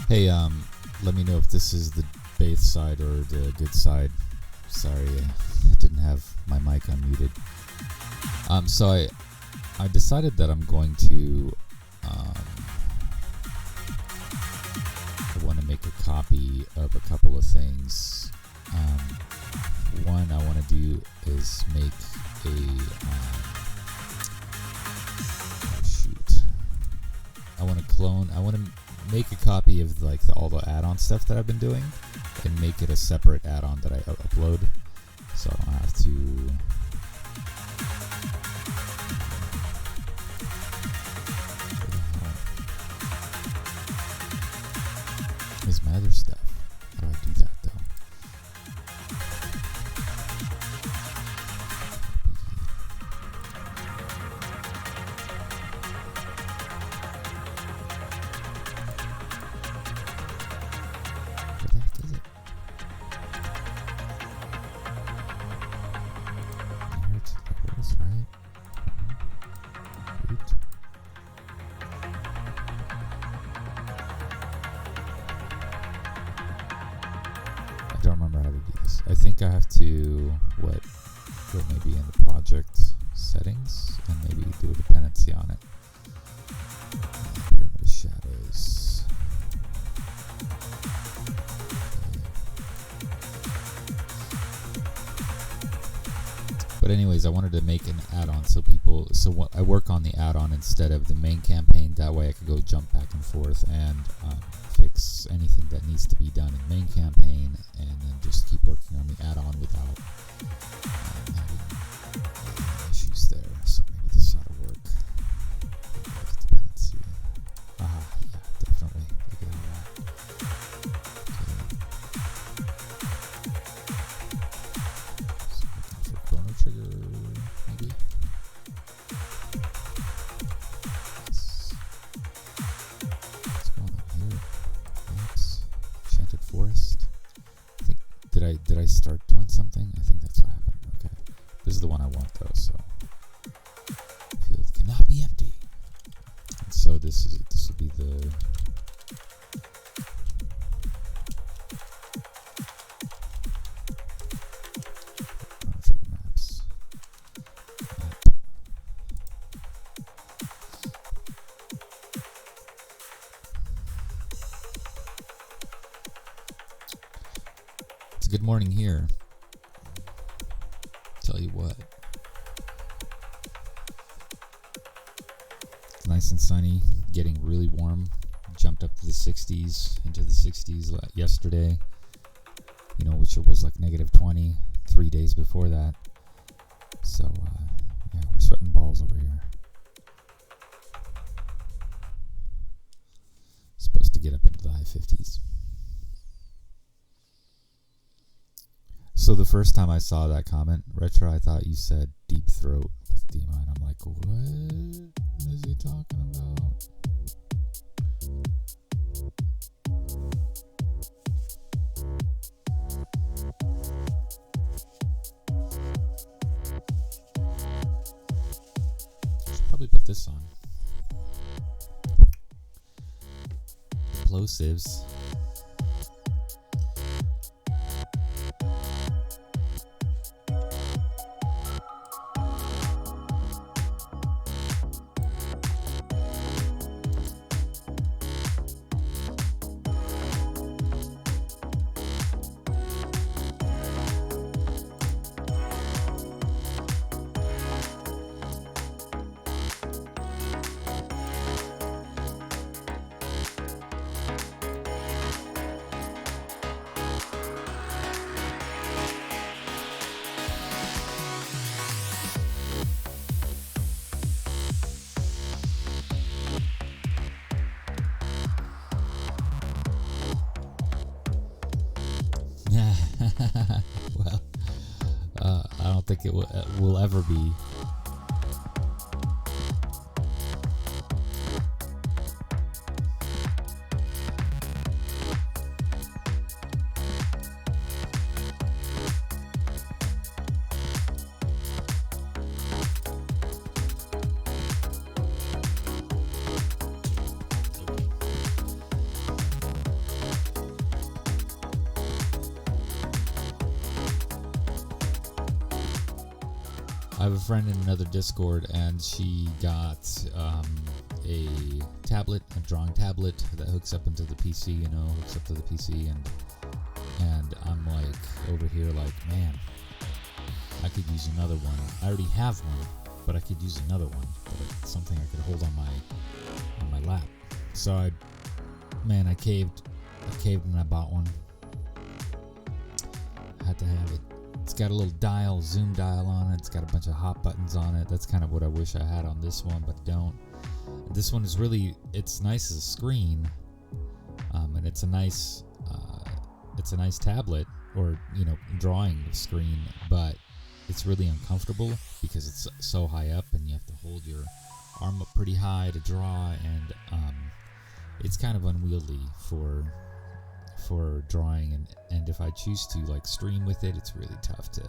Hey, let me know if this is the bass side or the good side. Sorry, I didn't have my mic unmuted. So I decided that I'm going to I want to make a copy of a couple of things. One I want to do is make I want to make a copy of all the add-on stuff that I've been doing and make it a separate add-on that I upload, so I don't have to is my other stuff. How do I do that though? I don't remember how to do this. I think I have to go maybe in the project settings and maybe do a dependency on it. Pyramid of shadows. But anyways, I wanted to make an add-on so I work on the add-on instead of the main campaign. That way I could go jump back and forth and fix anything that needs to be done in the main campaign, and then just keep working on the add-on without having issues there. So maybe this ought to work. Dependency. Yeah, definitely. Look at all that. So looking for chrono trigger, maybe. Forest. Did I start doing something? I think that's what happened. Okay. This is the one I want though, so field cannot be empty. And so this will be the maps. Good morning here. Tell you what, it's nice and sunny, getting really warm. Jumped up to the 60s, into the 60s yesterday, which it was like -20 3 days before that. So yeah, we're sweating balls over here. Supposed to get up into the high 50s. So the first time I saw that comment, Retro, I thought you said Deep Throat with Dima, and I'm like, what is he talking about? Should probably put this on. Plosives. Well, I don't think it will ever be. I have a friend in another Discord, and she got a tablet, a drawing tablet that hooks up into the PC, hooks up to the PC, and I'm like over here like, man, I could use another one. I already have one, but I could use another one. But something I could hold on my lap. So I caved and I bought one. I had to have it. It's got a little zoom dial on it. It's got a bunch of hot buttons on it. That's kind of what I wish I had on this one, but don't. This one is it's nice as a screen, and it's a nice tablet or drawing screen, but it's really uncomfortable because it's so high up and you have to hold your arm up pretty high to draw, and it's kind of unwieldy for drawing, and if I choose to like stream with it, it's really tough to,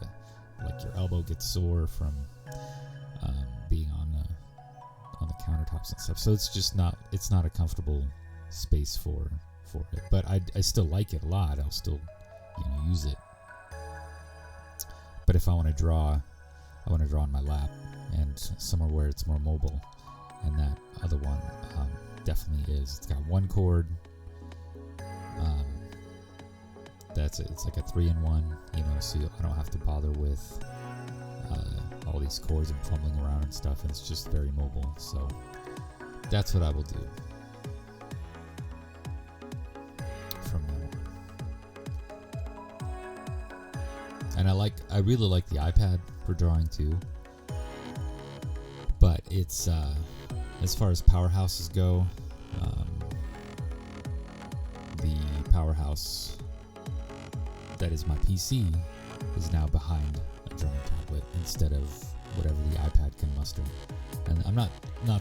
like, your elbow gets sore from being on the countertops and stuff. So it's not a comfortable space for it, but I still like it a lot. I'll still use it. But if I want to draw on my lap and somewhere where it's more mobile, and that other one definitely is. It's got one cord. That's it. It's like a 3-in-1, so I don't have to bother with all these cords and fumbling around and stuff, and it's just very mobile. So that's what I will do from now on. And I really like the iPad for drawing too, but it's as far as powerhouses go, the powerhouse that is my PC is now behind a drawing tablet instead of whatever the iPad can muster. And I'm not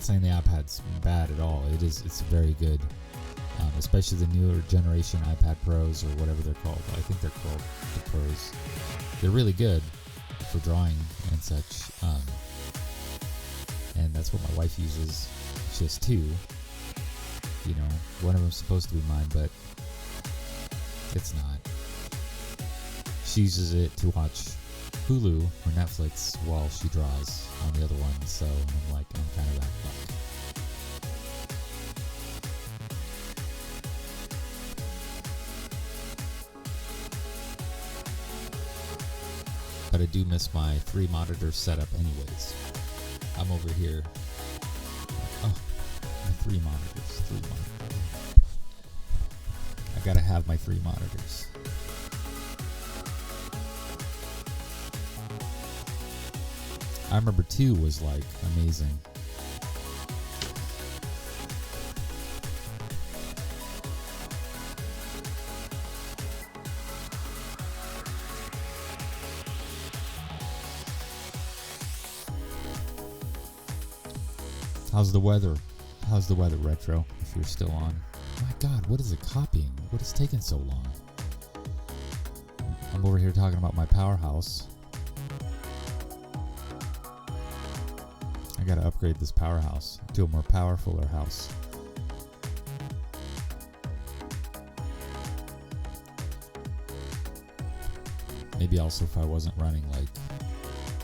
saying the iPad's bad at all. It's very good, especially the newer generation iPad Pros or whatever they're called. I think they're called the Pros. They're really good for drawing and such. And that's what my wife uses. She has two. One of them's supposed to be mine, but it's not. She uses it to watch Hulu or Netflix while she draws on the other one, so I'm kind of that luck. But I do miss my 3 monitor setup anyways. I'm over here. Oh, my 3 monitors. I gotta have my 3 monitors. I remember 2 was like amazing. How's the weather? How's the weather, Retro, if you're still on? My God, what is it copying? What is taking so long? I'm over here talking about my powerhouse. I gotta upgrade this powerhouse to a more powerfuler house. Maybe also if I wasn't running like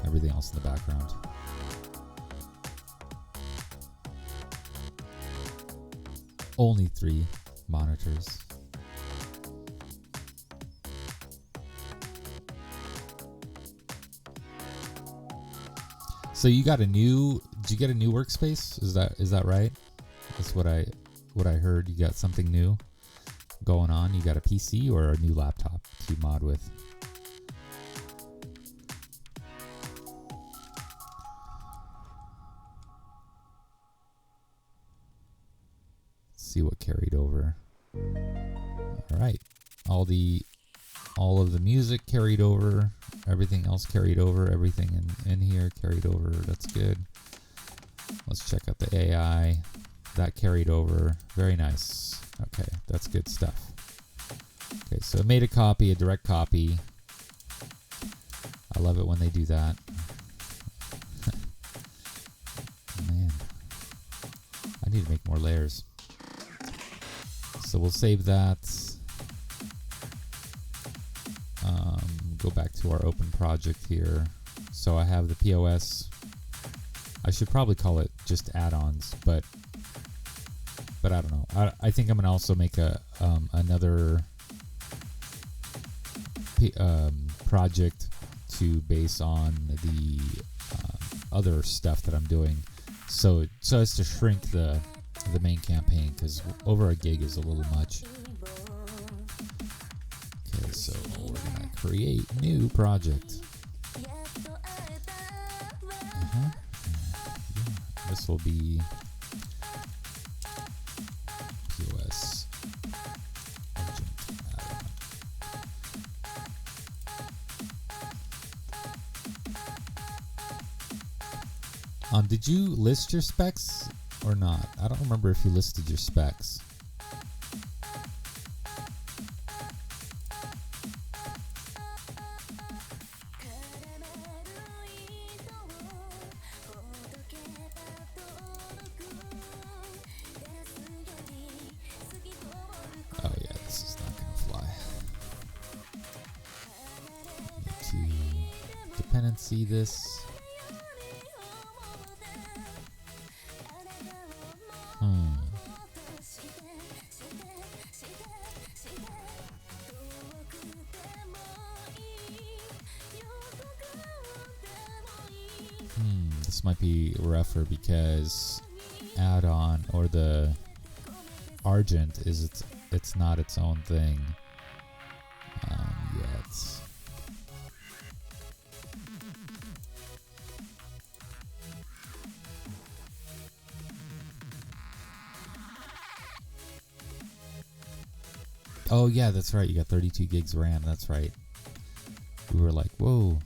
everything else in the background. Only 3 monitors. So did you get a new workspace? Is that right? That's what I heard. You got something new going on. You got a PC or a new laptop to mod with? See what carried over. All right, all of the music carried over, everything else carried over, everything in here carried over. That's good. Let's check out the AI. That carried over. Very nice. Okay, that's good stuff. Okay, so it made a direct copy. I love it when they do that. Man, I need to make more layers. So we'll save that. Go back to our open project here. So I have the POS. I should probably call it just add-ons, but I don't know. I think I'm gonna also make another project to base on the other stuff that I'm doing, so as to shrink the main campaign, because over a gig is a little much. Okay, so we're gonna create new project. This will be POS agent add-on. Did you list your specs or not? I don't remember if you listed your specs. Oh yeah, this is not gonna fly. Need to dependency this. This might be rougher because add-on or the Argent is it's not its own thing yet. Oh yeah, that's right. You got 32 gigs RAM. That's right. We were like, whoa,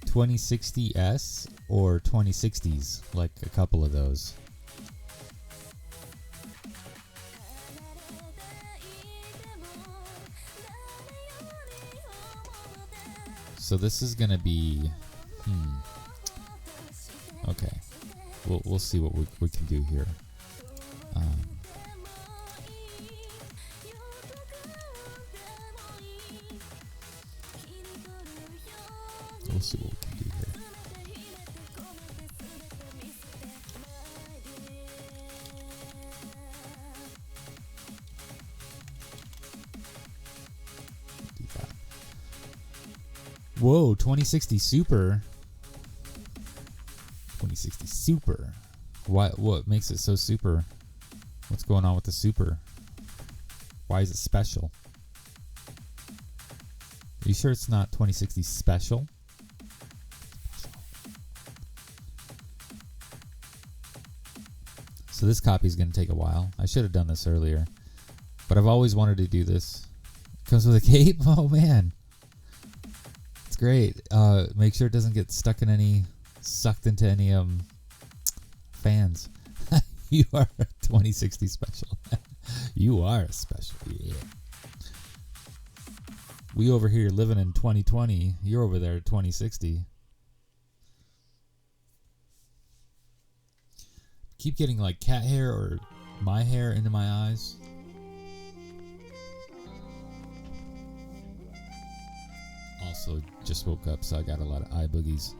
2060S or 2060s, like a couple of those. So this is gonna be, okay. We'll see what we can do here. We'll see what we can do here. Do that. Whoa, 2060 Super. 2060 Super. What makes it so super? What's going on with the Super? Why is it special? Are you sure it's not 2060 Special? So this copy is going to take a while. I should have done this earlier, but I've always wanted to do this. It comes with a cape? Oh man. It's great. Make sure it doesn't get sucked into any fans. You are a 2060 Special. You are a special. Yeah. We over here living in 2020. You're over there at 2060. Keep getting like cat hair or my hair into my eyes. Also, just woke up, so I got a lot of eye boogies.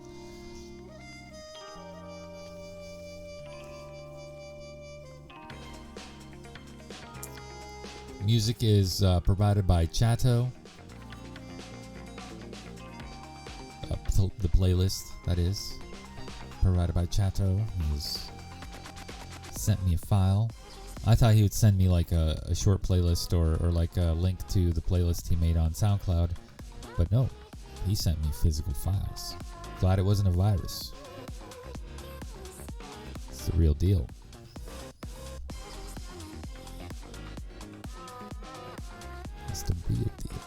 Music is provided by Chato. The playlist, that is, provided by Chato. He's sent me a file. I thought he would send me like a short playlist or like a link to the playlist he made on SoundCloud, but no, he sent me physical files. Glad it wasn't a virus. It's the real deal. It's the real deal.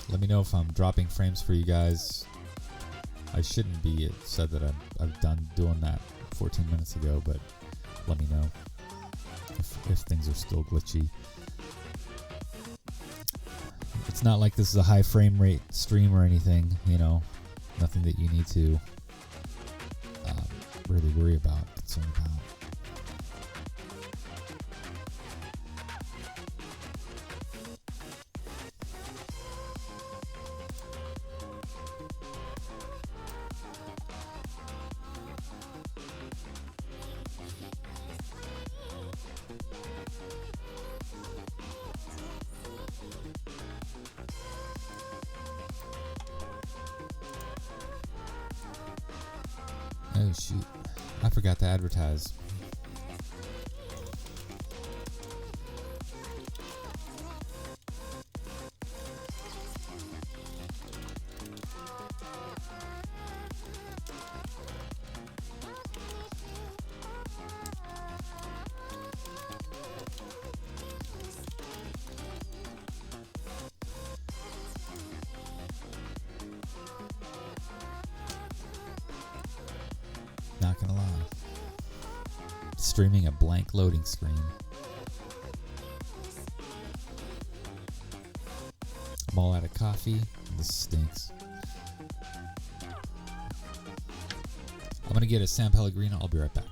Let me know if I'm dropping frames for you guys. I shouldn't be. It said that I've done doing that 14 minutes ago, but let me know if things are still glitchy. It's not like this is a high frame rate stream or anything, you know. Nothing that you need to really worry about, concern about. Oh shoot, I forgot to advertise. Not gonna lie. Streaming a blank loading screen. I'm all out of coffee. This stinks. I'm gonna get a San Pellegrino. I'll be right back.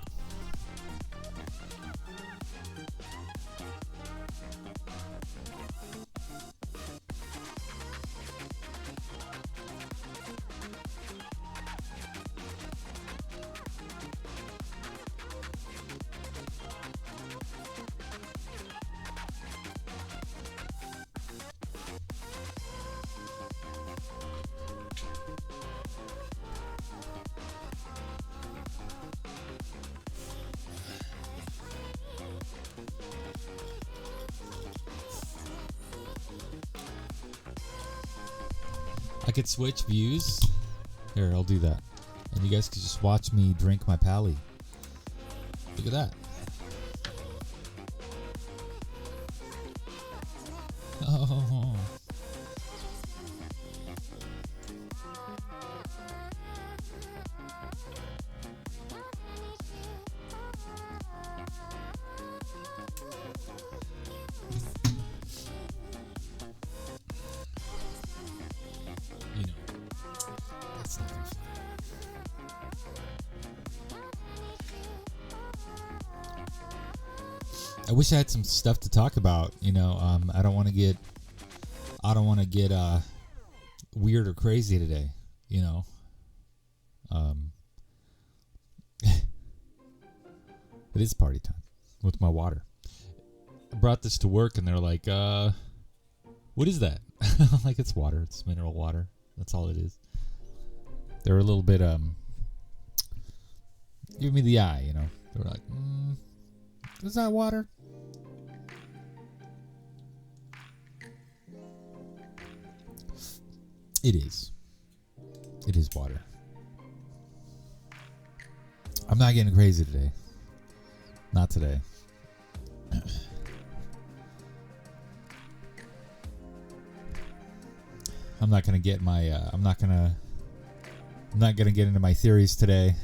I could switch views. Here, I'll do that. And you guys could just watch me drink my pally. Look at that. Oh. You know, that's not gonna fly. I wish I had some stuff to talk about. You know, I don't want to get weird or crazy today. You know, it is party time with my water. I brought this to work, and they're like, "What is that?" I'm like, "It's water. It's mineral water. That's all it is." They're a little bit give me the eye. You know, they were like, "Is that water?" It is. It is water. I'm not getting crazy today. Not today. I'm not gonna get my. I'm not gonna get into my theories today.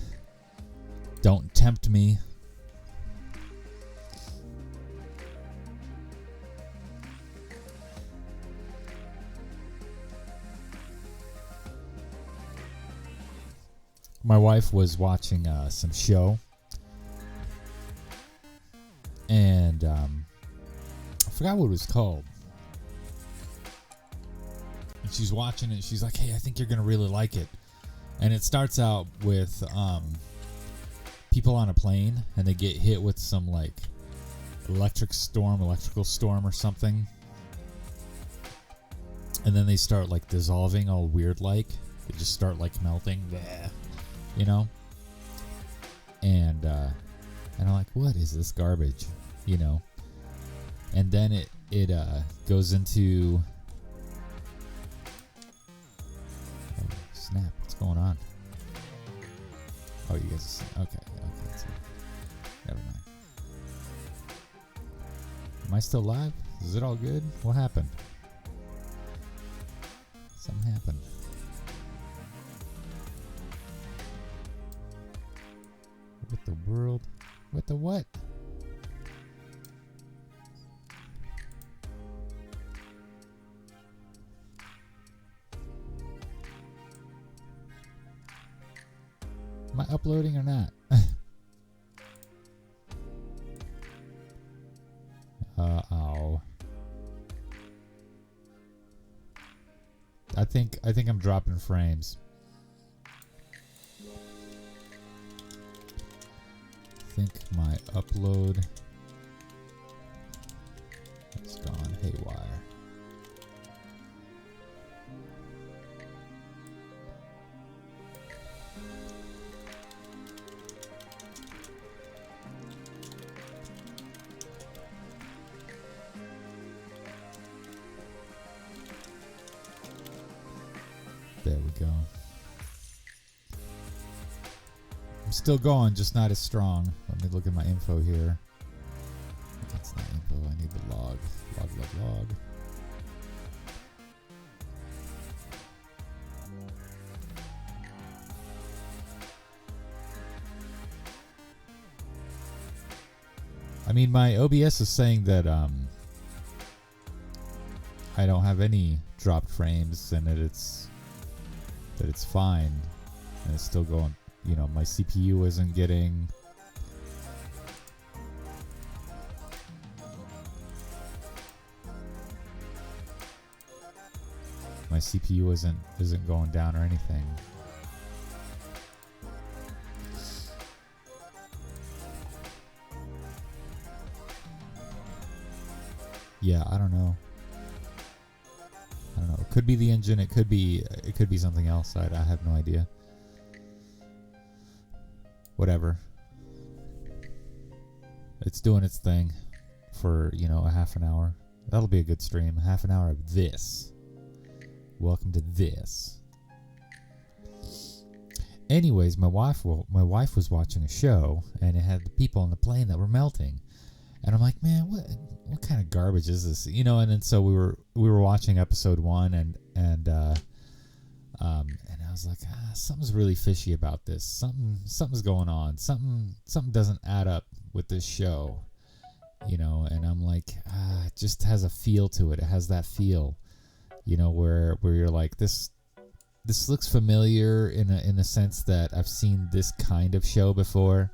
Don't tempt me. My wife was watching some show, and I forgot what it was called. And she's watching it. She's like, "Hey, I think you're gonna really like it." And it starts out with people on a plane, and they get hit with some like electrical storm or something, and then they start like dissolving all weird like. They just start like melting. Yeah. You know, and I'm like, what is this garbage? You know, and then it goes into snap. What's going on? Oh, you guys are okay. So, never mind. Am I still live? Is it all good? What happened? Something happened. What the world? What the what? Am I uploading or not? Uh-oh. I think I'm dropping frames. I think my upload has gone haywire. I'm still going, just not as strong. Let me look at my info here. That's not info. I need the log. Log. I mean, my OBS is saying that I don't have any dropped frames and that it's fine, and it's still going. You know, my CPU isn't getting. My CPU isn't going down or anything. Yeah, I don't know. It could be the engine. It could be something else. I have no idea. Whatever. It's doing its thing for, a half an hour. That'll be a good stream. Half an hour of this. Welcome to this. Anyways, my wife was watching a show, and it had the people on the plane that were melting. And I'm like, man, what kind of garbage is this? And then so we were watching episode 1, and I was like, something's really fishy about this. Something's going on. Something doesn't add up with this show. And I'm like, it just has a feel to it. It has that feel, where you're like, this looks familiar in a sense that I've seen this kind of show before.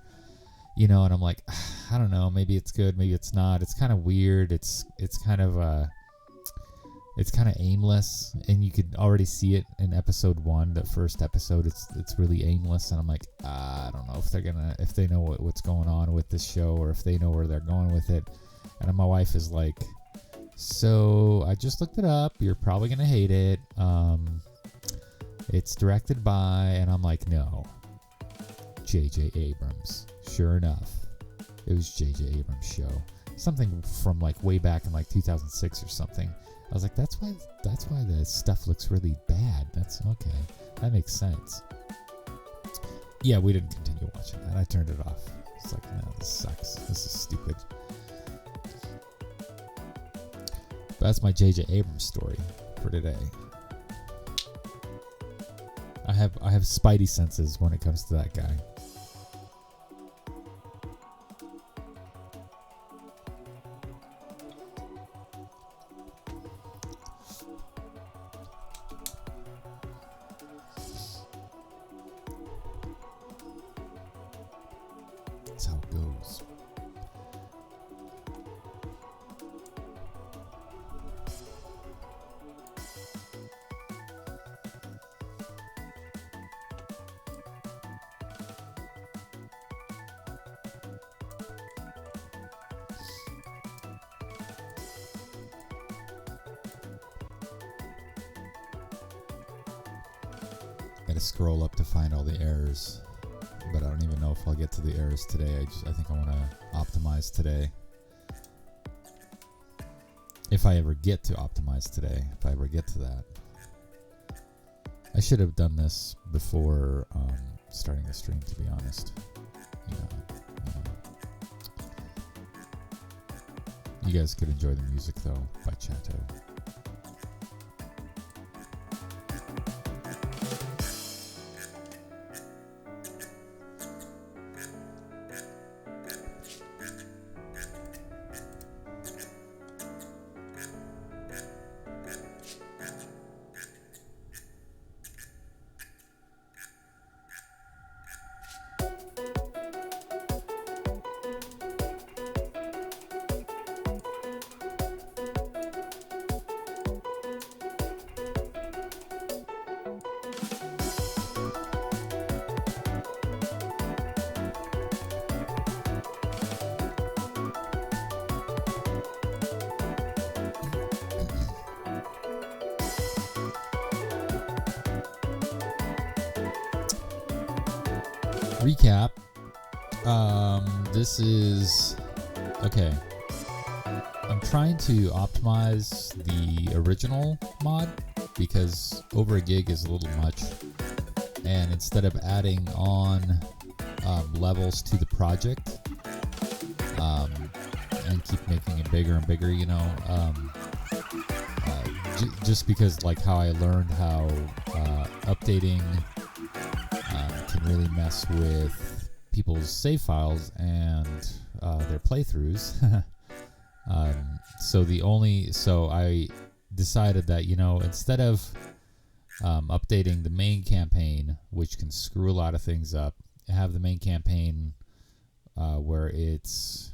And I'm like, I don't know, maybe it's good, maybe it's not. It's kind of weird. It's kind of aimless, and you could already see it in episode 1, the first episode. It's really aimless, and I'm like, I don't know if they know what's going on with this show, or if they know where they're going with it. And my wife is like, so I just looked it up. You're probably gonna hate it. It's directed by, and I'm like, no, J.J. Abrams. Sure enough, it was J.J. Abrams' show. Something from like way back in like 2006 or something. I was like, that's why the stuff looks really bad. That's okay. That makes sense. Yeah, we didn't continue watching that. I turned it off. It's like, no, this sucks. This is stupid. But that's my J.J. Abrams story for today. I have spidey senses when it comes to that guy. That's how it goes. Gotta scroll up to find all the errors, but I don't even know if I'll get to the errors today. I think I want to optimize today. If I ever get to optimize today, if I ever get to that. I should have done this before starting the stream, to be honest. You guys could enjoy the music though by Chato. Recap. This is okay. I'm trying to optimize the original mod because over a gig is a little much, and instead of adding on levels to the project, and keep making it bigger and bigger, just because like how I learned how updating can really mess with people's save files and their playthroughs. So I decided that, instead of updating the main campaign, which can screw a lot of things up, have the main campaign where it's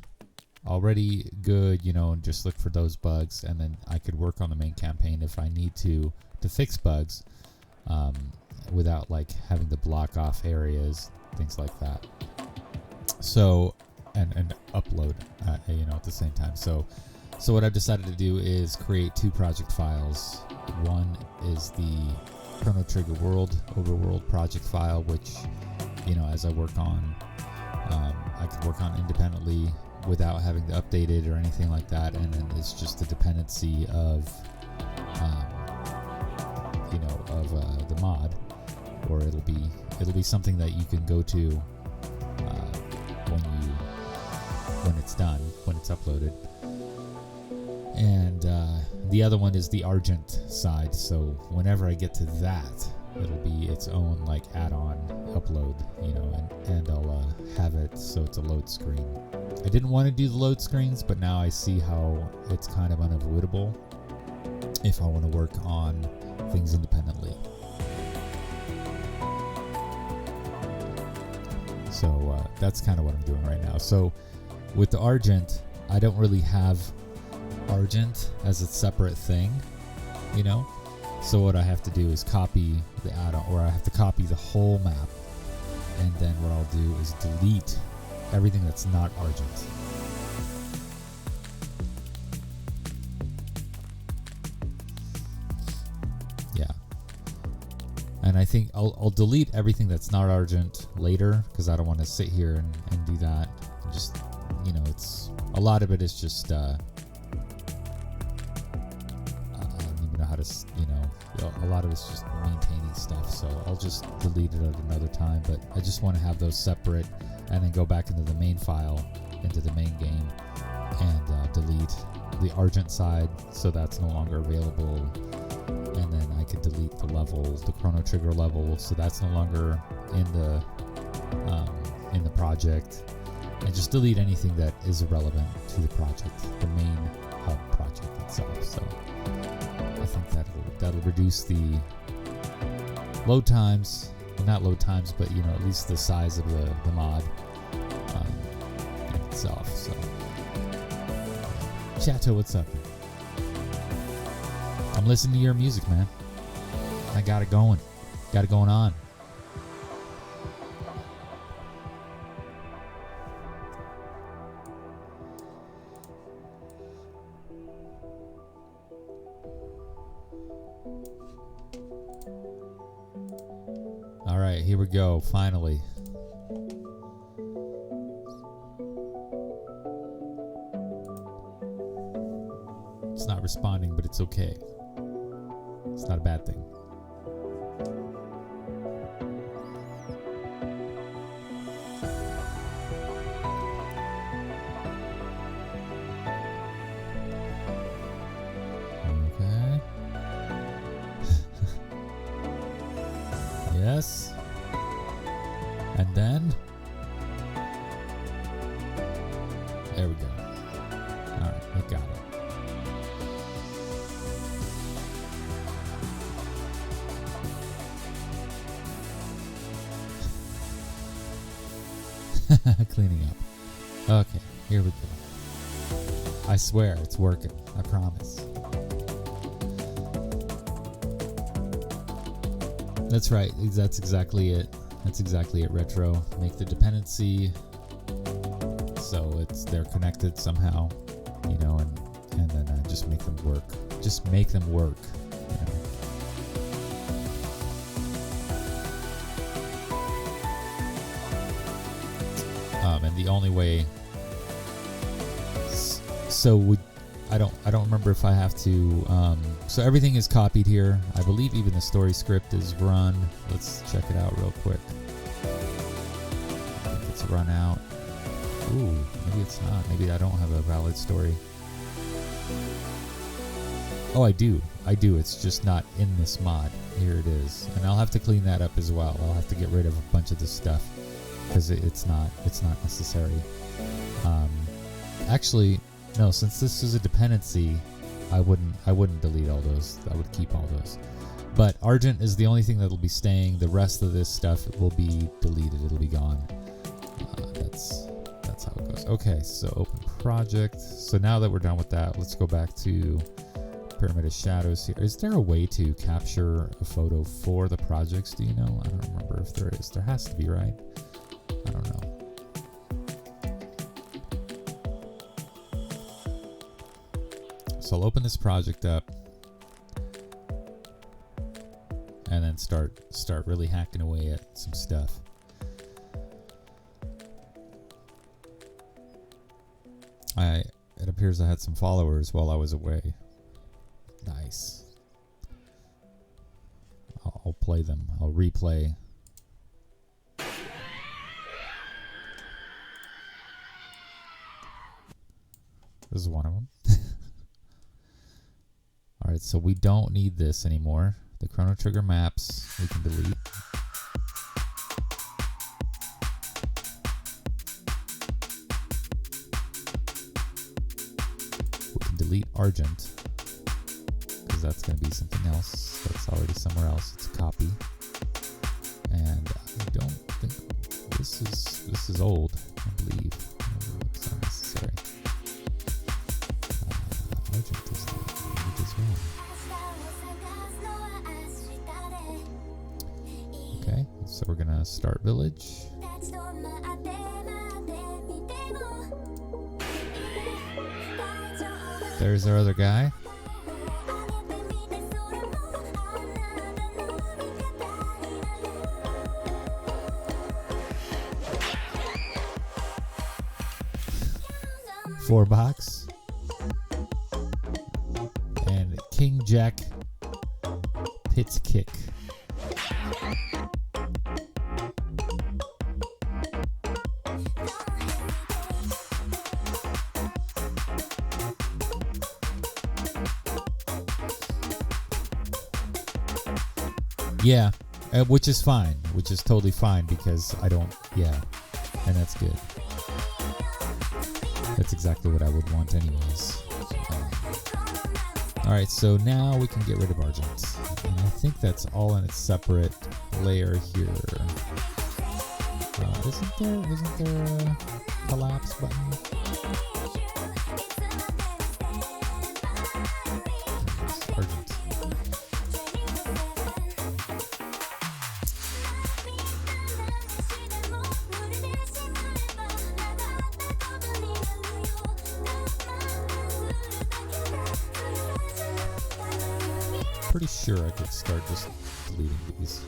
already good, and just look for those bugs, and then I could work on the main campaign if I need to fix bugs, without like having to block off areas, things like that. So and upload at the same time. So what I've decided to do is create 2 project files. One is the Chrono Trigger overworld project file, which as I work on, I could work on independently without having to update it or anything like that. And then it's just the dependency of the mod, or it'll be something that you can go to when it's done, when it's uploaded. And the other one is the Argent side. So whenever I get to that, it'll be its own like add-on upload, and I'll have it so it's a load screen. I didn't want to do the load screens, but now I see how it's kind of unavoidable if I want to work on things independently. So that's kind of what I'm doing right now. So with the Argent, I don't really have Argent as a separate thing, So what I have to do is copy the add-on, or I have to copy the whole map, and then what I'll do is delete everything that's not Argent. Yeah. And I think I'll delete everything that's not Argent later, because I don't want to sit here and do that. Just, it's a lot of it is just I don't even know how to, a lot of it's just maintaining stuff, so I'll just delete it at another time. But I just want to have those separate, and then go back into the main file, into the main game, and delete the Argent side, so that's no longer available. And then I could delete the level, the Chrono Trigger level, so that's no longer in the project, and just delete anything that is irrelevant to the project, the main hub project itself. So I think that'll reduce the load times, well, not load times, but at least the size of the mod in itself. So Chato, what's up? I'm listening to your music, man. I got it going on. All right, here we go, finally. It's not responding, but it's okay. It's not a bad thing. Okay. Yes. And then there we go. All right, I got it. Cleaning up. Okay, here we go. I swear it's working. I promise. That's right. That's exactly it. Retro. Make the dependency so they're connected somehow, and then just make them work. Just make them work. And the only way. I don't remember if I have to. So everything is copied here. I believe even the story script is run. Let's check it out real quick. to run out. Ooh, maybe it's not. Maybe I don't have a valid story. Oh, I do. It's just not in this mod. Here it is. And I'll have to clean that up as well. I'll have to get rid of a bunch of this stuff because it's not necessary. Actually, no, since this is a dependency, I wouldn't delete all those. I would keep all those. But Argent is the only thing that'll be staying. The rest of this stuff will be deleted. It'll be gone. That's how it goes. Okay, so open project. So now that we're done with that, let's go back to Pyramid of Shadows here. Is there a way to capture a photo for the projects? Do you know? I don't remember if there is. There has to be, right? I don't know. So I'll open this project up and then start really hacking away at some stuff. It appears I had some followers while I was away. Nice. I'll play them. I'll replay. This is one of them. Alright, so we don't need this anymore. The Chrono Trigger maps we can delete. We can delete Argent, because that's going to be something else that's already somewhere else. It's a copy. And I don't think this is old, I believe. It's unnecessary. Argent is deleted as well. Okay, so we're gonna start village. There's our other guy. Four box. And King Jack Pit's Kick. Yeah, which is fine, which is totally fine because I don't, yeah, and that's good. That's exactly what I would want anyways. Alright, so now we can get rid of Argent. And I think that's all in its separate layer here. Isn't there a collapse button? Argent. Pretty sure I could start just deleting these.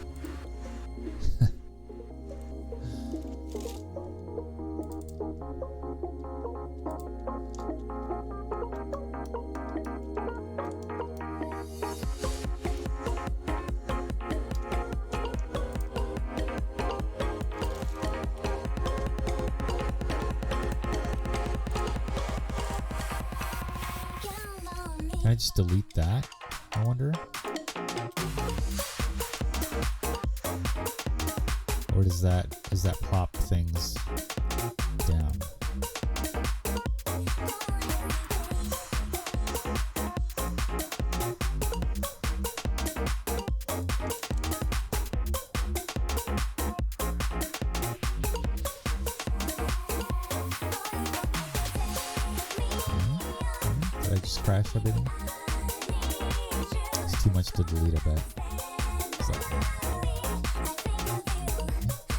Can I just delete that? I wonder. Or does that plop things down? Did I just crash everything? It's too much to delete, I bet. So,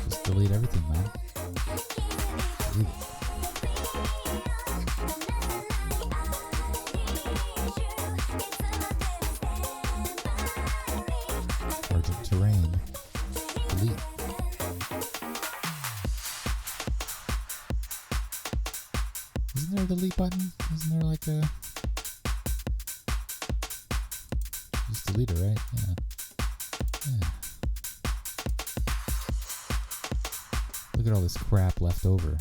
just delete everything, man. Delete it. Argent terrain. Delete. Isn't there a delete button? Isn't there like a... Just delete it, right? Yeah. Look at all this crap left over.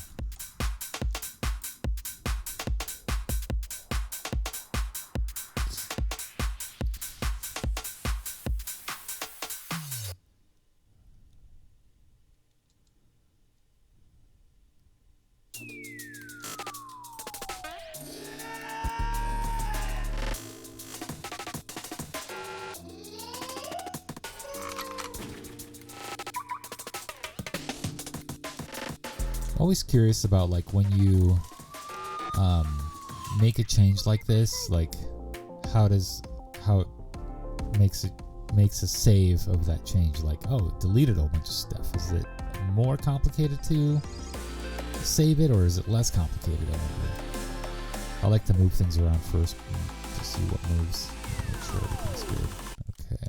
Always curious about like when you make a change like this, like how it makes a save of that change. Like, oh, it deleted a whole bunch of stuff. Is it more complicated to save it, or is it less complicated? I wonder. I like to move things around first to see what moves. Make sure everything's good. Okay.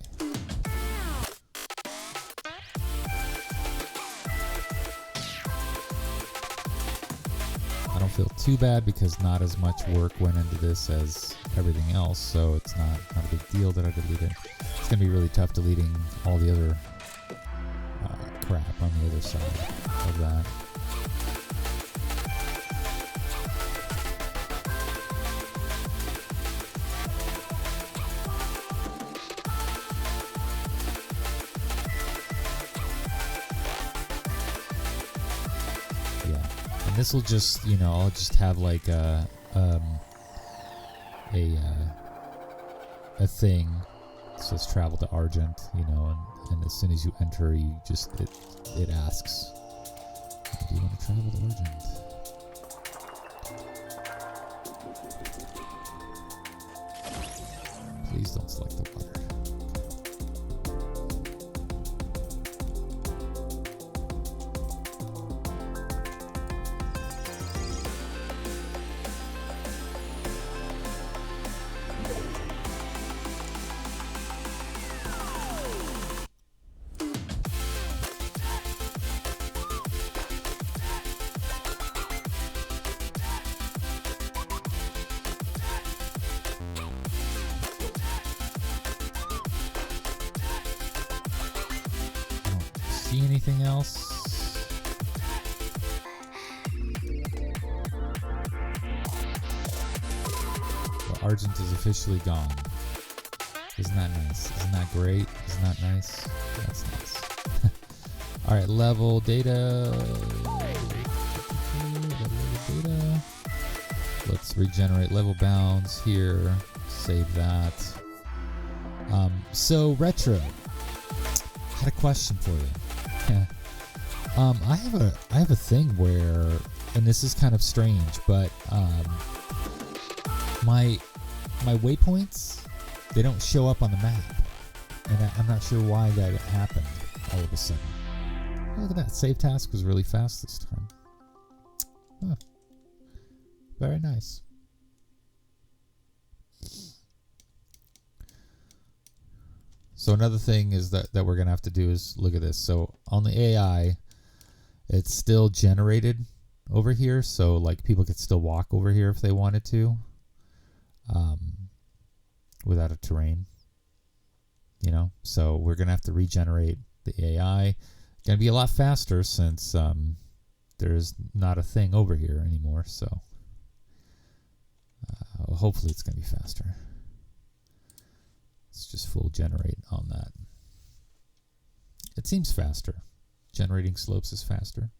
I don't feel too bad because not as much work went into this as everything else, so it's not a big deal that I deleted. It's gonna be really tough deleting all the other crap on the other side of that. This will just, I'll just have like a thing that says travel to Argent, and as soon as you enter, you just it asks, do you want to travel to Argent? Please don't select the water. See anything else? Well, Argent is officially gone. Isn't that nice? Isn't that great? Isn't that nice? That's nice. Alright, level data. Let's regenerate level bounds here. Save that. So, Retro. I had a question for you. I have a thing where, and this is kind of strange, but my waypoints, they don't show up on the map, and I'm not sure why that happened all of a sudden. Oh, look at that, save task was really fast this time. Huh. Very nice. So another thing is that we're going to have to do is look at this. So on the AI, it's still generated over here. So like people could still walk over here if they wanted to without a terrain, So we're going to have to regenerate the AI. It's going to be a lot faster since there's not a thing over here anymore. So hopefully it's going to be faster. Let's just full generate on that. It seems faster. Generating slopes is faster.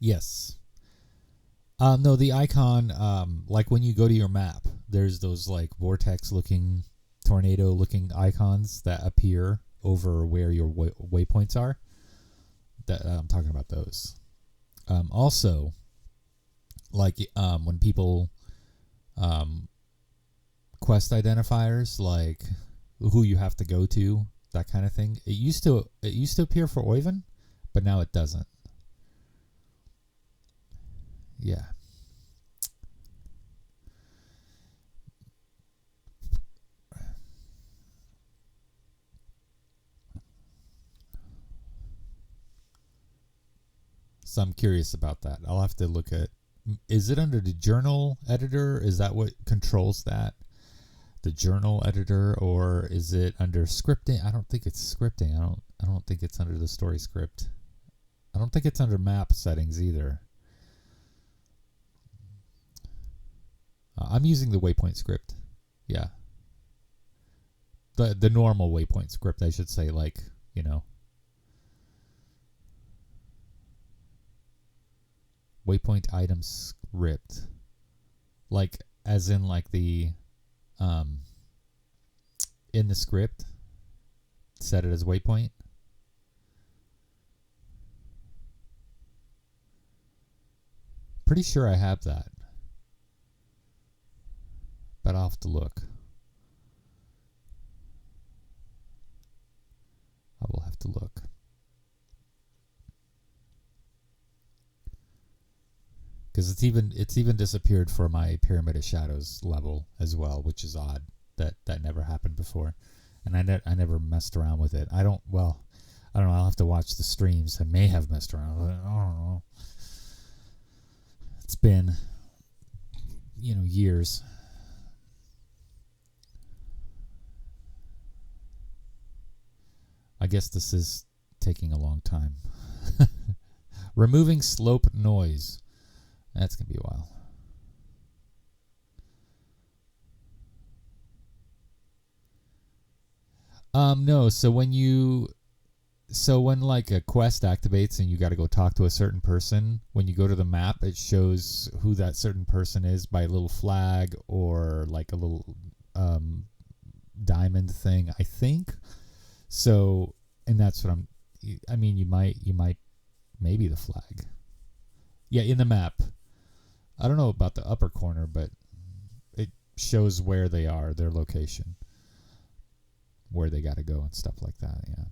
Yes. No, the icon, like when you go to your map, there's those like vortex-looking, tornado-looking icons that appear over where your waypoints are. That I'm talking about those. Also, like when people quest identifiers, like who you have to go to, that kind of thing. It used to appear for Oivan, but now it doesn't. Yeah. So I'm curious about that. I'll have to look at, is it under the journal editor? Is that what controls that? The journal editor, or is it under scripting? I don't think it's scripting. I don't think it's under the story script. I don't think it's under map settings either. I'm using the waypoint script. Yeah. The normal waypoint script, I should say, like, you know. Waypoint item script. Like, as in, like, the, in the script, set it as waypoint. Pretty sure I have that. But I'll have to look. I will have to look. Because it's even disappeared for my Pyramid of Shadows level as well, which is odd. That never happened before, and I never messed around with it. I don't know. I'll have to watch the streams. I may have messed around with it. I don't know. It's been, years. I guess this is taking a long time. Removing slope noise. That's going to be a while. No, so when like a quest activates and you got to go talk to a certain person, when you go to the map, it shows who that certain person is by a little flag or like a little diamond thing, I think. So, and that's what you might, maybe the flag. Yeah, in the map. I don't know about the upper corner, but it shows where they are, their location, where they got to go and stuff like that, yeah.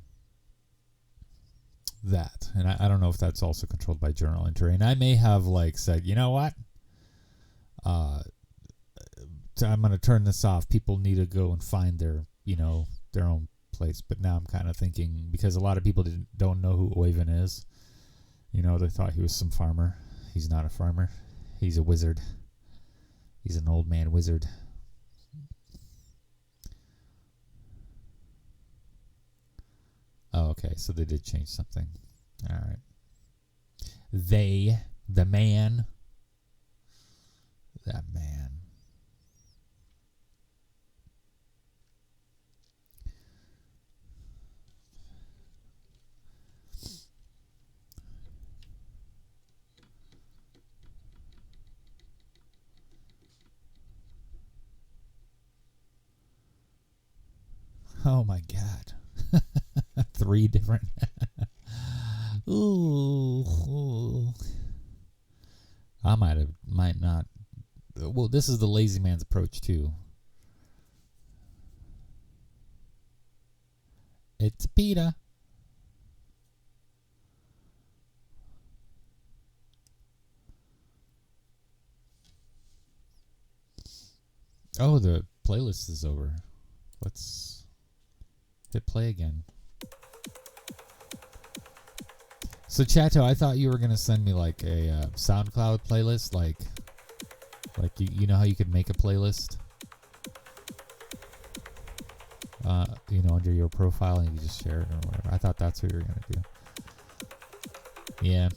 That. And I don't know if that's also controlled by journal entry. And I may have, like, said, you know what? I'm going to turn this off. People need to go and find their own place. But now I'm kind of thinking, because a lot of people don't know who Oyvind is. They thought he was some farmer. He's not a farmer. He's a wizard. He's an old man wizard. Oh, okay. So they did change something. All right. The man. That man. Oh my God. 3 different. Ooh. I might not. Well, this is the lazy man's approach too. It's Peter. Oh, the playlist is over. Let's hit play again. So Chato, I thought you were gonna send me like a SoundCloud playlist, like you know how you could make a playlist, under your profile and you just share it or whatever. I thought that's what you were gonna do. Yeah,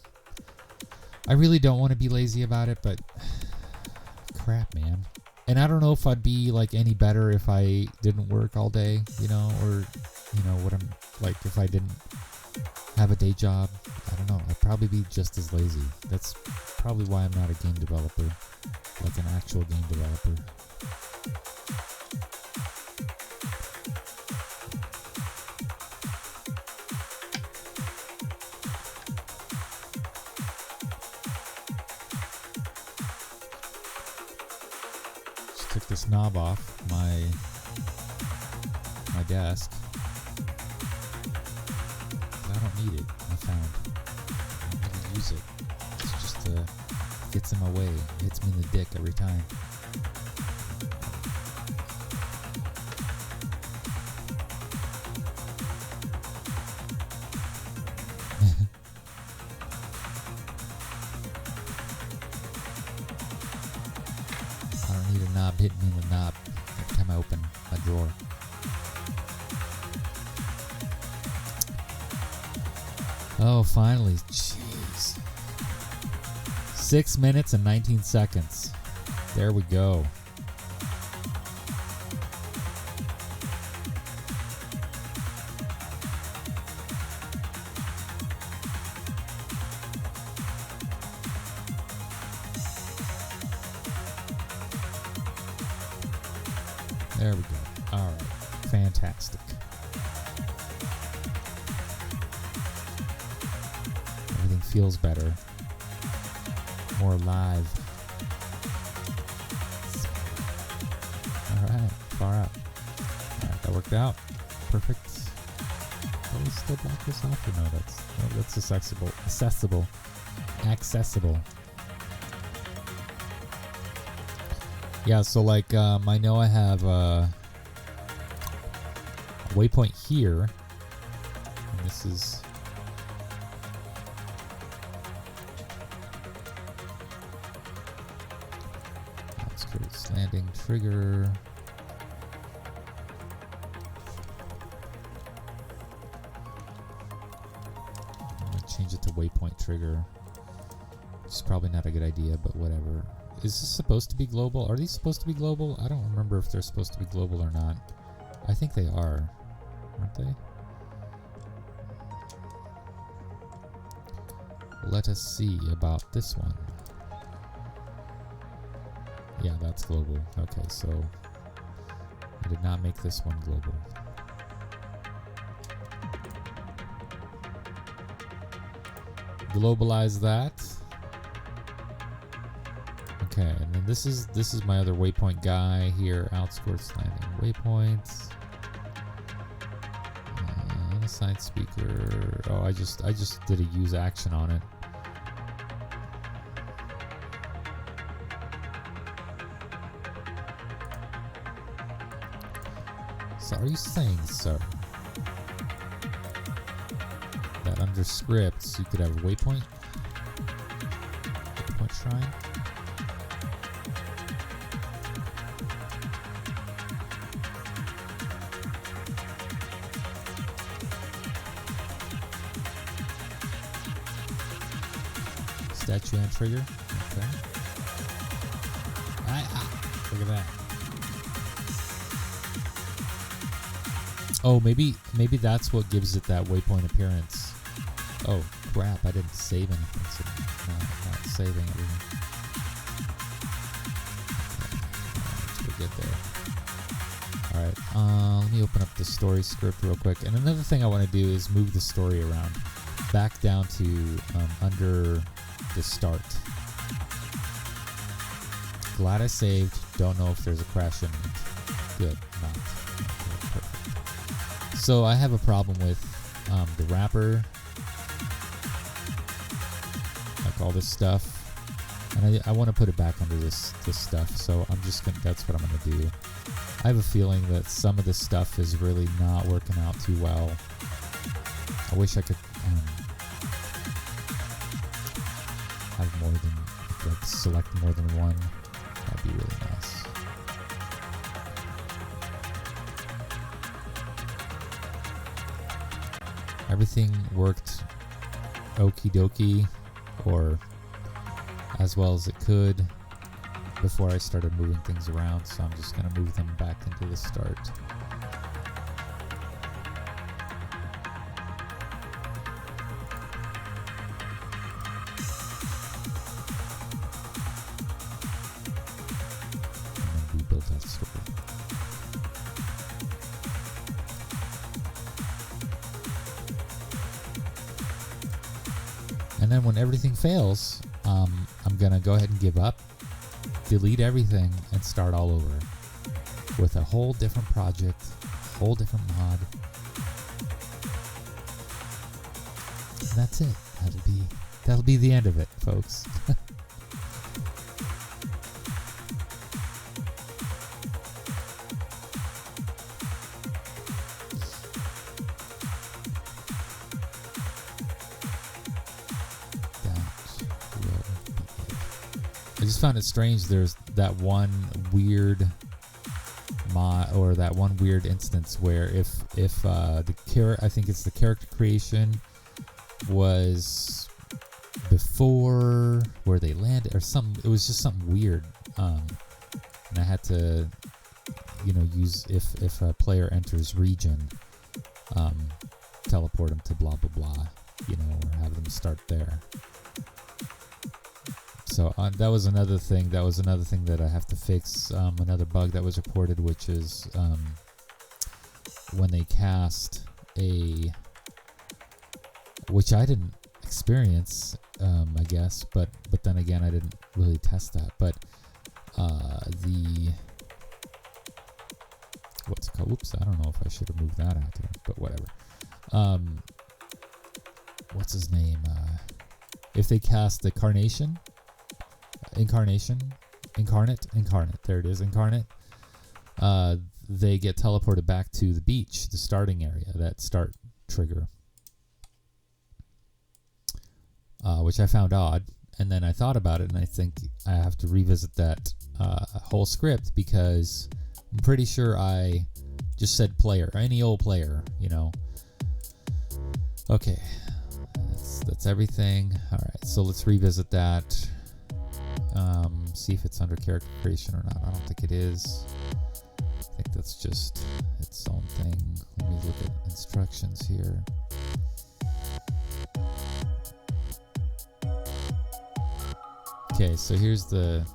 I really don't want to be lazy about it, but crap, man. And I don't know if I'd be like any better if I didn't work all day, or what I'm like if I didn't have a day job. I don't know. I'd probably be just as lazy. That's probably why I'm not a game developer, like an actual game developer. Just took this knob off my desk. I don't need it. I found. I don't really use it. It's just gets in my way. It hits me in the dick every time. I open a drawer. Oh, finally. Jeez. 6 minutes and 19 seconds. There we go. There we go. All right. Fantastic. Everything feels better. More alive. All right. Far out. All right. That worked out. Perfect. Can we still block this off or no? That's accessible. Accessible. Yeah, so like I know I have a waypoint here, and this is outskirts landing trigger. I'm gonna change it to waypoint trigger, which is probably not a good idea, but whatever. Is this supposed to be global? Are these supposed to be global? I don't remember if they're supposed to be global or not. I think they are, aren't they? Let us see about this one. Yeah, that's global. Okay, so I did not make this one global. Globalize that. Okay, and then this is my other waypoint guy here. Outskirts landing waypoints. Unassigned speaker. Oh, I just did a use action on it. So are you saying, sir, that under scripts you could have a waypoint shrine? Statue and trigger. Okay. Look at that. Oh, maybe that's what gives it that waypoint appearance. Oh crap! I didn't save anything, so not saving everything. Okay. We're good there. All right. Let me open up the story script real quick. And another thing I want to do is move the story around, back down to under the start. Glad I saved. Don't know if there's a crash imminent. Good, not. Okay, perfect. So I have a problem with the wrapper, like all this stuff, and I want to put it back under this stuff. So I'm just gonna. That's what I'm gonna do. I have a feeling that some of this stuff is really not working out too well. I wish I could. Have more than, like, select more than one. That'd be really nice. Everything worked okie dokie, or as well as it could, before I started moving things around, so I'm just going to move them back into the start. And then when everything fails, I'm going to go ahead and give up, delete everything, and start all over with a whole different project, whole different mod. And that's it. That'll be the end of it, folks. I just found it strange. There's that one weird mod or that one weird instance where if I think it's the character creation was before where they landed or something. It was just something weird, and I had to, use if a player enters region, teleport them to blah blah blah, or have them start there. So that was another thing. That was another thing that I have to fix. Another bug that was reported, which is when they cast which I didn't experience, I guess, but then again, I didn't really test that. But what's it called? Whoops, I don't know if I should have moved that out there, but whatever. What's his name? If they cast the Incarnate. There it is, Incarnate. They get teleported back to the beach, the starting area, that start trigger, which I found odd. And then I thought about it, and I think I have to revisit that whole script, because I'm pretty sure I just said player, any old player, Okay, that's everything. All right, so let's revisit that. See if it's under character creation or not. I don't think it is. I think that's just its own thing. Let me look at instructions here. Okay, so here's the...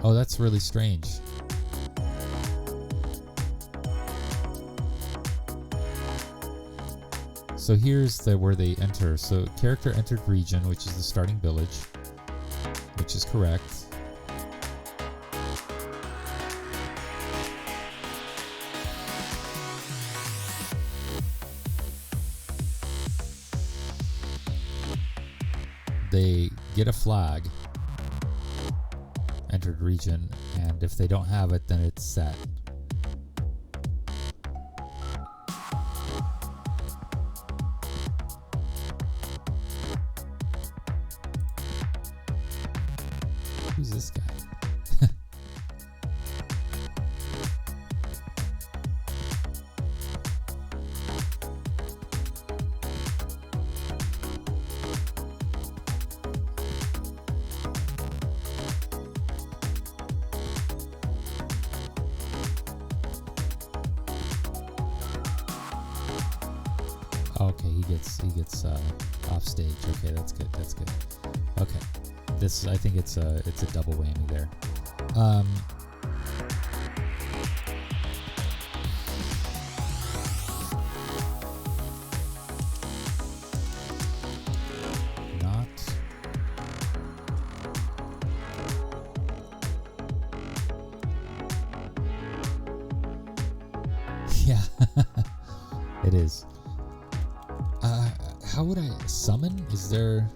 Oh, that's really strange. So here's where they enter. So character entered region, which is the starting village, which is correct. They get a flag, entered region, and if they don't have it, then it's set. Who's this guy? Okay, he gets off stage. Okay, that's good. Okay. This, I think it's a double whammy there. Yeah, it is. How would I summon? Is there...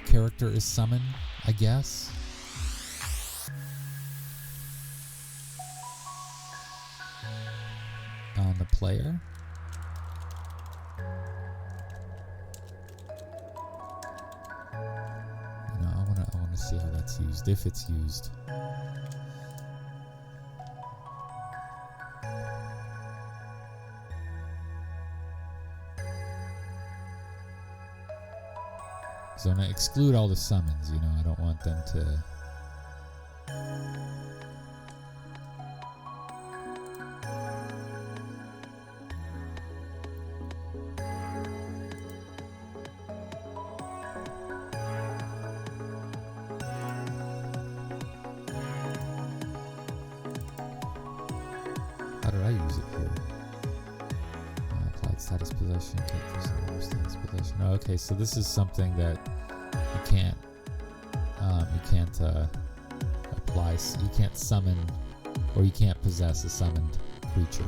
Character is summoned, I guess. On the player. I want to see how that's used, if it's used. So I'm going to exclude all the summons, I don't want them to... How did I use it here? Applied status possession, status possession. Oh, okay, so this is something that you can't apply. You can't summon, or you can't possess a summoned creature.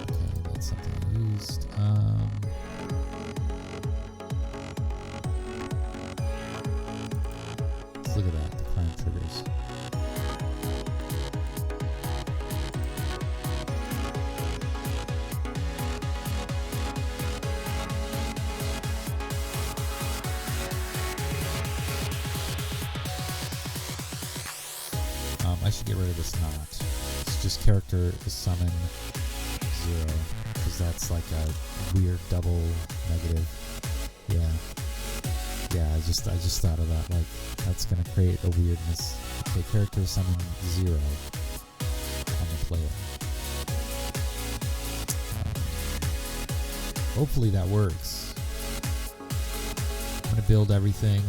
Okay, that's something I used. Let's look at that. The prime triggers. should get rid of this not. It's just character is summon 0, because that's like a weird double negative. Yeah, I just thought of that. Like, that's gonna create a weirdness. Okay, character summon 0 on the player. Hopefully that works. I'm gonna build everything.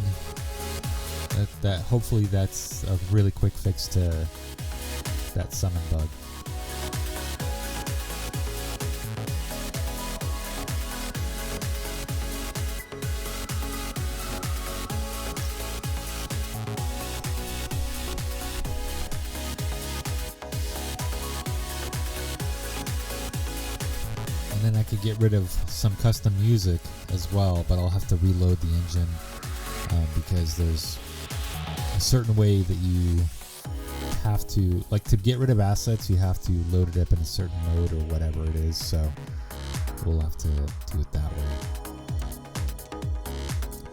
That hopefully that's a really quick fix to that summon bug. And then I could get rid of some custom music as well, but I'll have to reload the engine because there's a certain way that you have to, like, to get rid of assets, you have to load it up in a certain mode or whatever it is, so we'll have to do it that way.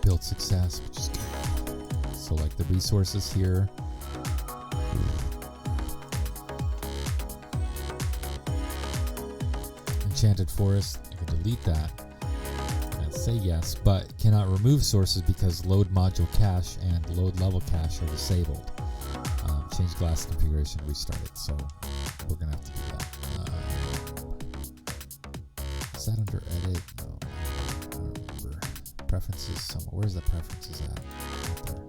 Build success, which is good. So like the resources here. Enchanted forest, I can delete that. Say yes, but cannot remove sources because load module cache and load level cache are disabled. Change glass configuration, restart it. So we're gonna have to do that. Is that under edit? No, I don't remember. Preferences somewhere. Where's the preferences at? Right there.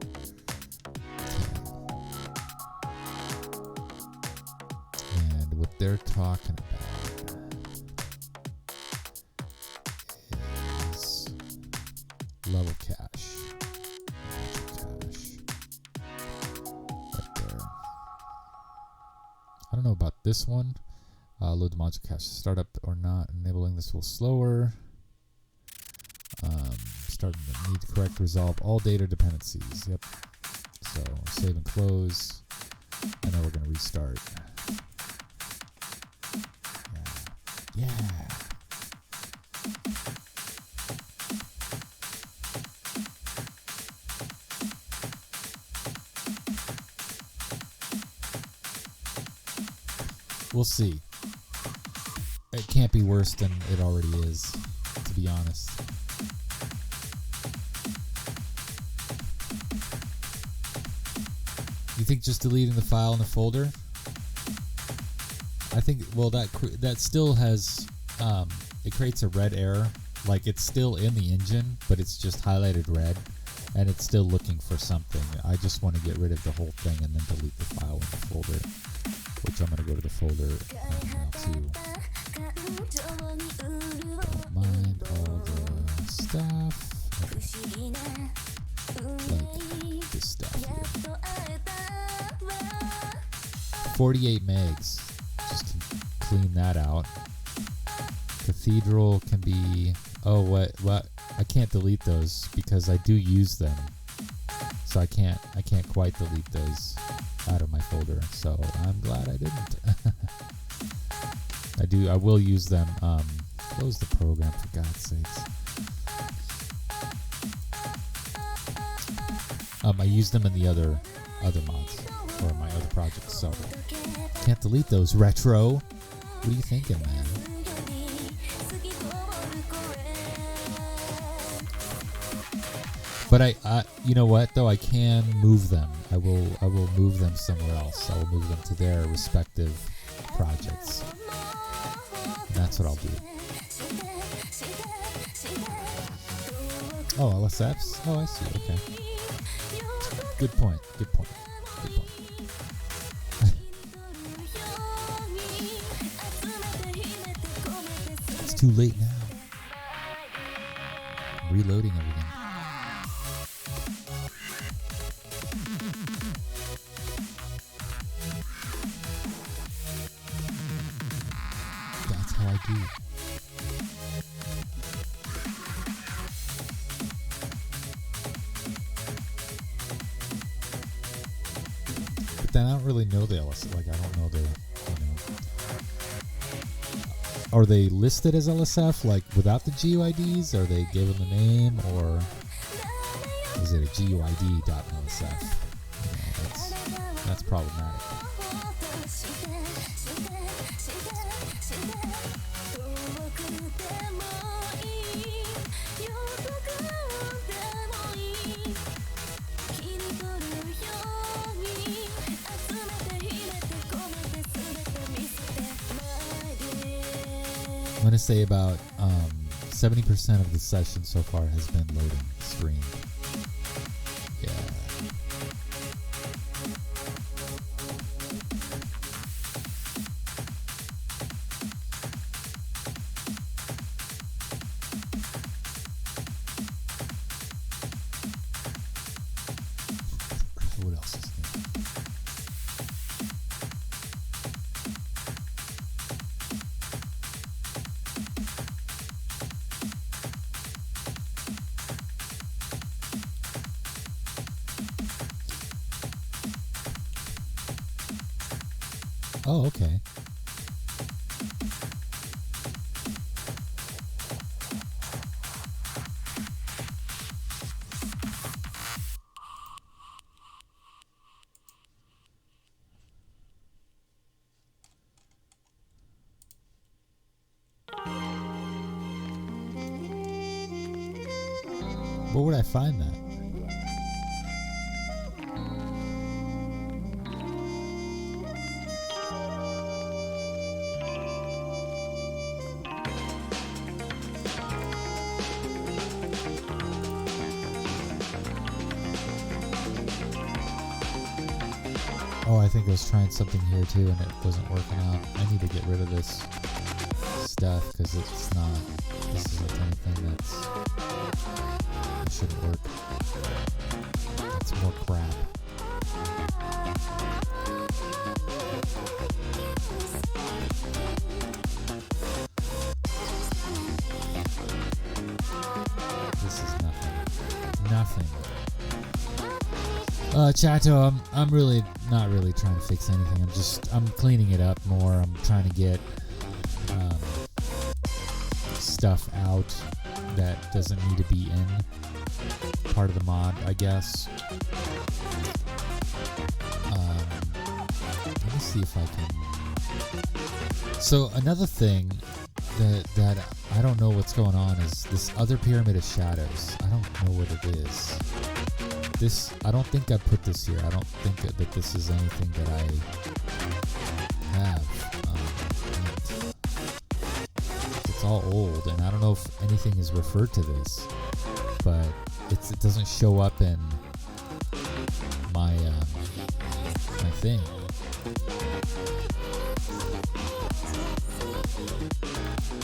And what they're talking about level cache. Right there. I don't know about this one. Load the module cache. Startup or not. Enabling this will slower. Starting to need to correct resolve all data dependencies. Yep. So save and close. And then we're going to restart. Yeah. We'll see. It can't be worse than it already is, to be honest. You think just deleting the file in the folder? I think, well, that still has, it creates a red error. Like, it's still in the engine, but it's just highlighted red, and it's still looking for something. I just want to get rid of the whole thing and then delete the file in the folder. Which I'm going to go to the folder now too. Don't mind all the stuff. Okay. Like this stuff here. 48 megs. Just clean that out. Cathedral can be... Oh, what? I can't delete those because I do use them. So I can't quite delete those out of my folder, so I'm glad I didn't. I will use them. Close the program, for God's sakes. I use them in the other mods or my other projects, so can't delete those. Retro, what are you thinking, man? But I you know what though, I can move them. I will move them somewhere else. I will move them to their respective projects. And that's what I'll do. Oh, LSFs? Oh, I see. Okay. Good point. It's too late now. I'm reloading everything. That's how I do. But then I don't really know the LSF. Like, I don't know the, are they listed as LSF, like, without the GUIDs? Are they given the name, or is it a GUID.LSF? That's problematic. I'm going to say about 70% of the session so far has been loading screen. Yeah. What else is new? Oh, okay. Where would I find that? Oh, I think I was trying something here too and it wasn't working out. I need to get rid of this stuff because it's not, this isn't anything that's, it shouldn't work. It's more crap. This is nothing. Nothing. Chato, I'm really not really trying to fix anything. I'm cleaning it up more. I'm trying to get stuff out that doesn't need to be in part of the mod, I guess. Let me see if I can. So another thing that I don't know what's going on is this other pyramid of shadows. I don't know what it is. This, I don't think I put this here. I don't think that this is anything that I have. It's all old, and I don't know if anything is referred to this, but it doesn't show up in my my thing.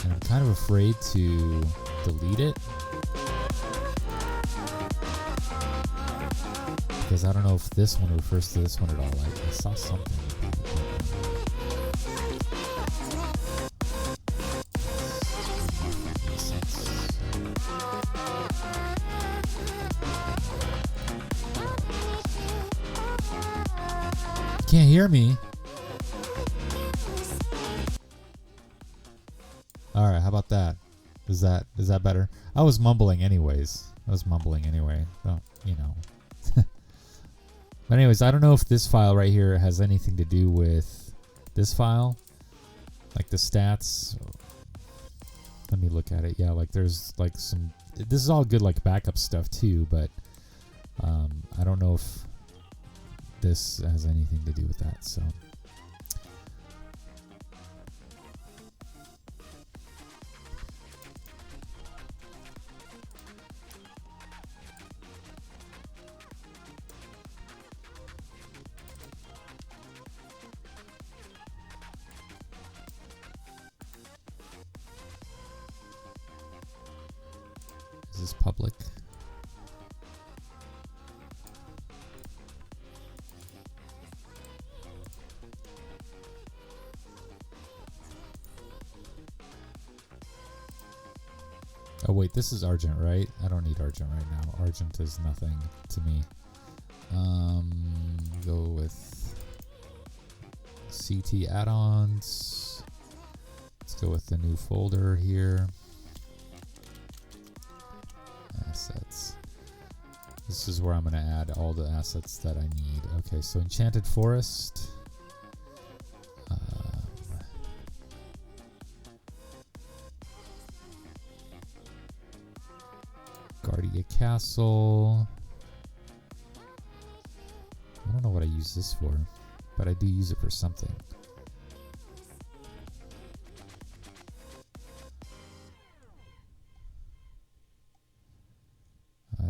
And I'm kind of afraid to delete it. Because I don't know if this one refers to this one at all. Like, I saw something about it. Can't hear me. All right, how about that? Is that better? I was mumbling anyways. Oh, you know. But anyways, I don't know if this file right here has anything to do with this file, like the stats. Let me look at it. Yeah, like there's like some, this is all good like backup stuff too, but I don't know if this has anything to do with that. So is this public? Oh wait, this is Argent, right? I don't need Argent right now. Argent is nothing to me. Go with CT add-ons. Let's go with the new folder here. Assets. This is where I'm going to add all the assets that I need. Okay, so Enchanted Forest. Guardia Castle. I don't know what I use this for, but I do use it for something.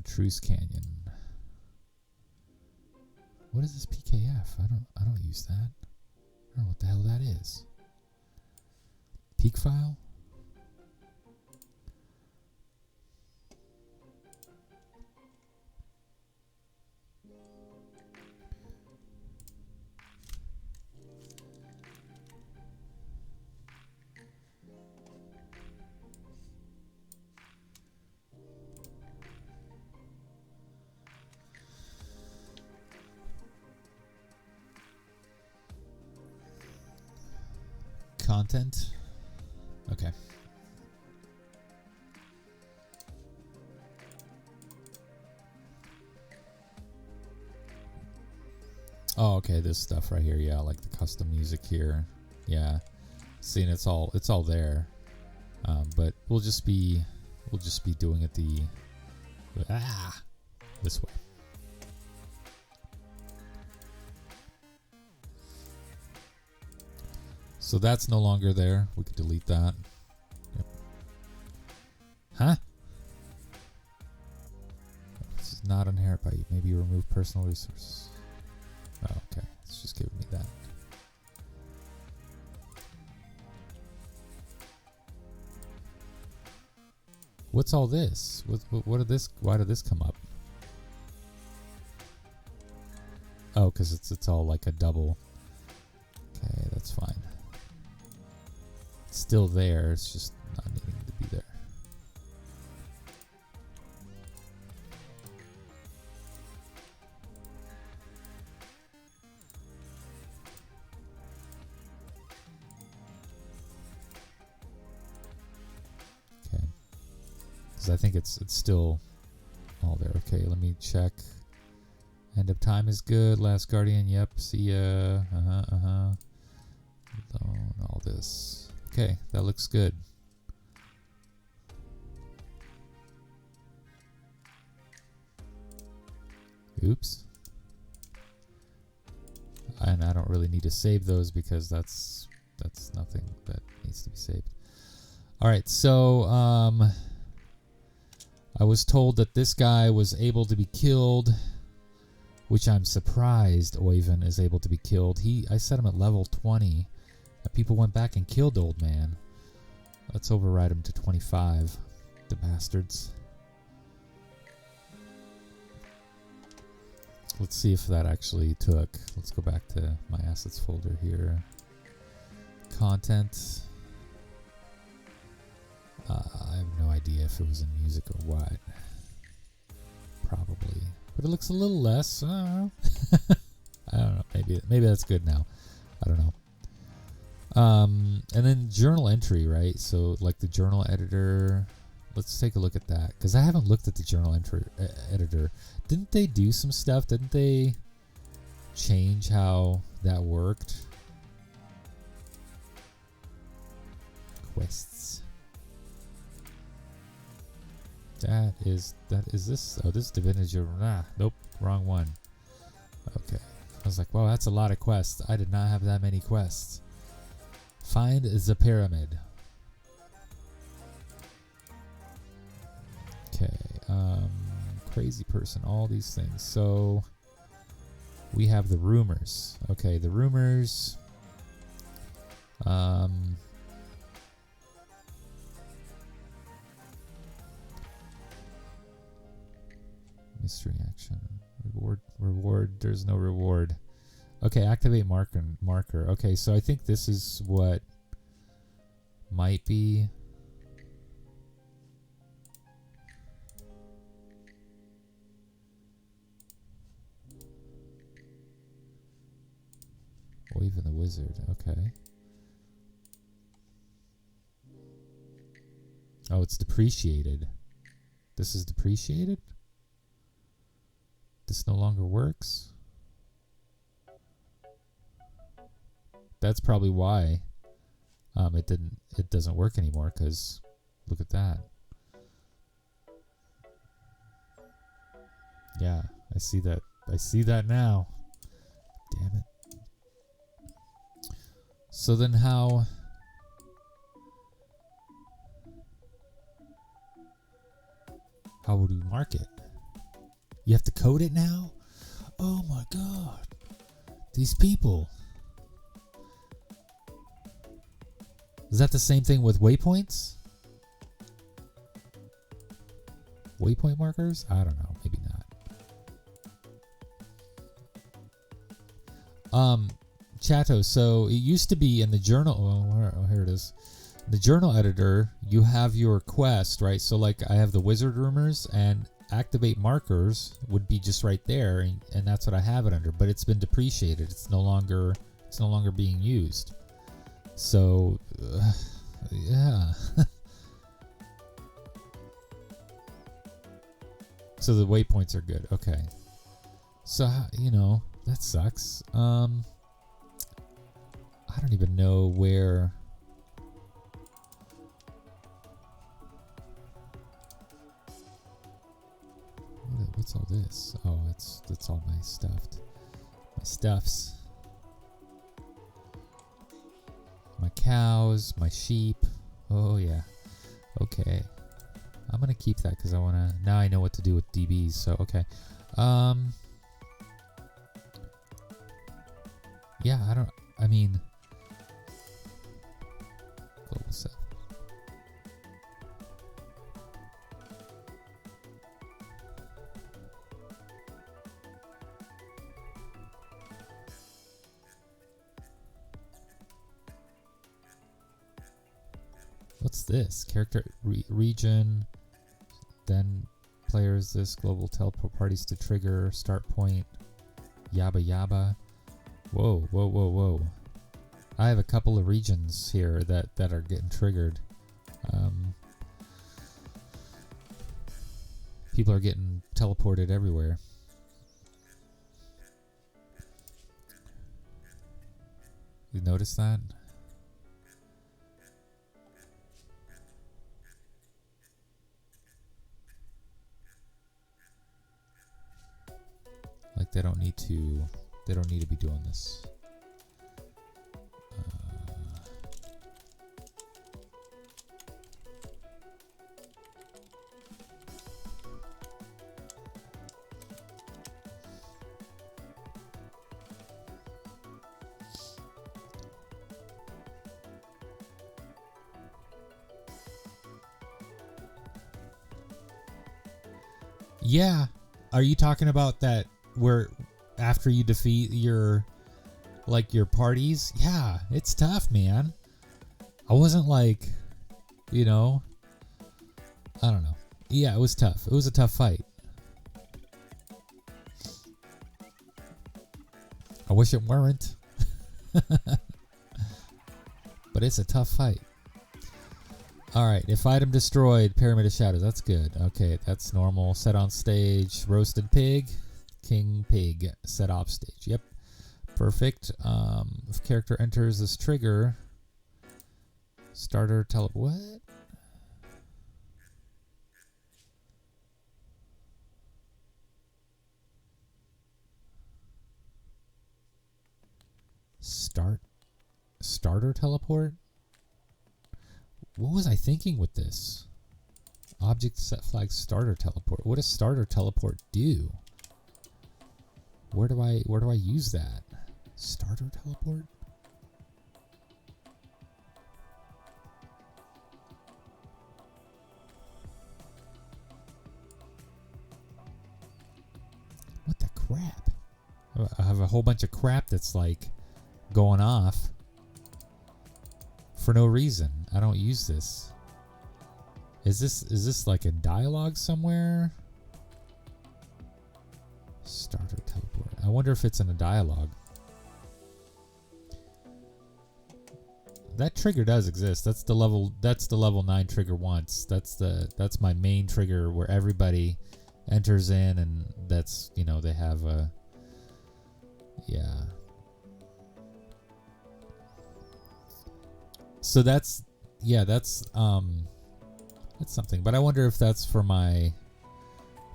Truce Canyon. What is this PKF? I don't use that. I don't know what the hell that is. Peak file? Content. Okay. Oh, okay, this stuff right here, yeah, like the custom music here. Yeah. Seeing it's all there. But we'll just be doing it this way. So that's no longer there. We could delete that. Yep. Huh? This is not inherit by you. Maybe you remove personal resources. Oh, okay. It's just giving me that. What's all this? What did this? Why did this come up? Oh, because it's all like a double. Okay, that's fine. It's still there. It's just not needing to be there. Okay. Because I think it's still all there. Okay, let me check. End of time is good. Last Guardian, yep. See ya. All this. Okay, that looks good. Oops. And I don't really need to save those because that's nothing that needs to be saved. All right, so I was told that this guy was able to be killed, which I'm surprised Oyvind is able to be killed. I set him at level 20. People went back and killed the old man. Let's override him to 25. The bastards. Let's see if that actually took. Let's go back to my assets folder here. Content. I have no idea if it was in music or what. Probably. But it looks a little less. I don't know. I don't know. Maybe that's good now. I don't know. And then journal entry, right? So like the journal editor, let's take a look at that because I haven't looked at the journal editor. Didn't they do some stuff? Didn't they change how that worked? Quests. That is this. Oh, this is Divinity. Nope, wrong one. Okay. I was like, wow, that's a lot of quests. I did not have that many quests. Find the pyramid. Okay. Crazy person. All these things. So we have the rumors. Okay, the rumors. Mystery action. Reward. There's no reward. Okay, activate marker. Okay, so I think this is what might be. Or even the wizard. Okay. Oh, it's depreciated. This is depreciated? This no longer works. That's probably why it doesn't work anymore, because look at that. Yeah, I see that. I see that now. Damn it. So then how would we mark it? You have to code it now? Oh my god. These people. Is that the same thing with waypoints? Waypoint markers? I don't know. Maybe not. Chato, so it used to be in the journal. Oh, here it is. The journal editor, you have your quest, right? So like I have the wizard rumors, and activate markers would be just right there, and that's what I have it under. But it's been depreciated. It's no longer being used. So, yeah. So the waypoints are good. Okay. So, you know, that sucks. I don't even know where. What's all this? Oh, that's all my stuffs. My cows, my sheep. Oh yeah. Okay. I'm gonna keep that because I wanna. Now I know what to do with DBs. So okay. Yeah. I mean. Global set. What's this? Character region, then players this global teleport parties to trigger start point. Yabba yabba. Whoa. I have a couple of regions here that are getting triggered. People are getting teleported everywhere. You notice that? Like they don't need to be doing this. Yeah. Are you talking about that where after you defeat your parties? Yeah, it's tough, man. I wasn't like, I don't know. Yeah, it was tough. It was a tough fight. I wish it weren't. But it's a tough fight. Alright, if item destroyed, Pyramid of Shadows. That's good. Okay, that's normal. Set on stage. Roasted pig. King pig. Set off stage. Yep. Perfect. If character enters this trigger. Starter what? Starter teleport? What was I thinking with this? Object set flag starter teleport. What does starter teleport do? Where do I use that? Starter teleport? What the crap? I have a whole bunch of crap that's like going off for no reason. I don't use this. Is this like a dialogue somewhere? Starter teleport. I wonder if it's in a dialogue. That trigger does exist. That's the level 9 trigger once. That's my main trigger where everybody enters in, and that's, they have a, yeah. So that's something. But I wonder if that's for my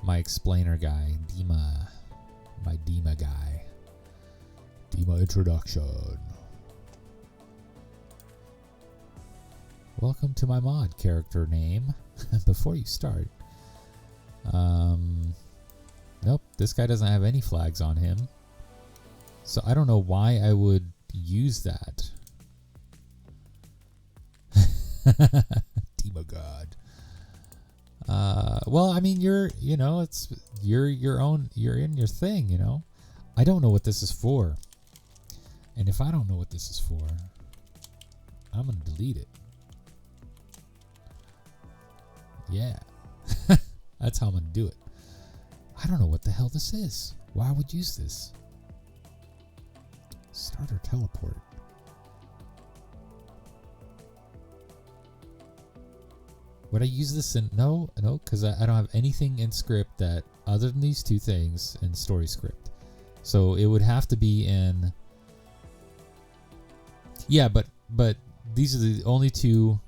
explainer guy, Dima, my Dima guy. Dima introduction. Welcome to my mod character name. Before you start. Nope, this guy doesn't have any flags on him. So I don't know why I would use that. Dima God. Well, I mean, you're in your thing, I don't know what this is for. And if I don't know what this is for, I'm going to delete it. Yeah. That's how I'm going to do it. I don't know what the hell this is. Why I would use this? Starter teleport. Would I use this in... No, because I don't have anything in script that... Other than these two things in story script. So it would have to be in... Yeah, but these are the only two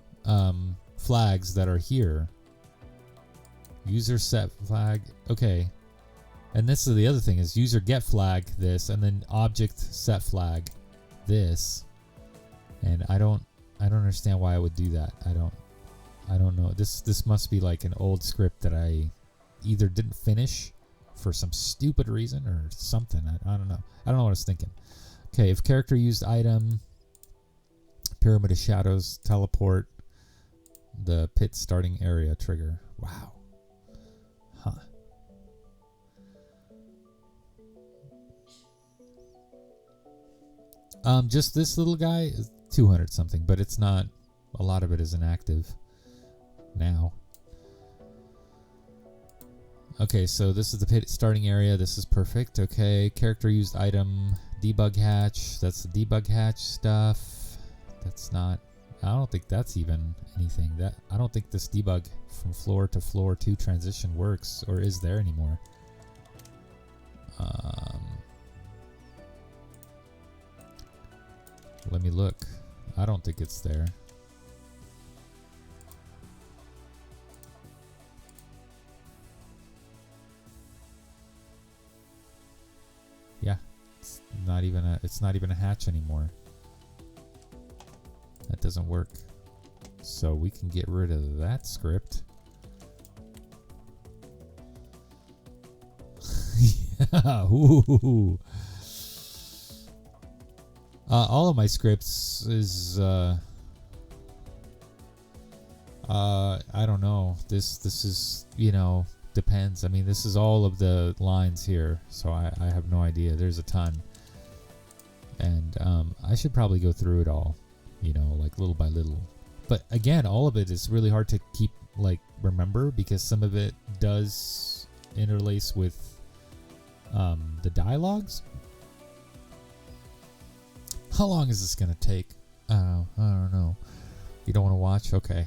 flags that are here. User set flag. Okay. And this is the other thing, is user get flag this, and then object set flag this. And I don't understand why I would do that. I don't know. This must be like an old script that I either didn't finish for some stupid reason or something. I don't know. I don't know what I was thinking. Okay, if character used item, pyramid of shadows, teleport, the pit starting area trigger. Wow. Huh. Just this little guy is 200 something, but it's not, a lot of it isn't active now. Okay, so this is the pit starting area. This is perfect. Okay, character used item, debug hatch. That's the debug hatch stuff. That's not, I don't think that's even anything. I don't think this debug from floor to floor 2 transition works or is there anymore. Let me look. I don't think it's there. Yeah, it's not even a hatch anymore. That doesn't work. So we can get rid of that script. Yeah. Ooh. All of my scripts is I don't know. This is, depends. I mean, this is all of the lines here, so I have no idea. There's a ton. And I should probably go through it all, like little by little. But again, all of it is really hard to keep, remember, because some of it does interlace with the dialogues. How long is this going to take? I don't know. You don't want to watch? Okay.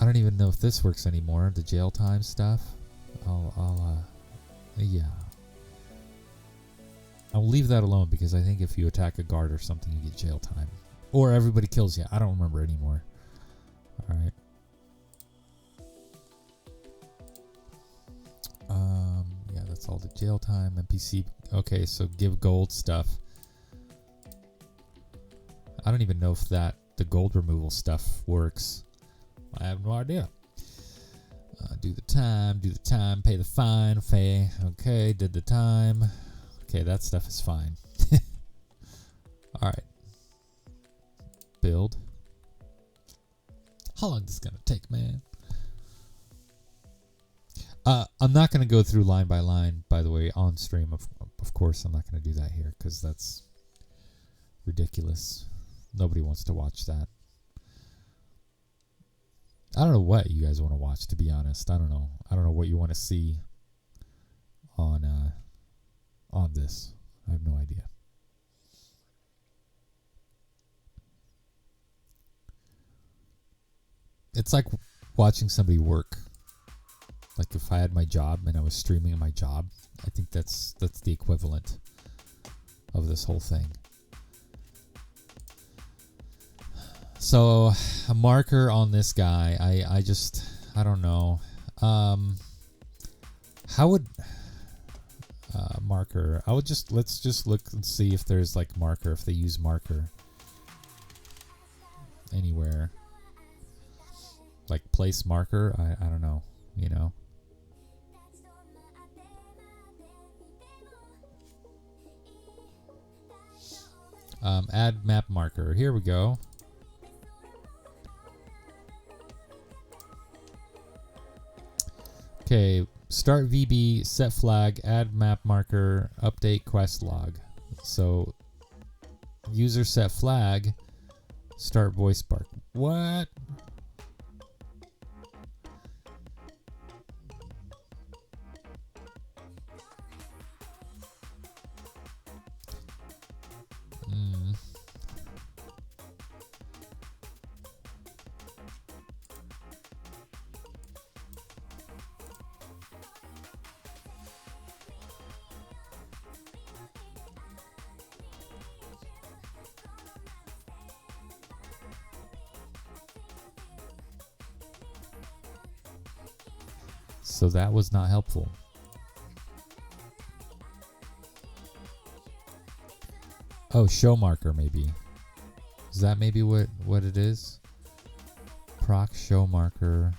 I don't even know if this works anymore. The jail time stuff. Yeah. I'll leave that alone because I think if you attack a guard or something, you get jail time. Or everybody kills you. I don't remember anymore. Alright. Yeah, that's all the jail time. NPC. Okay, so give gold stuff. I don't even know if the gold removal stuff works. I have no idea. Do the time, pay the fine, okay, did the time. Okay, that stuff is fine. Alright. Build. How long is this gonna take, man? I'm not gonna go through line by line, by the way, on stream. Of course, I'm not gonna do that here, because that's ridiculous. Nobody wants to watch that. I don't know what you guys want to watch, to be honest. I don't know. I don't know what you want to see on this. I have no idea. It's like watching somebody work. Like if I had my job and I was streaming in my job, I think that's the equivalent of this whole thing. So a marker on this guy, I don't know. How would marker? Let's just look and see if there's like marker, if they use marker anywhere. Like place marker, I don't know, you know. Add map marker. Here we go. Okay, start VB, set flag, add map marker, update quest log. So, user set flag, start voice spark. What? So that was not helpful. Oh, show marker maybe. Is that maybe what it is? Proc show marker.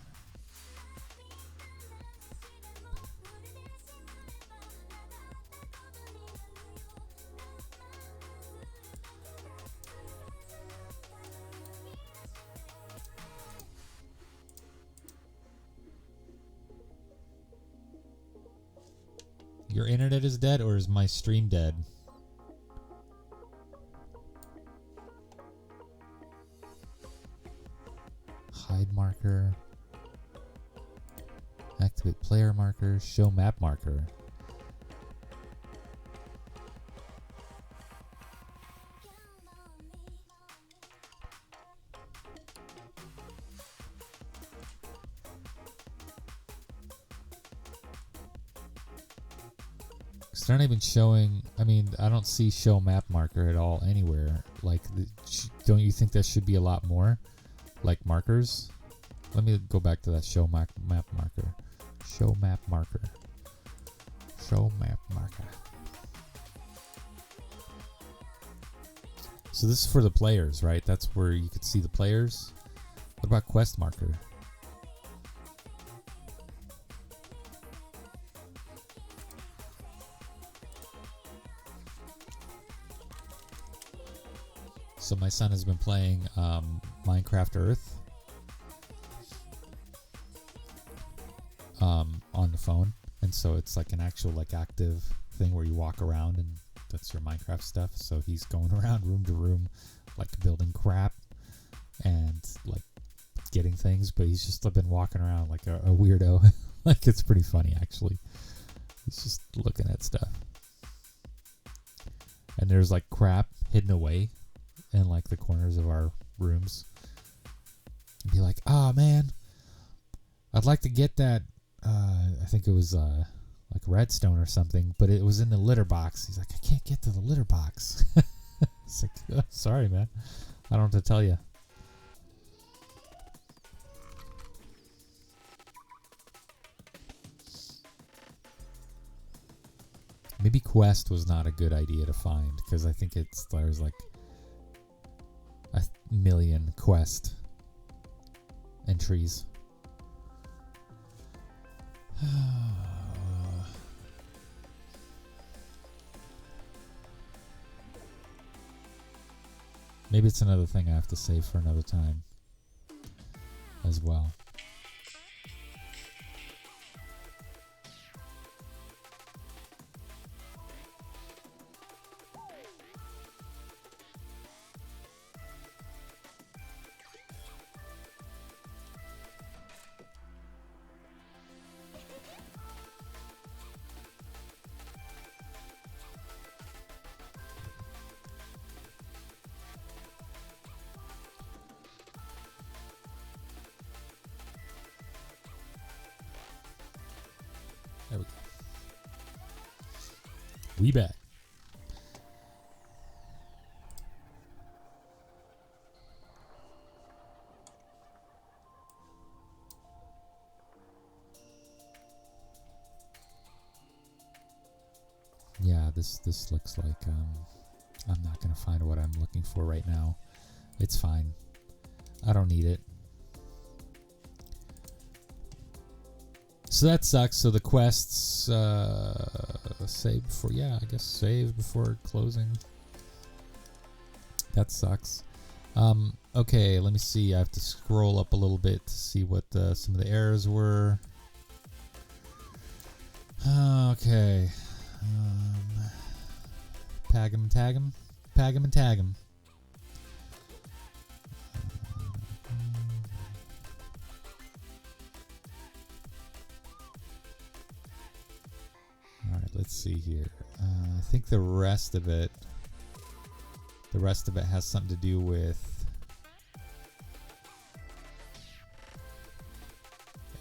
Your internet is dead, or is my stream dead? Hide marker. Activate player marker. Show map marker. It's not even showing. I mean, I don't see show map marker at all anywhere. Like, don't you think there should be a lot more, like markers? Let me go back to that show map marker. Show map marker. Show map marker. So this is for the players, right? That's where you could see the players. What about quest marker? So my son has been playing Minecraft Earth on the phone, and so it's like an actual like active thing where you walk around and that's your Minecraft stuff. So he's going around room to room, like building crap and like getting things, but he's just been walking around like a weirdo. Like, it's pretty funny actually. He's just looking at stuff, and there's like crap hidden away in like the corners of our rooms. And be like, oh man, I'd like to get that I think it was like redstone or something, but it was in the litter box. He's like, I can't get to the litter box. It's like, oh, sorry man, I don't have to tell you. Maybe quest was not a good idea to find, because I think there's like a million quest entries. Maybe it's another thing I have to save for another time as well. We back. Yeah, this looks like I'm not gonna find what I'm looking for right now. It's fine. I don't need it. So that sucks. So the quests save before, yeah, I guess save before closing. That sucks. Okay, let me see. I have to scroll up a little bit to see what some of the errors were. Okay. Tag him, tag him, tag him, and tag him. All right, let's see here. I think the rest of it has something to do with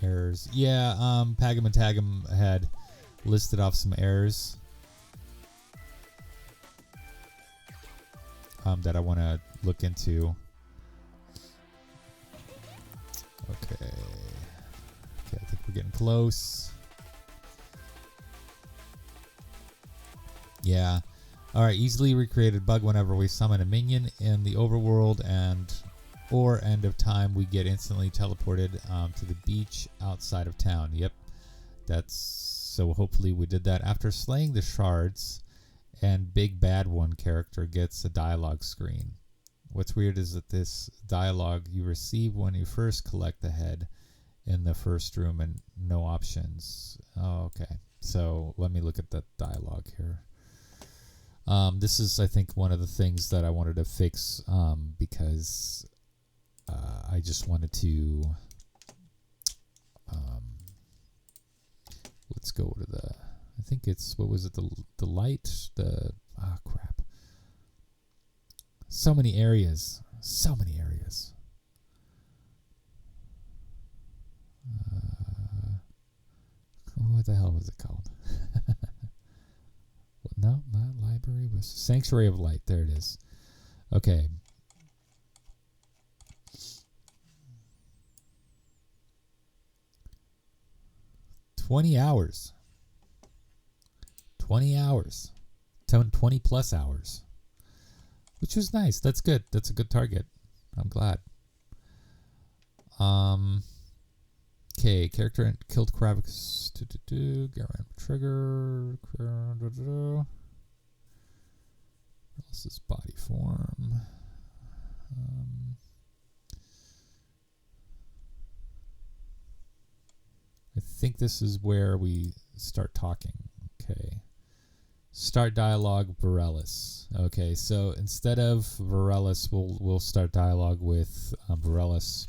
errors. Yeah, Pagum and Tagum had listed off some errors that I want to look into. Okay, I think we're getting close. Yeah. All right, easily recreated bug whenever we summon a minion in the overworld or end of time, we get instantly teleported to the beach outside of town. Yep. So hopefully we did that. After slaying the shards and Big Bad One character gets a dialogue screen. What's weird is that this dialogue you receive when you first collect the head in the first room and no options. Oh, okay. So let me look at that dialogue here. This is, I think, one of the things that I wanted to fix because I just wanted to. Let's go to the. I think it's, what was it? The light. Crap. So many areas. So many areas. What the hell was it called? No, not library. Was Sanctuary of Light. There it is. Okay. $20 hours. 20 hours. 20 plus hours. Which was nice. That's good. That's a good target. I'm glad. Okay, character killed Kravix. Get random trigger. This is body form. I think this is where we start talking. Okay. Start dialogue, Varellus. Okay, so instead of Varellus, we'll start dialogue with Varellus.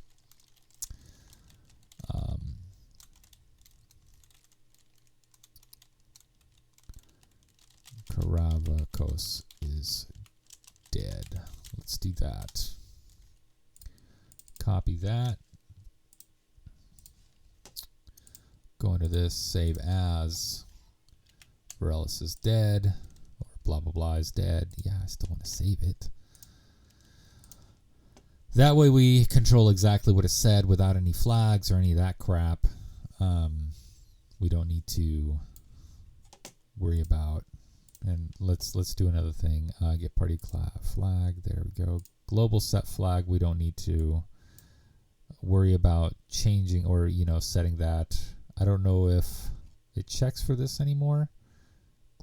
Karavakos is dead. Let's do that. Copy that. Go into this, save as Varellus is dead, or blah blah blah is dead. Yeah, I still want to save it. That way we control exactly what is said without any flags or any of that crap. We don't need to worry about. And let's do another thing. Get party flag. There we go. Global set flag. We don't need to worry about changing or setting that. I don't know if it checks for this anymore.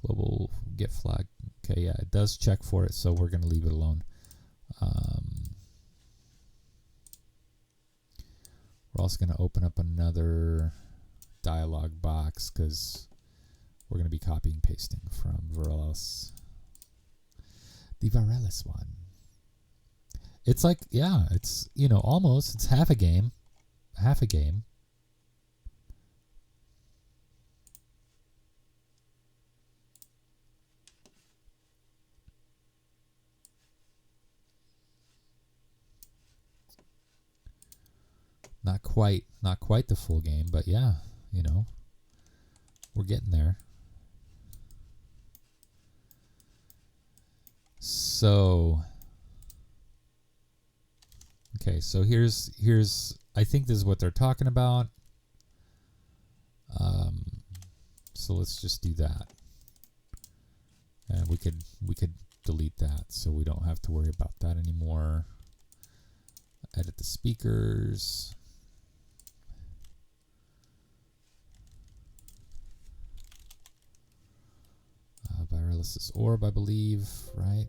Global get flag. Okay, yeah, it does check for it, so we're gonna leave it alone. We're also gonna open up another dialog box because we're going to be copying and pasting from Varellus. The Varellus one. It's like, yeah, it's, almost, it's half a game. Half a game. Not quite the full game, but yeah, we're getting there. So, okay, so here's I think this is what they're talking about. So let's just do that, and we could delete that, so we don't have to worry about that anymore. Edit the speakers. Viralysis orb, I believe, right?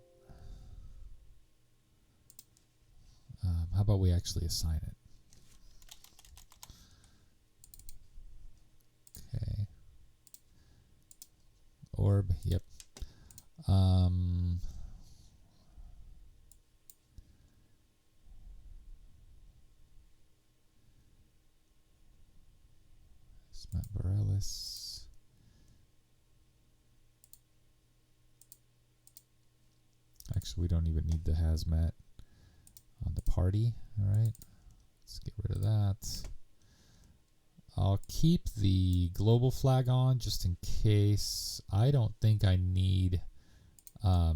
How about we actually assign it? Okay. Orb, yep. Smart Viralis. Actually, we don't even need the hazmat on the party. All right, let's get rid of that. I'll keep the global flag on just in case. I don't think I need I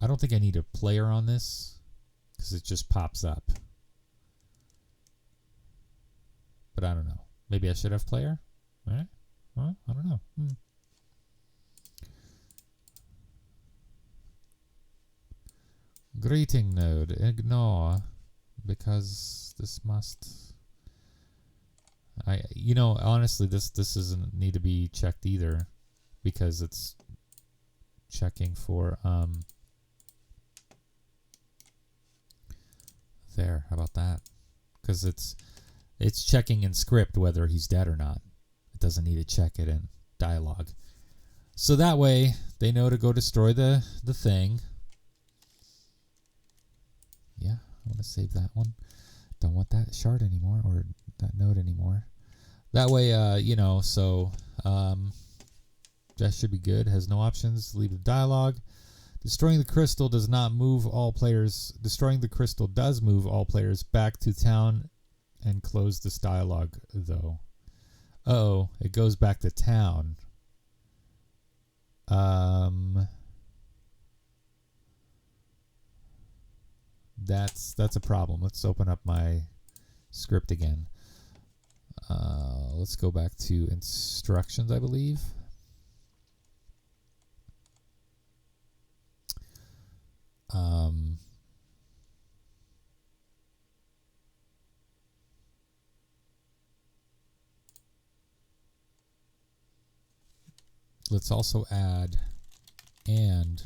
don't think I need a player on this because it just pops up. But I don't know. Maybe I should have player? Eh? Well, I don't know. Greeting node. Ignore. Because this must... you know, honestly, this doesn't need to be checked either. Because it's checking for... There, how about that? Because it's checking in script whether he's dead or not. It doesn't need to check it in dialogue. So that way, they know to go destroy the thing. Yeah, I want to save that one. Don't want that shard anymore, or that node anymore. That way, you know, so that should be good. Has no options. Leave the dialogue. Destroying the crystal does not move all players. Destroying the crystal does move all players back to town and close this dialogue, though. Uh-oh, it goes back to town. That's a problem. Let's open up my script again. Let's go back to instructions, I believe. Let's also add and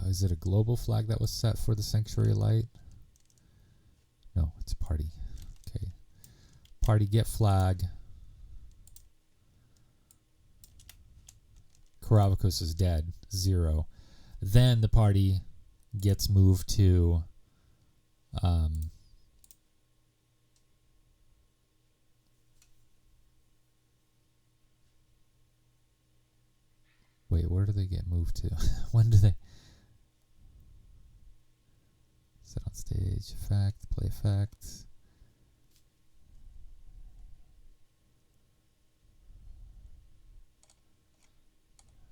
is it a global flag that was set for the sanctuary light? No, it's party. Okay. Party get flag. Karavakos is dead. 0. Then the party gets moved to wait, where do they get moved to? When do they set on stage effect, play effect?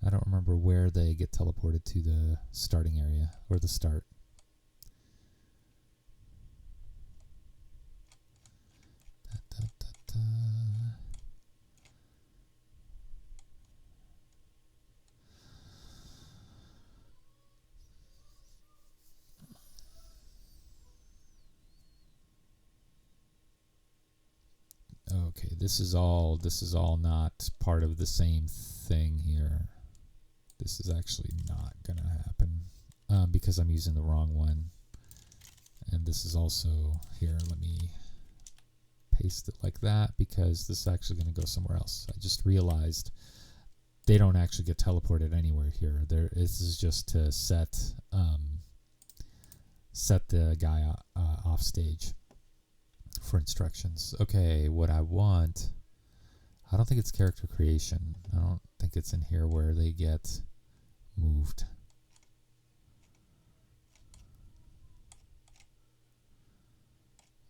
I don't remember where they get teleported to the starting area or the start. Okay, this is all not part of the same thing here. This is actually not gonna happen because I'm using the wrong one. And this is also here. Let me paste it like that because this is actually gonna go somewhere else. I just realized they don't actually get teleported anywhere here. This is just to set the guy off stage for instructions. Okay, what I want, I don't think it's character creation. I don't think it's in here where they get moved.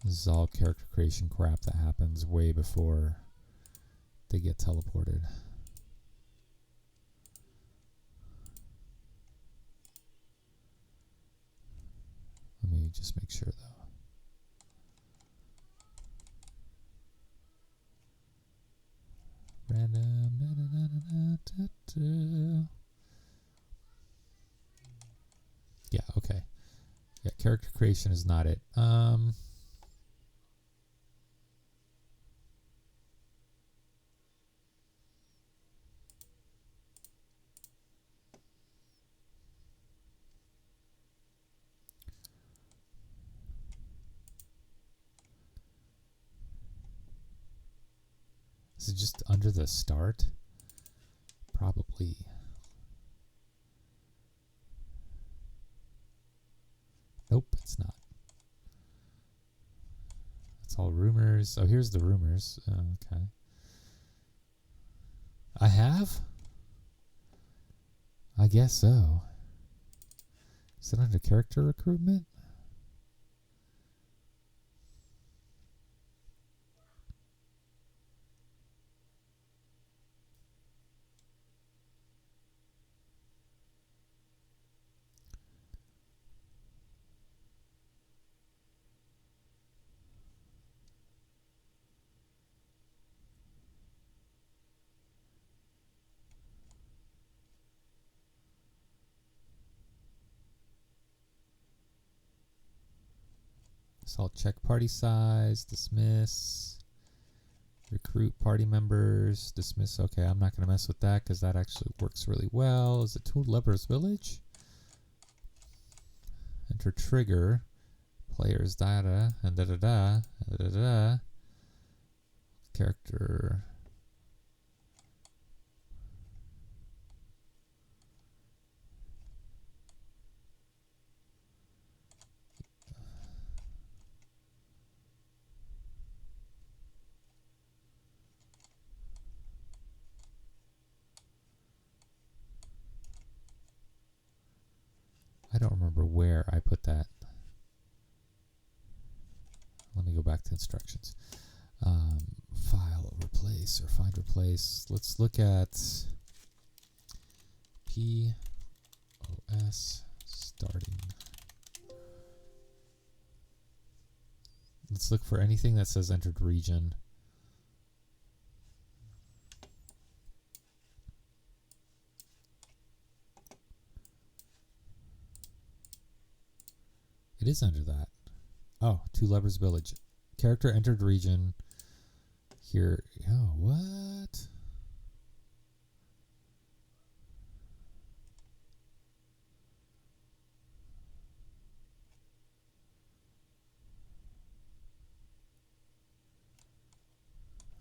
This is all character creation crap that happens way before they get teleported. Let me just make sure though. Random. Yeah, okay. Yeah, character creation is not it. Is it just under the start? Probably. Nope, it's not. It's all rumors. Oh, here's the rumors. Okay. I have? I guess so. Is it under character recruitment? So I'll check party size, dismiss, recruit party members, dismiss. Okay, I'm not going to mess with that because that actually works really well. Is it Two Lepers Village? Enter trigger, players data, and da-da-da. Character. I don't remember where I put that. Let me go back to instructions. File, replace, or find replace. Let's look at POS starting. Let's look for anything that says entered region. It is under that. Oh, Two Lepers Village. Character entered region. Here. Oh, what?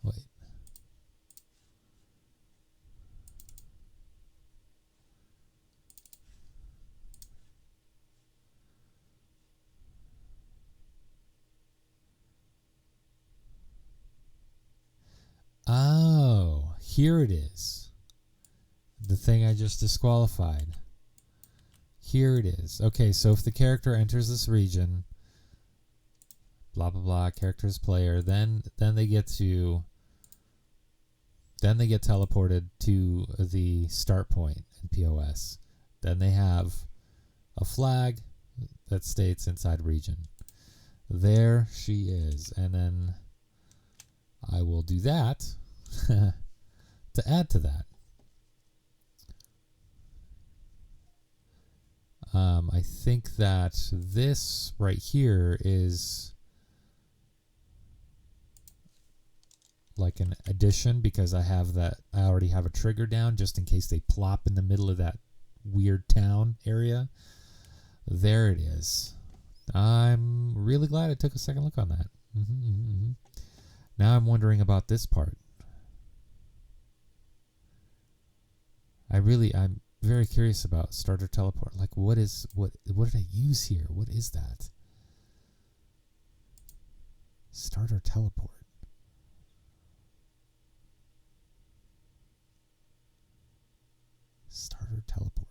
Wait. Oh, here it is. The thing I just disqualified. Here it is. Okay, so if the character enters this region, blah blah blah, character is player, then they get teleported to the start point in POS. Then they have a flag that states inside region. There she is, and then I will do that to add to that. I think that this right here is like an addition because I already have a trigger down just in case they plop in the middle of that weird town area. There it is. I'm really glad I took a second look on that. Now I'm wondering about this part. I'm very curious about starter teleport. Like what did I use here? What is that? Starter teleport. Starter teleport.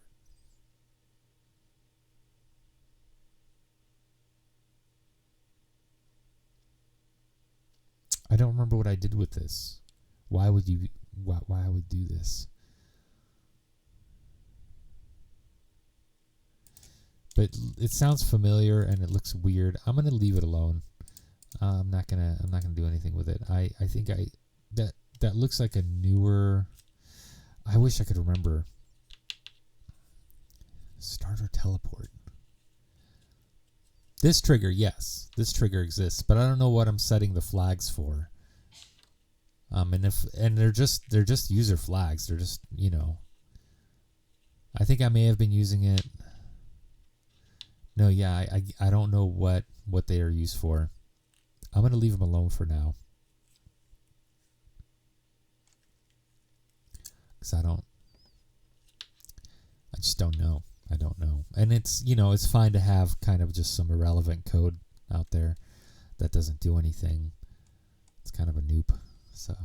I don't remember what I did with this. Why would you? Why I would do this? But it sounds familiar and it looks weird. I'm gonna leave it alone. I'm not gonna do anything with it. I think that looks like a newer. I wish I could remember. Starter teleport. This trigger, yes, this trigger exists, but I don't know what I'm setting the flags for. And they're just user flags. They're just, you know. I think I may have been using it. No, yeah, I don't know what they are used for. I'm gonna leave them alone for now. Because I just don't know. I don't know. And it's, you know, it's fine to have kind of just some irrelevant code out there that doesn't do anything. It's kind of a noob. So,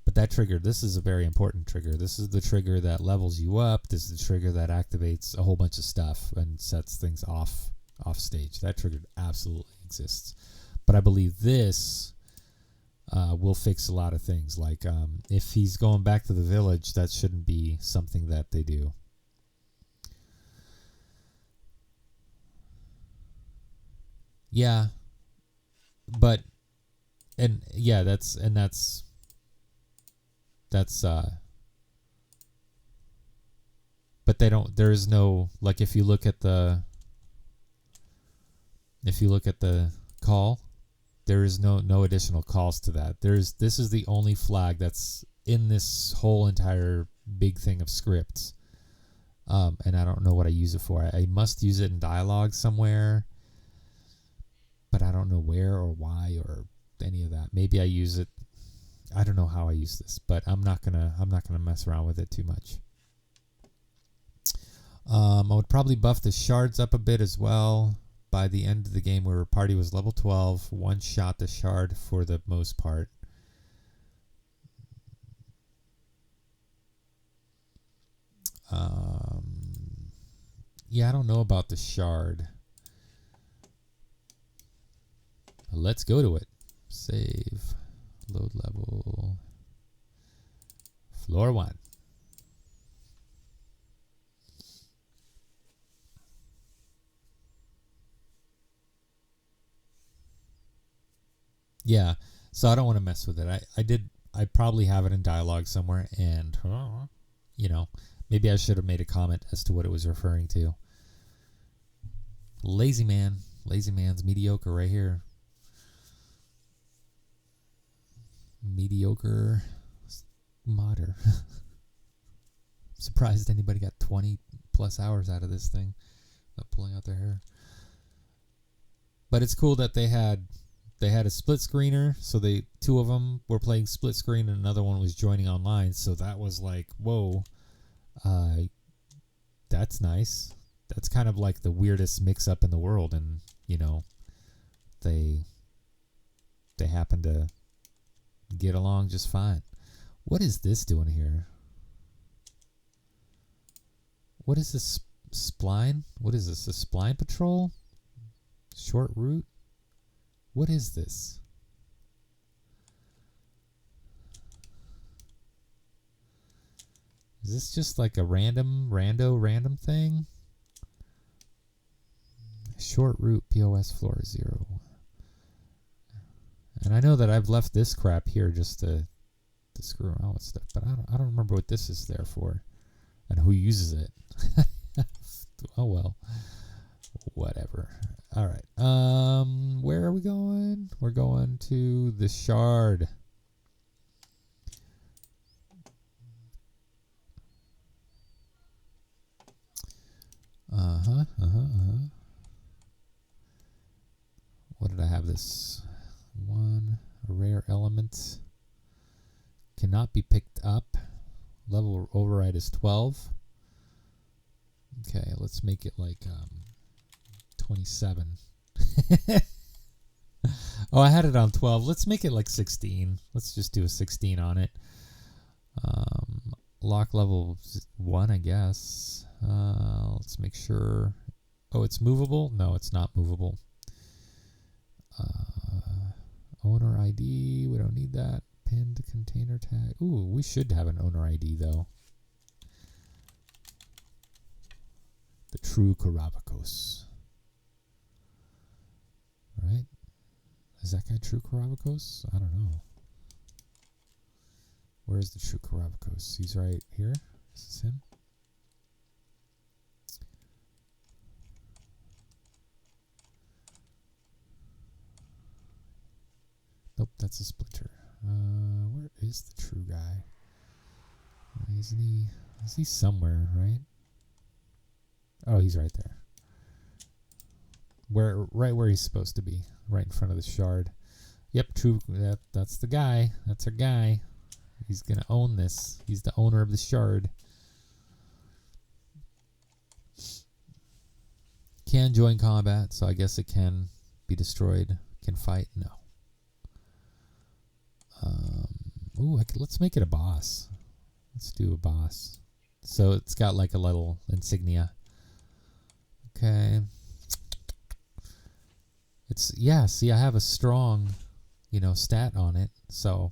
but that trigger, this is a very important trigger. This is the trigger that levels you up. This is the trigger that activates a whole bunch of stuff and sets things off stage. That trigger absolutely exists. But I believe this will fix a lot of things. Like if he's going back to the village, that shouldn't be something that they do. Yeah, but that's but they don't. There is no, like, if you look at the call, there is no additional calls to that. This is the only flag that's in this whole entire big thing of scripts. And I don't know what I use it for. I must use it in dialogue somewhere, but I don't know where or why or any of that. Maybe I use it. I don't know how I use this, but I'm not gonna mess around with it too much. I would probably buff the shards up a bit as well. By the end of the game, where our party was level 12, one shot the shard for the most part. Yeah, I don't know about the shard. Let's go to it. Save. Load level. Floor 1. Yeah, so I don't want to mess with it. I probably have it in dialogue somewhere, and you know, maybe I should have made a comment as to what it was referring to. Lazy man's mediocre right here. Mediocre modder. Surprised anybody got 20 plus hours out of this thing, not pulling out their hair. But it's cool that they had a split screener, so two of them were playing split screen and another one was joining online. So that was like, whoa, that's nice. That's kind of like the weirdest mix-up in the world, and you know, they happen to get along just fine. What is this doing here? What is this spline? What is this? A spline patrol? Short route? What is this? Is this just like a random thing? Short route POS floor 0. And I know that I've left this crap here just to screw around with stuff, but I don't remember what this is there for and who uses it. Oh well. Whatever. All right. Where are we going? We're going to the shard. What did I have this? One, a rare element. Cannot be picked up. Level override is 12. Okay, let's make it like 27. Oh, I had it on 12. Let's make it like 16. Let's just do a 16 on it. Lock level 1, I guess. Let's make sure. Oh, it's movable? No, it's not movable. Owner ID, we don't need that. pinned container tag. Ooh, we should have an owner ID though. The true Karavakos. Right? Is that guy true Karavakos? I don't know. Where's the true Karavakos? He's right here. Is this him? Nope, that's a splinter. Where is the true guy? Isn't he? Is he somewhere, right? Oh, he's right there. Right where he's supposed to be, right in front of the shard. Yep, true. That's the guy. That's our guy. He's gonna own this. He's the owner of the shard. Can join combat, so I guess it can be destroyed. Can fight? No. Ooh, let's make it a boss. Let's do a boss. So it's got like a little insignia. Okay. See, I have a strong, stat on it. So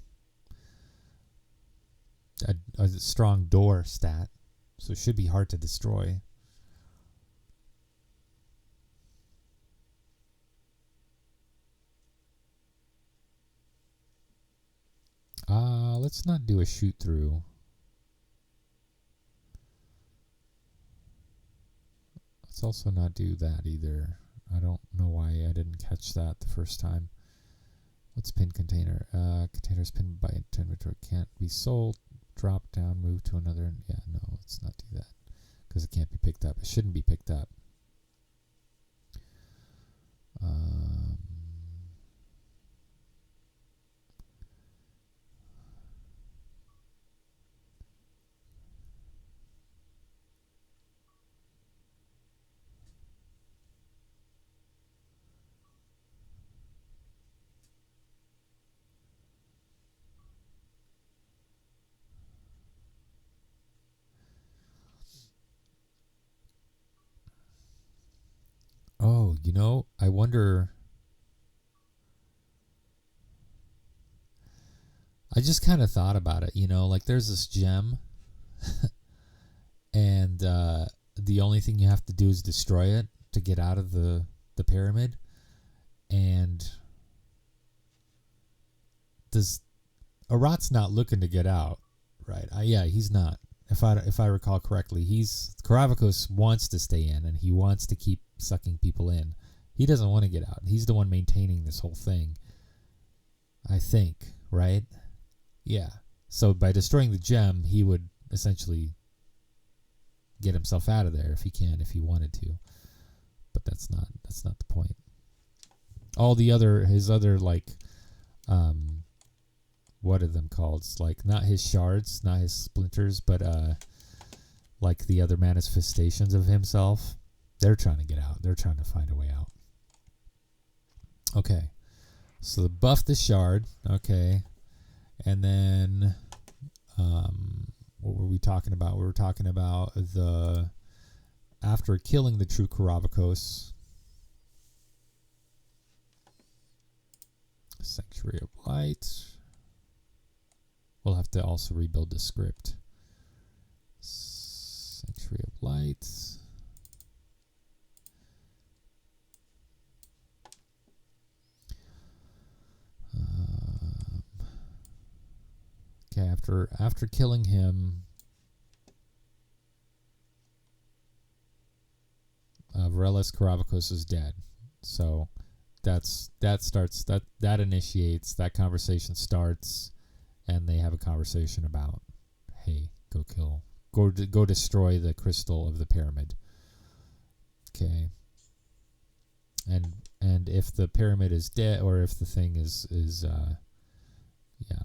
a strong door stat. So it should be hard to destroy. Let's not do a shoot through. Let's also not do that either. I don't know why I didn't catch that the first time. What's pin container? Containers pinned by inventory can't be sold. Drop down, move to another. Yeah, no, let's not do that because it can't be picked up. It shouldn't be picked up. Oh, I wonder. I just kind of thought about it, like there's this gem, and the only thing you have to do is destroy it to get out of the pyramid. And Arat's not looking to get out, right? Yeah, he's not. If I recall correctly, Karavakos wants to stay in, and he wants to keep sucking people in. He doesn't want to get out. He's the one maintaining this whole thing, I think, right? Yeah. So by destroying the gem, he would essentially get himself out of there if he wanted to. But that's not the point. All his other what are them called? It's like not his shards, not his splinters, but like the other manifestations of himself. They're trying to get out. They're trying to find a way out. Okay. So buff the shard. Okay. And then what were we talking about? We were talking about after killing the true Karavakos, Sanctuary of Light. We'll have to also rebuild the script. Sanctuary of Light. Okay, after killing him, Varelis Karavakos is dead. So that initiates, that conversation starts, and they have a conversation about, hey, go destroy the crystal of the pyramid. Okay. And if the pyramid is dead, or if the thing is yeah.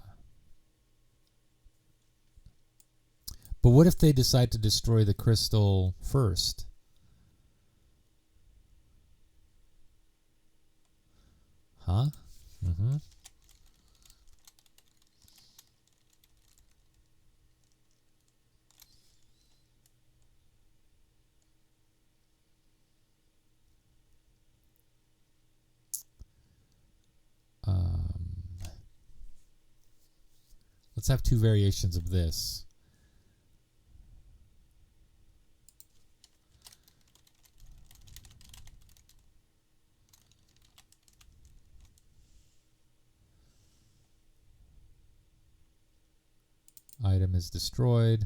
But what if they decide to destroy the crystal first? Huh? Mm-hmm. Let's have two variations of this. Item is destroyed.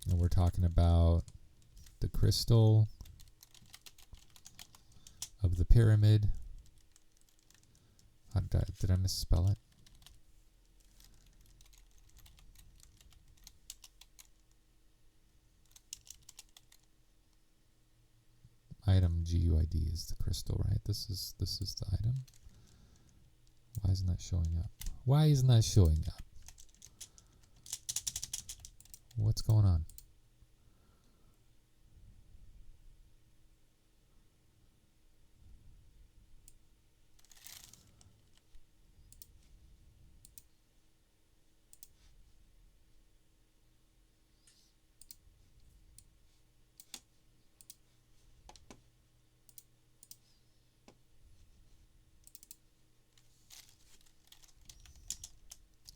And we're talking about the crystal of the pyramid. Did I misspell it? Item GUID is the crystal, right? This is the item. Why isn't that showing up? Why isn't that showing up? What's going on?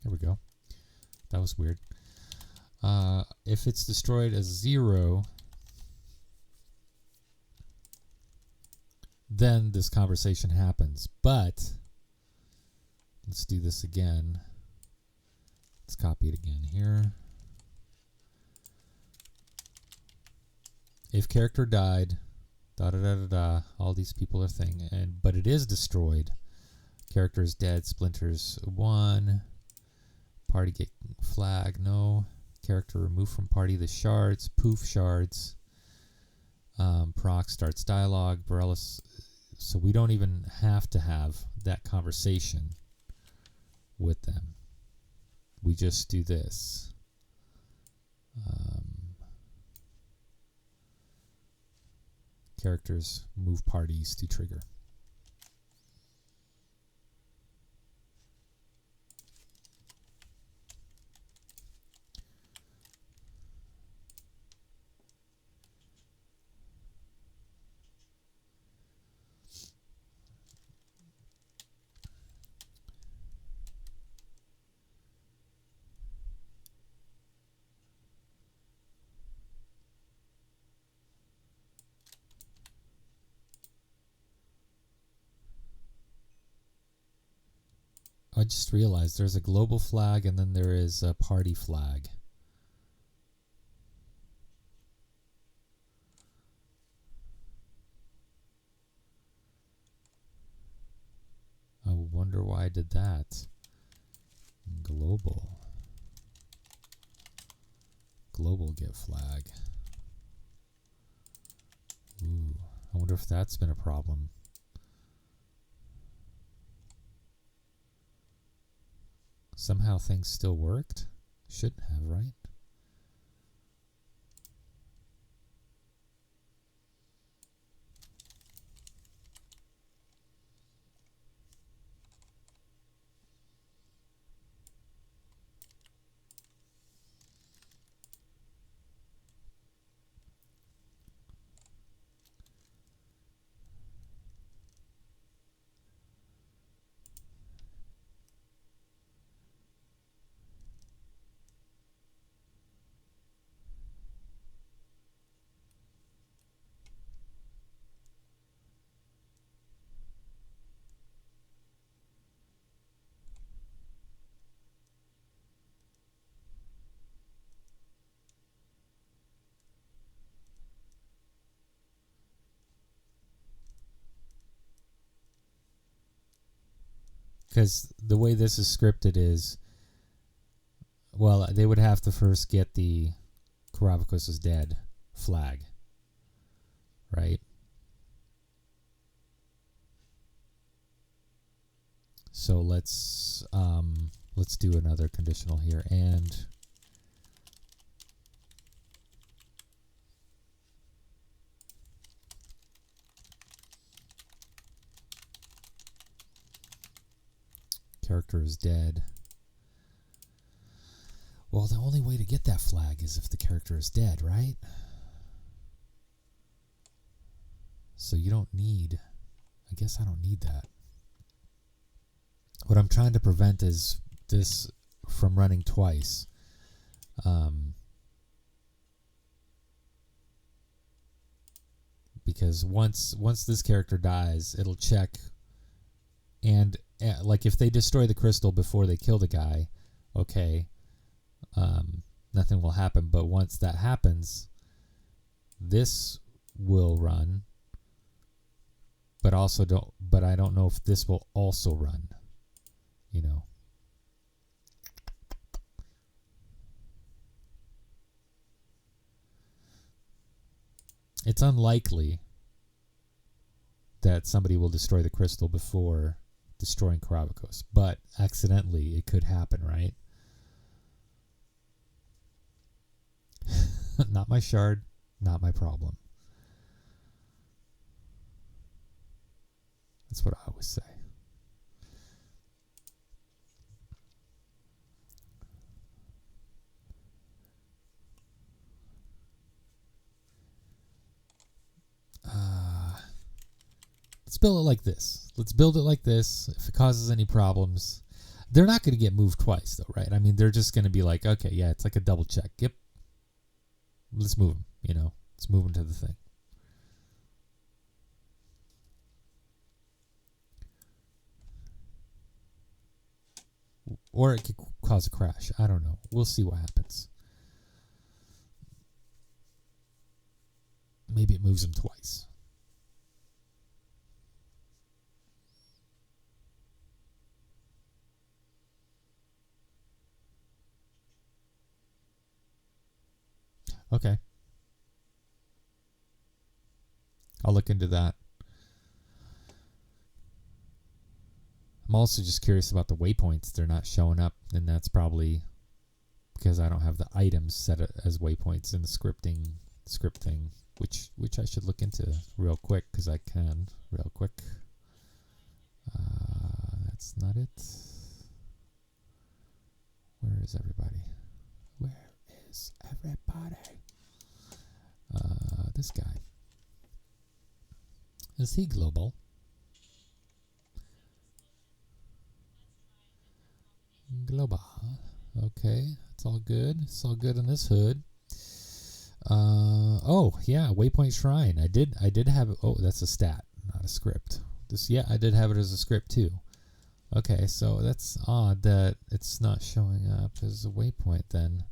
There we go. That was weird. If it's destroyed as 0, then this conversation happens. But let's do this again. Let's copy it again here. If character died, da da da da da, all these people are thing, but it is destroyed. Character is dead. Splinters 1. Party get flag, no. Character removed from party, the shards, poof shards. Proc starts dialogue, Borellis. So we don't even have to have that conversation with them. We just do this. Characters move parties to trigger. I just realized there's a global flag and then there is a party flag. I wonder why I did that. Global. Global get flag. Ooh, I wonder if that's been a problem. Somehow things still worked? Shouldn't have, right? Because the way this is scripted is, well, they would have to first get the Caravicus is dead flag, right? So let's do another conditional here, and character is dead. Well, the only way to get that flag is if the character is dead, right? So you don't need, I guess I don't need that. What I'm trying to prevent is this from running twice. Because once this character dies, it'll check, and like if they destroy the crystal before they kill the guy, okay, nothing will happen. But once that happens, this will run, but I don't know if this will also run, you know. It's unlikely that somebody will destroy the crystal before destroying Karavakos, but accidentally it could happen, right? Not my shard, not my problem. That's what I always say. Let's build it like this. Let's build it like this. If it causes any problems, they're not going to get moved twice, though, right? I mean, they're just going to be like, okay, yeah, it's like a double check. Yep. Let's move them, you know. Let's move them to the thing. Or it could cause a crash. I don't know. We'll see what happens. Maybe it moves them twice. Okay. I'll look into that. I'm also just curious about the waypoints. They're not showing up, and that's probably because I don't have the items set as waypoints in the script thing, which I should look into real quick because I can real quick. That's not it. Where is everybody? Where is everybody? This guy. Is he global? Global. Okay, it's all good. It's all good in this hood. Oh yeah, Waypoint Shrine. I did have it. Oh, that's a stat, not a script. I did have it as a script too. Okay, so that's odd that it's not showing up as a waypoint then.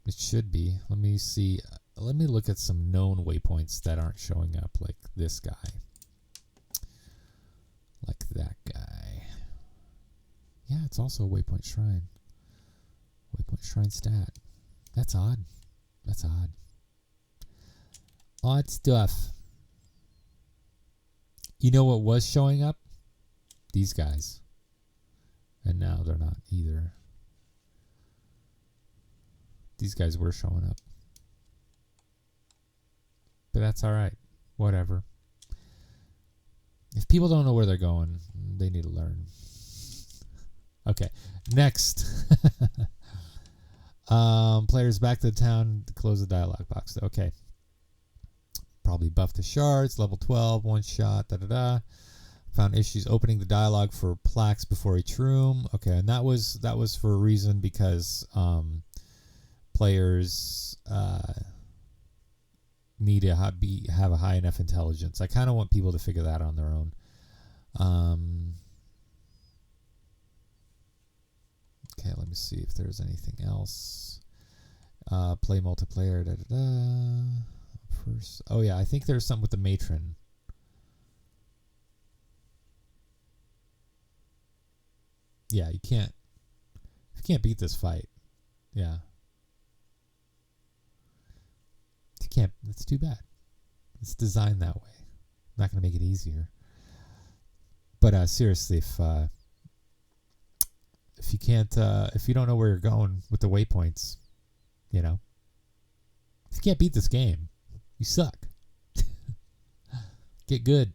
It should be. Let me see. Let me look at some known waypoints that aren't showing up, like this guy. Like that guy. Yeah, it's also a Waypoint Shrine. Waypoint Shrine stat. That's odd. That's odd. Odd stuff. You know what was showing up? These guys. And now they're not either. These guys were showing up. But that's alright. Whatever. If people don't know where they're going, they need to learn. Okay, next. Players back to the town to close the dialogue box. Okay. Probably buff the shards, level 12, one shot, da-da-da. Found issues opening the dialogue for plaques before each room. Okay, and that was for a reason because players need to have a high enough intelligence. I kind of want people to figure that out on their own. Okay, let me see if there's anything else. Play multiplayer. Da, da, da. First, oh yeah, I think there's something with the matron. Yeah, you can't beat this fight. Yeah. You can't. It's too bad. It's designed that way. I'm not going to make it easier. But seriously, if you can't, if you don't know where you're going with the waypoints, you know, if you can't beat this game, you suck. Get good.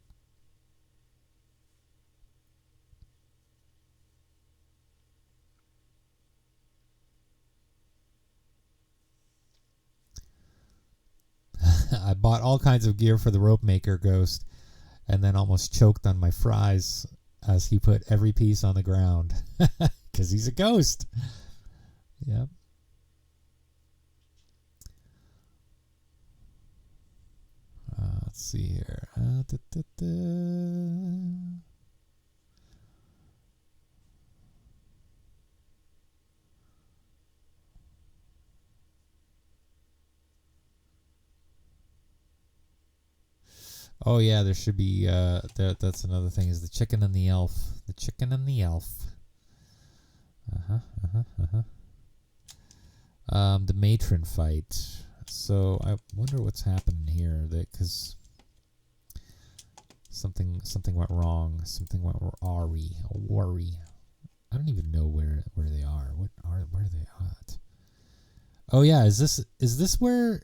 I bought all kinds of gear for the rope maker ghost and then almost choked on my fries as he put every piece on the ground because he's a ghost. Yep. Let's see here. Oh yeah, there should be. That's another thing. Is the chicken and the elf? The chicken and the elf. The matron fight. So I wonder what's happening here. Because something went wrong. Something went awry. I don't even know where they are. Where are they at? Oh yeah, is this where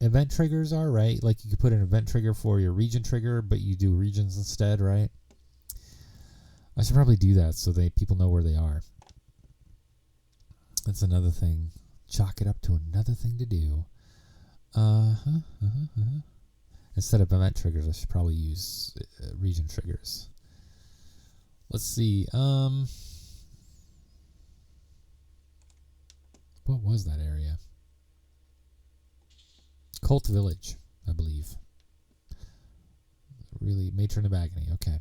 event triggers are, right? Like you could put an event trigger for your region trigger, but you do regions instead, right? I should probably do that so people know where they are. That's another thing. Chalk it up to another thing to do. Instead of event triggers, I should probably use region triggers. Let's see. What was that area? Cult Village, I believe. Really, Matron of Agony. Okay.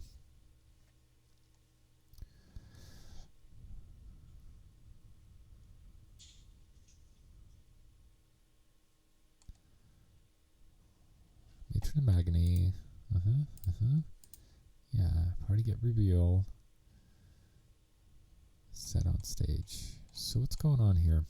Matron of Agony. Yeah, party get reveal. Set on stage. So what's going on here?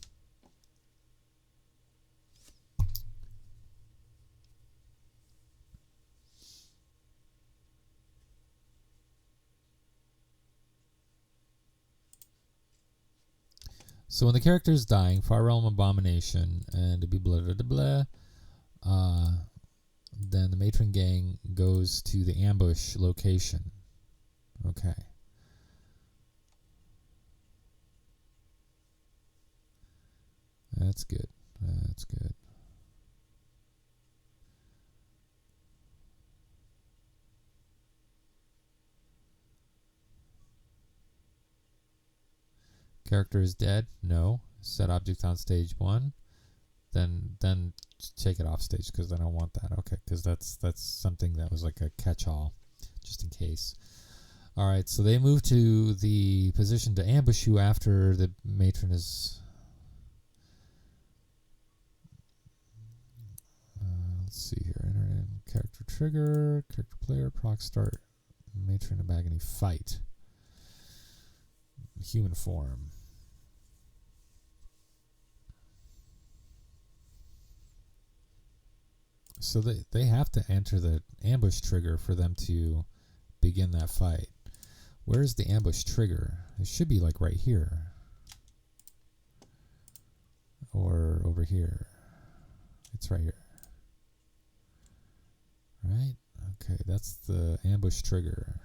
So when the character is dying, Far Realm Abomination, and to be blah blah blah blah, then the matron gang goes to the ambush location. Okay. That's good. That's good. Character is dead? No. Set object on stage 1. Then take it off stage because I don't want that. Okay, because that's something that was like a catch-all, just in case. All right, so they move to the position to ambush you after the matron is. Let's see here. Enter in character trigger, character player, proc start, matron of agony fight. Human form. So they have to enter the ambush trigger for them to begin that fight. Where's the ambush trigger? It should be like right here. Or over here. It's right here. Right? Okay, that's the ambush trigger.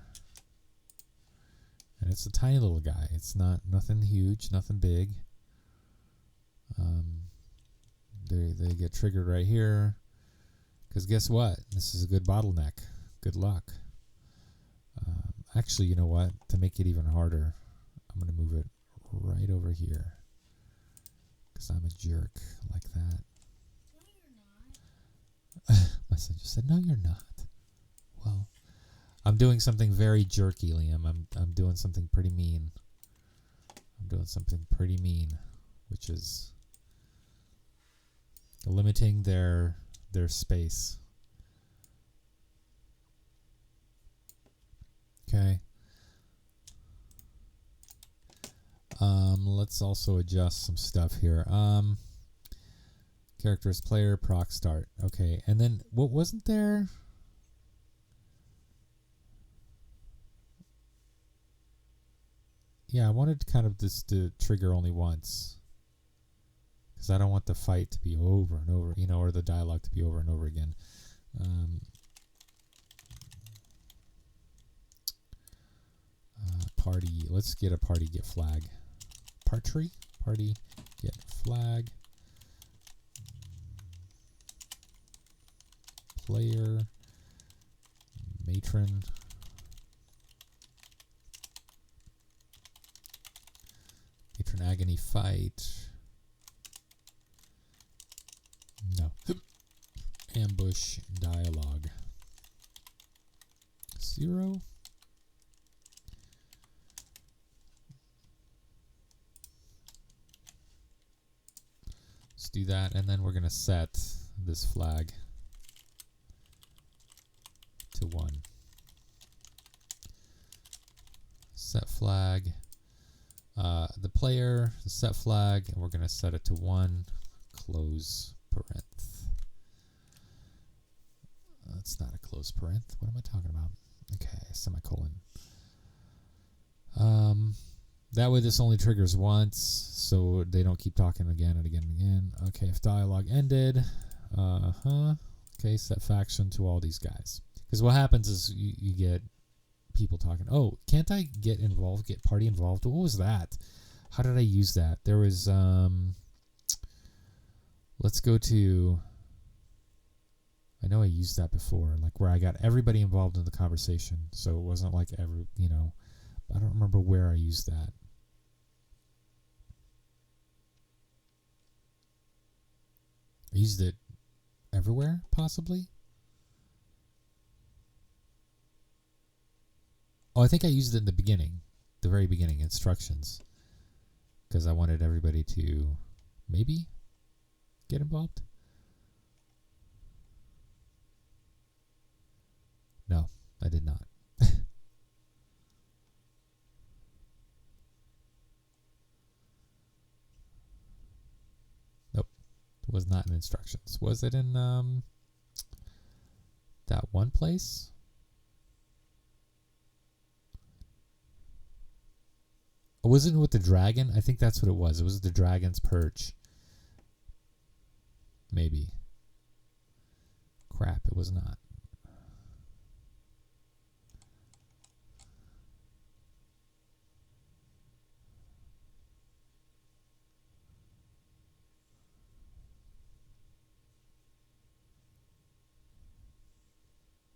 And it's a tiny little guy. It's nothing huge, nothing big. They get triggered right here. Because guess what? This is a good bottleneck. Good luck. Actually, you know what? To make it even harder, I'm going to move it right over here. Because I'm a jerk like that. No, you're not. My son just said, no, you're not. Well, I'm doing something very jerky, Liam. I'm doing something pretty mean. I'm doing something pretty mean, which is limiting their space. Okay. Let's also adjust some stuff here. Characters player proc start. Okay, and then what wasn't there? Yeah, I wanted kind of this to trigger only once. Because I don't want the fight to be over and over, or the dialogue to be over and over again. Party. Let's get a party get flag. Party get flag. Player matron agony fight. No. Ambush dialogue. 0. Let's do that, and then we're going to set this flag to 1. Set flag. The player, the set flag, and we're going to set it to 1. Close parenth. That's not a close parenth. What am I talking about? Okay, semicolon. That way this only triggers once, so they don't keep talking again and again and again. Okay, if dialogue ended, okay, set faction to all these guys. Because what happens is you get people talking, oh, can't I get involved, get party involved? What was that? How did I use that? There was, let's go to, I know I used that before, like where I got everybody involved in the conversation. So it wasn't like I don't remember where I used that. I used it everywhere, possibly. Oh, I think I used it in the beginning, the very beginning, instructions. Because I wanted everybody to maybe get involved. No, I did not. Nope. It was not in instructions. Was it in that one place? Or was it with the dragon? I think that's what it was. It was the dragon's perch. Maybe. Crap, it was not.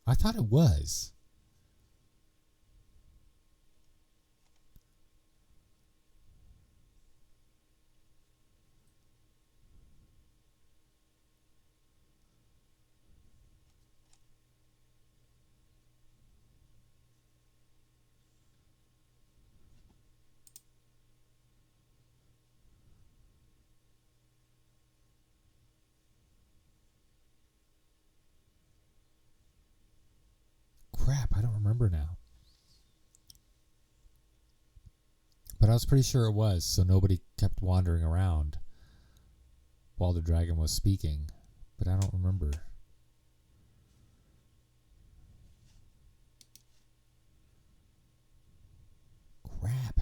I thought it was. Crap, I don't remember now. But I was pretty sure it was, so nobody kept wandering around while the dragon was speaking. But I don't remember. Crap.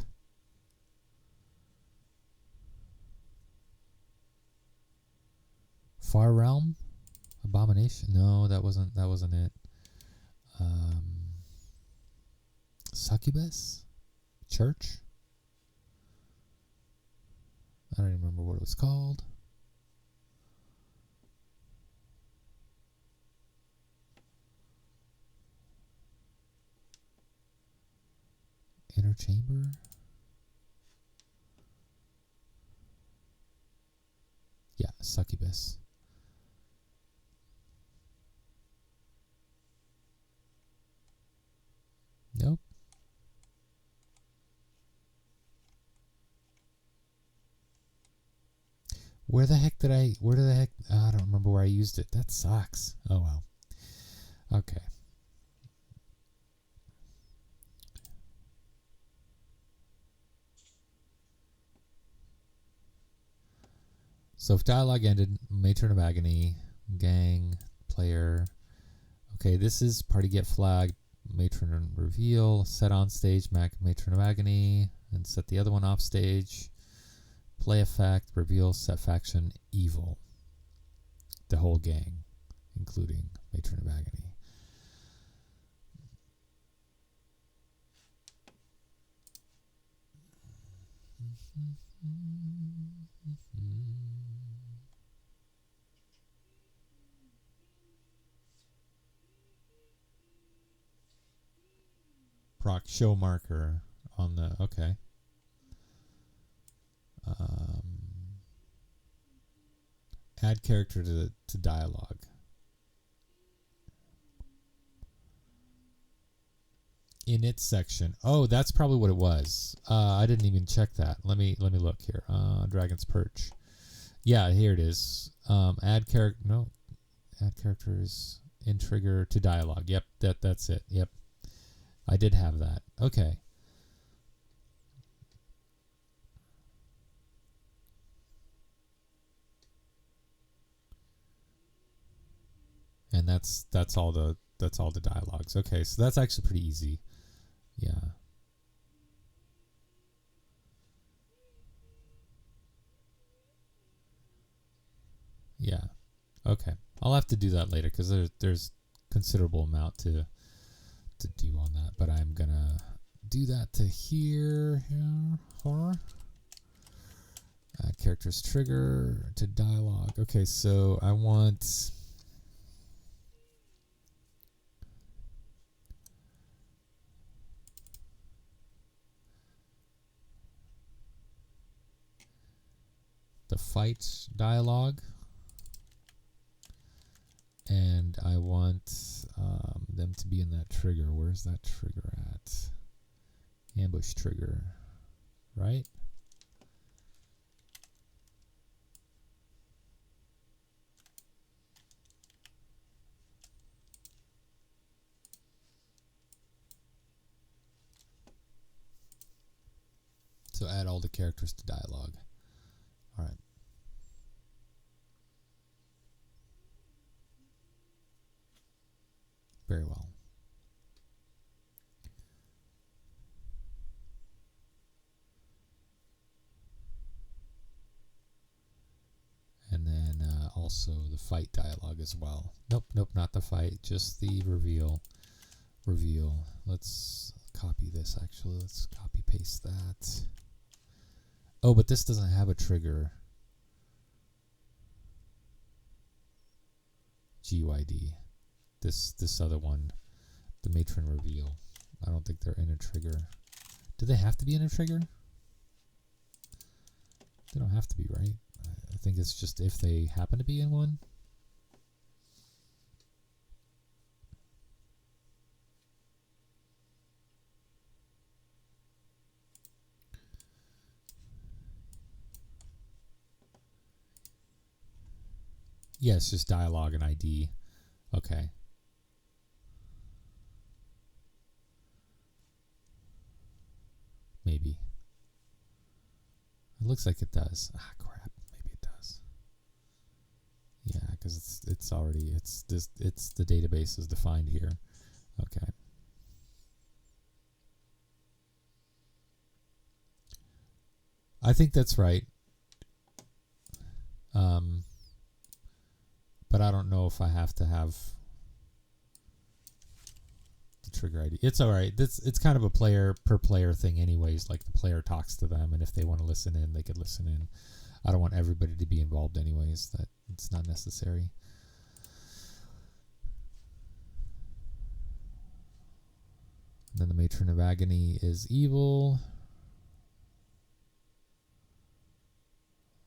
Far Realm? Abomination? No, that wasn't it. Succubus? Church? I don't even remember what it was called. Inner Chamber? Yeah, Succubus. Nope. Where the heck, I don't remember where I used it. That sucks. Oh well. Okay. So if dialogue ended, Matron of Agony, gang, player. Okay, this is party get flag, Matron reveal, set on stage, Matron of Agony, and set the other one off stage. Play effect, reveal, set faction, evil. The whole gang, including Matron of Agony. Proc show marker on the, okay. Add character to dialogue. In its section. Oh, that's probably what it was. I didn't even check that. Let me look here. Dragon's Perch. Yeah, here it is. Add characters in trigger to dialogue. Yep, that's it. Yep. I did have that. Okay. And that's all the dialogues. Okay, so that's actually pretty easy. Yeah. Yeah. Okay. I'll have to do that later because there's considerable amount to do on that, but I'm gonna do that to here. Add characters trigger to dialogue. Okay, so I want the fight dialogue, and I want them to be in that trigger. Where's that trigger at? Ambush trigger, right? So add all the characters to dialogue. All right. Very well. And then also the fight dialogue as well. Nope, not the fight, just the reveal. Let's copy this actually. Let's copy paste that. Oh, but this doesn't have a trigger. GYD. This other one, the matron reveal. I don't think they're in a trigger. Do they have to be in a trigger? They don't have to be, right? I think it's just if they happen to be in one. Yeah, it's just dialogue and ID. Okay. Maybe. It looks like it does. Ah, crap. Maybe it does. Yeah, because it's already the database is defined here. Okay. I think that's right. But I don't know if I have to have the trigger ID. It's all right. It's kind of a player per player thing anyways. Like the player talks to them, and if they want to listen in, they could listen in. I don't want everybody to be involved anyways. That it's not necessary. And then the Matron of Agony is evil.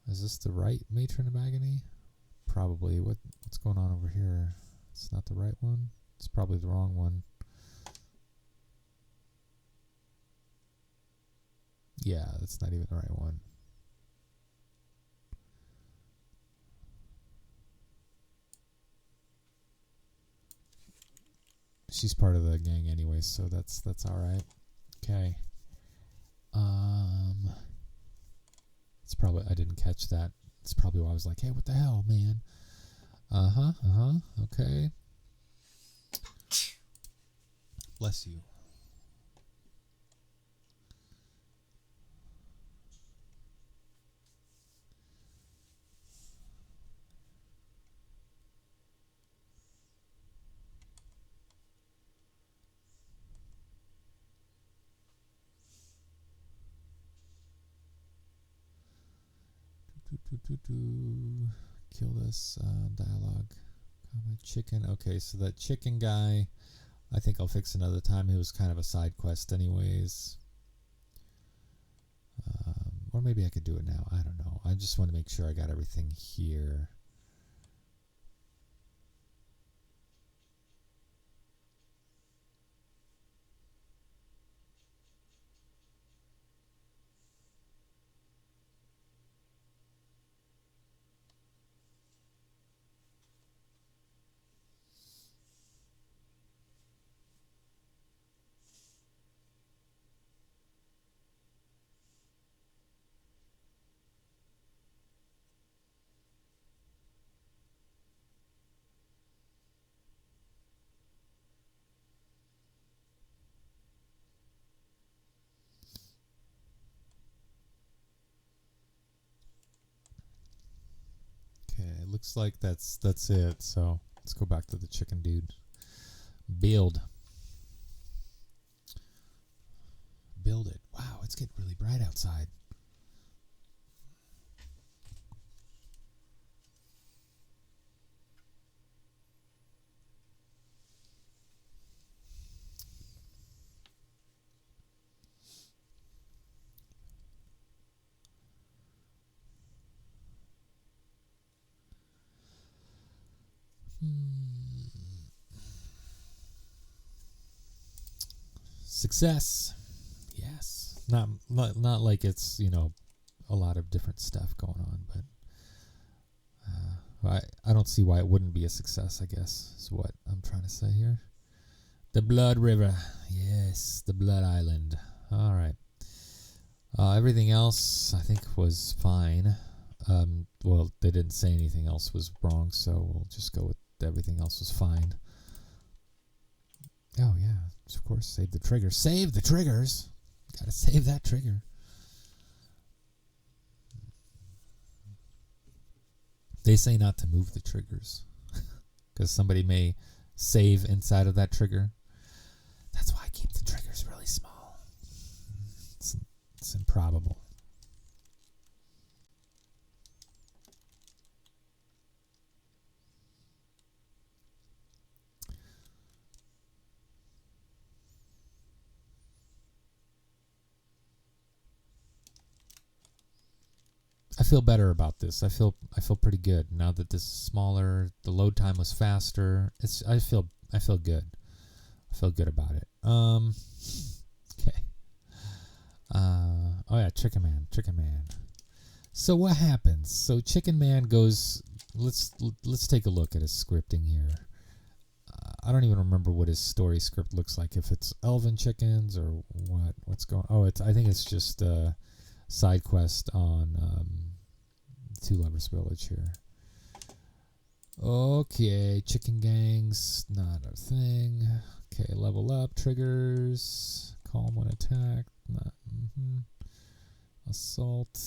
Is this the right Matron of Agony? Probably. What's going on over here? It's not the right one. It's probably the wrong one. Yeah, that's not even the right one. She's part of the gang anyway, so that's all right. Okay. It's probably I didn't catch that. It's probably why I was like, hey, what the hell, man? Okay. Bless you. Kill this dialogue. Chicken. Okay, so that chicken guy, I think I'll fix another time. He was kind of a side quest anyways. Or maybe I could do it now. I don't know. I just want to make sure I got everything here. Okay, looks like that's it. So let's go back to the chicken dude. Build it. Wow, it's getting really bright outside. Success. Yes. Not like it's, you know, a lot of different stuff going on, but I don't see why it wouldn't be a success, I guess, is what I'm trying to say here. The Blood River. Yes, the Blood Island. All right. Everything else, I think, was fine. Well, they didn't say anything else was wrong, so we'll just go with everything else was fine. Oh, yeah. Of course, save the trigger. Save the triggers! Gotta save that trigger. They say not to move the triggers because somebody may save inside of that trigger. That's why I keep the triggers really small. It's improbable. I feel better about this. I feel pretty good now that this is smaller. The load time was faster. I feel good. I feel good about it. Okay. Oh yeah, Chicken Man. So what happens? So Chicken Man goes. Let's take a look at his scripting here. I don't even remember what his story script looks like. If it's Elven chickens or what's going. Oh, I think it's just side quest on Two Lovers Village here. Okay, chicken gangs, not a thing. Okay, level up, triggers, calm when attacked, not, assault.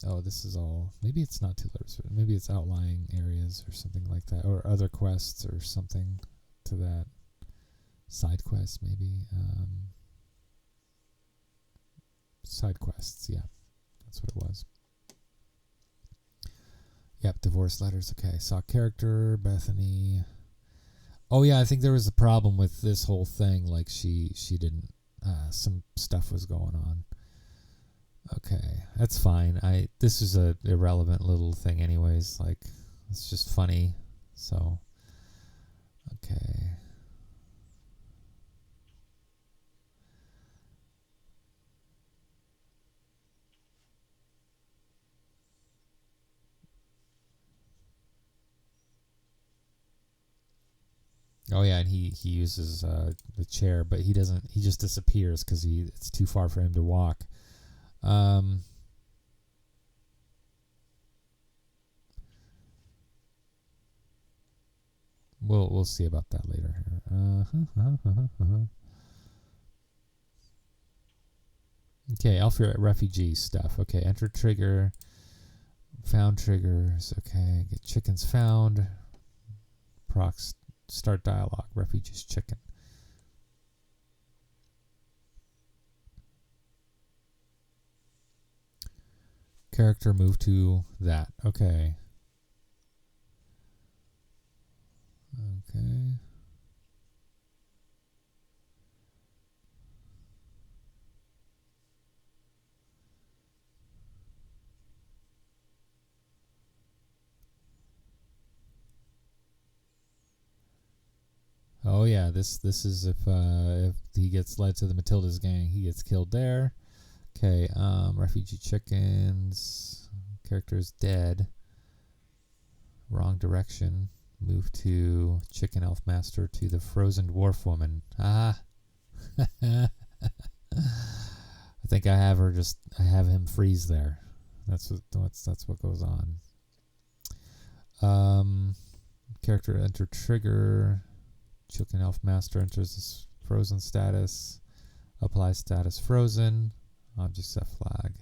Oh, this is all, maybe it's not Two Lovers, maybe it's outlying areas or something like that, or other quests or something to that. Side quests, maybe. Side quests, yeah, that's what it was. Yep, divorce letters. Okay, saw character Bethany. Oh yeah, I think there was a problem with this whole thing. Like she didn't. Some stuff was going on. Okay, that's fine. This is a irrelevant little thing, anyways. Like it's just funny. So okay. Oh yeah, and he uses the chair, but he doesn't. He just disappears because it's too far for him to walk. We'll see about that later. Okay, Alpha refugee stuff. Okay, enter trigger, found triggers. Okay, get chickens found. Procs. Start dialogue. Refugees chicken. Character move to that. Okay. Okay. Okay. Oh yeah, this is if he gets led to the Matilda's gang, he gets killed there. Okay, refugee chickens. Character is dead. Wrong direction. Move to Chicken Elf Master to the Frozen Dwarf Woman. Ah. I think I have him freeze there. That's what goes on. Character enter trigger. Chicken Elf Master enters this frozen status. Apply status frozen. Object set flag.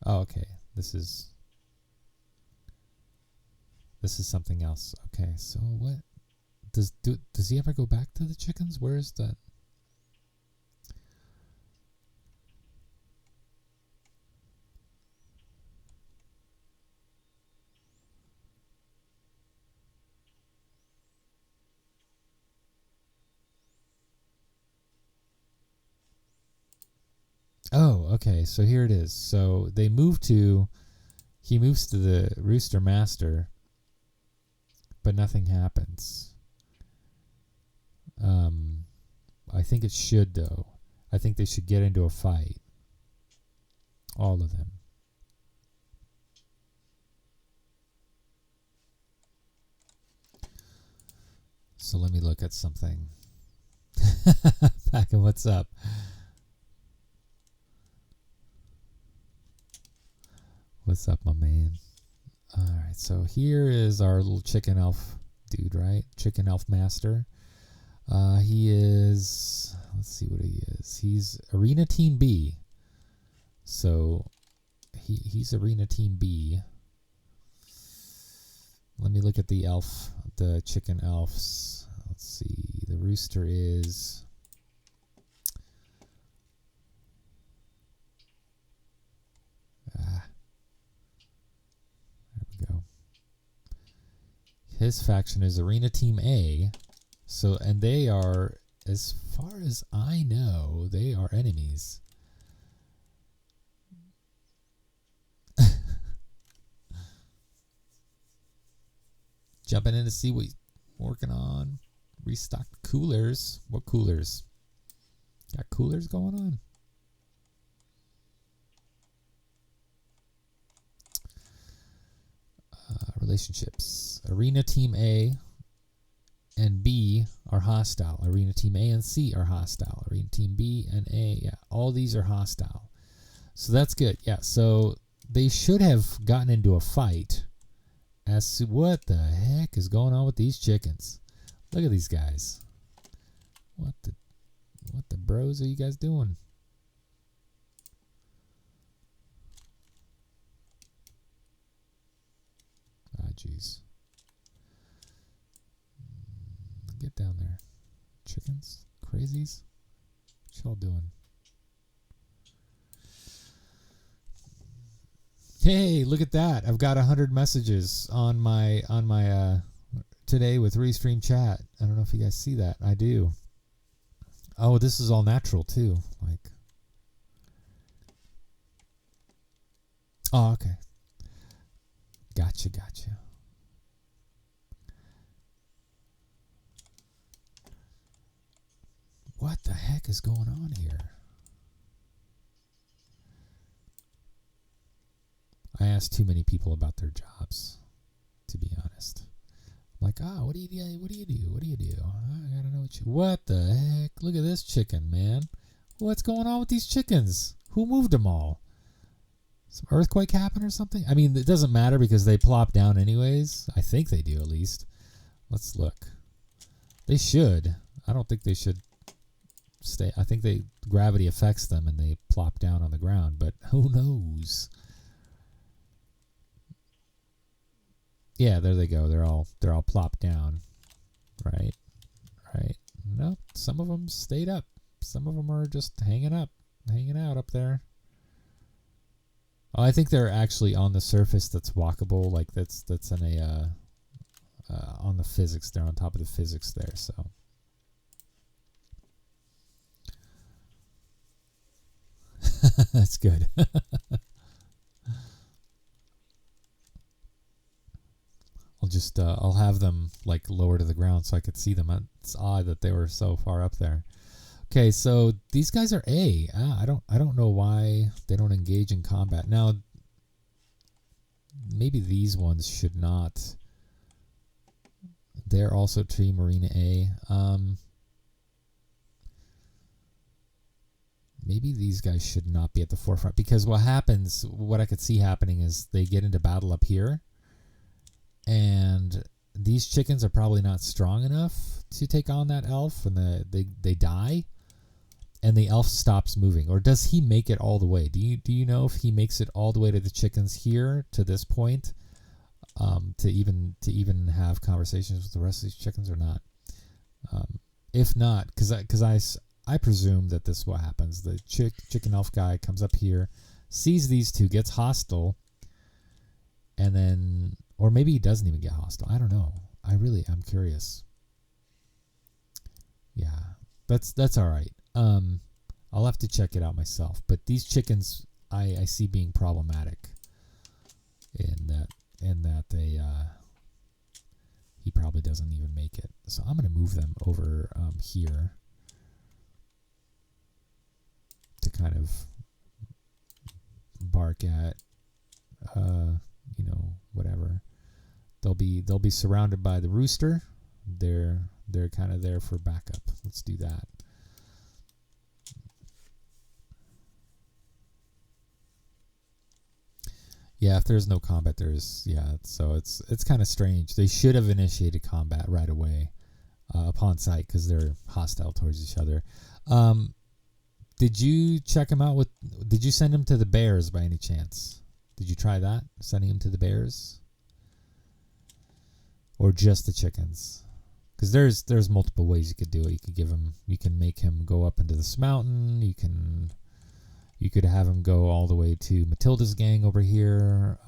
Oh, okay. This is something else. Okay, so what does he ever go back to the chickens? Where is that? Oh, okay. So here it is. So he moves to the Rooster Master, but nothing happens. I think it should, though. I think they should get into a fight. All of them. So let me look at something. Packer, what's up? What's up, my man? Alright, so here is our little chicken elf dude, right? Chicken elf master. He is... Let's see what he is. He's Arena Team B. So, he's Arena Team B. Let me look at the chicken elves. Let's see. The rooster is... His faction is Arena Team A. So, and they are, as far as I know, they are enemies. Jumping in to see what he's working on. Restock coolers. What coolers? Got coolers going on? Relationships. Arena Team A and B are hostile. Arena Team A and C are hostile. Arena Team B and A, yeah, all these are hostile. So that's good. Yeah, so they should have gotten into a fight as to what the heck is going on with these chickens. Look at these guys. What the bros are you guys doing? Ah, jeez. Get down there. Chickens? Crazies? What y'all doing? Hey, look at that. I've got 100 messages on my today with Restream chat. I don't know if you guys see that. I do. Oh, this is all natural too. Like, oh, okay. Gotcha. What the heck is going on here? I asked too many people about their jobs, to be honest. I'm like, what do you do? What do you do? I gotta know what the heck? Look at this chicken, man. What's going on with these chickens? Who moved them all? Some earthquake happened or something? I mean, it doesn't matter because they plop down anyways. I think they do, at least. Let's look. They should. I don't think they should stay. I think gravity affects them and they plop down on the ground, but who knows? Yeah, there they go. They're all plopped down. Right. Nope. Some of them stayed up. Some of them are just hanging out up there. Oh, I think they're actually on the surface that's walkable. Like that's in a on the physics. They're on top of the physics there. So. That's good. just I'll have them like lower to the ground so I could see them. It's odd that they were so far up there. Okay, so these guys are A. I don't know why they don't engage in combat. Now, maybe these ones should not. They're also Team Marina A. Maybe these guys should not be at the forefront, because what happens, what I could see happening is they get into battle up here, and these chickens are probably not strong enough to take on that elf, and they die. And the elf stops moving, or does he make it all the way? Do you know if he makes it all the way to the chickens here to this point, to even have conversations with the rest of these chickens or not? If not, because I presume that this is what happens. The chicken elf guy comes up here, sees these two, gets hostile, and then, or maybe he doesn't even get hostile. I don't know. I'm curious. Yeah, that's all right. I'll have to check it out myself. But these chickens, I see being problematic in that they he probably doesn't even make it. So I'm gonna move them over here to kind of bark at whatever. They'll be surrounded by the rooster. They're kind of there for backup. Let's do that. Yeah, if there's no combat, so it's kind of strange. They should have initiated combat right away upon sight, because they're hostile towards each other. Did you check them out did you send them to the bears by any chance? Did you try that, sending them to the bears? Or just the chickens? Because there's multiple ways you could do it. You can make him go up into this mountain. You could have him go all the way to Matilda's gang over here.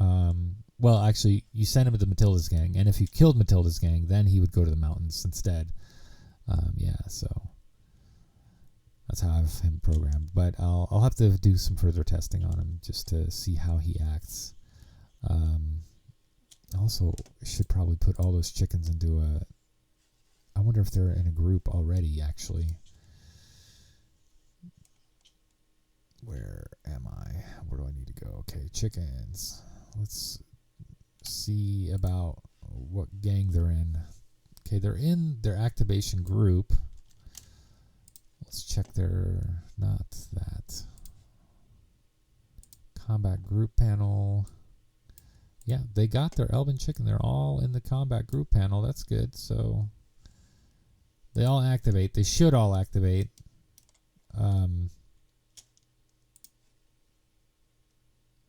Well, actually, you send him to the Matilda's gang, and if you killed Matilda's gang, then he would go to the mountains instead. So that's how I have him programmed. But I'll have to do some further testing on him just to see how he acts. Also, should probably put all those chickens into I wonder if they're in a group already, actually. Where am I? Where do I need to go? Okay, chickens. Let's see about what gang they're in. Okay, they're in their activation group. Let's check not that. Combat group panel. Yeah, they got their Elven chicken. They're all in the combat group panel. That's good. So they all activate. They should all activate.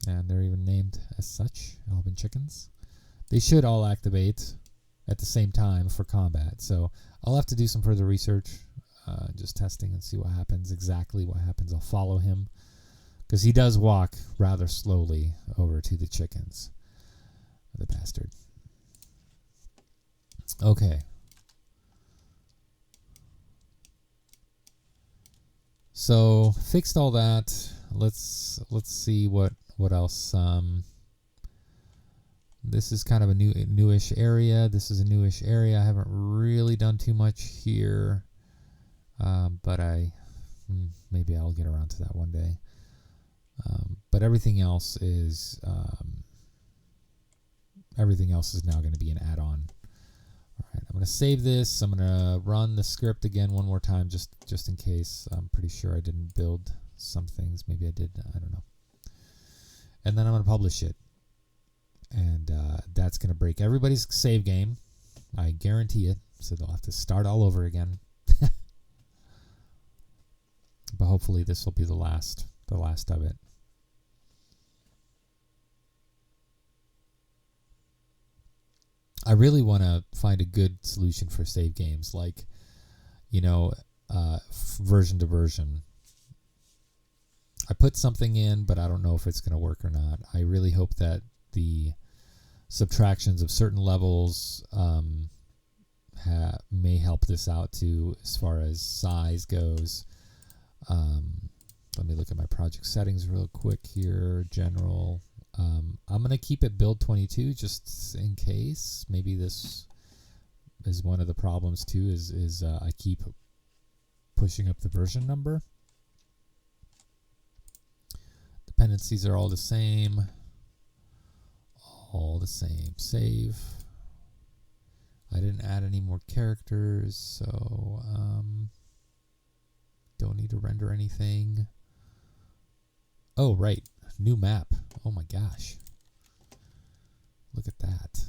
And they're even named as such, Elven chickens. They should all activate at the same time for combat. So I'll have to do some further research, just testing and see what happens, exactly what happens. I'll follow him, because he does walk rather slowly over to the chickens. The bastard. Okay. So fixed all that. Let's see what else. This is kind of a newish area. This is a newish area. I haven't really done too much here, but maybe I'll get around to that one day. But everything else is now going to be an add-on. All right, I'm going to save this. I'm going to run the script again one more time, just in case. I'm pretty sure I didn't build some things. Maybe I did. I don't know. And then I'm going to publish it. And that's going to break everybody's save game. I guarantee it. So they'll have to start all over again. But hopefully this will be the last of it. I really want to find a good solution for save games, like, version to version. I put something in, but I don't know if it's going to work or not. I really hope that the subtractions of certain levels may help this out too, as far as size goes. Let me look at my project settings real quick here. General. I'm going to keep it build 22 just in case. Maybe this is one of the problems too, is I keep pushing up the version number. Dependencies are all the same. All the same. Save. I didn't add any more characters, so don't need to render anything. Oh, right. New map. Oh my gosh. Look at that.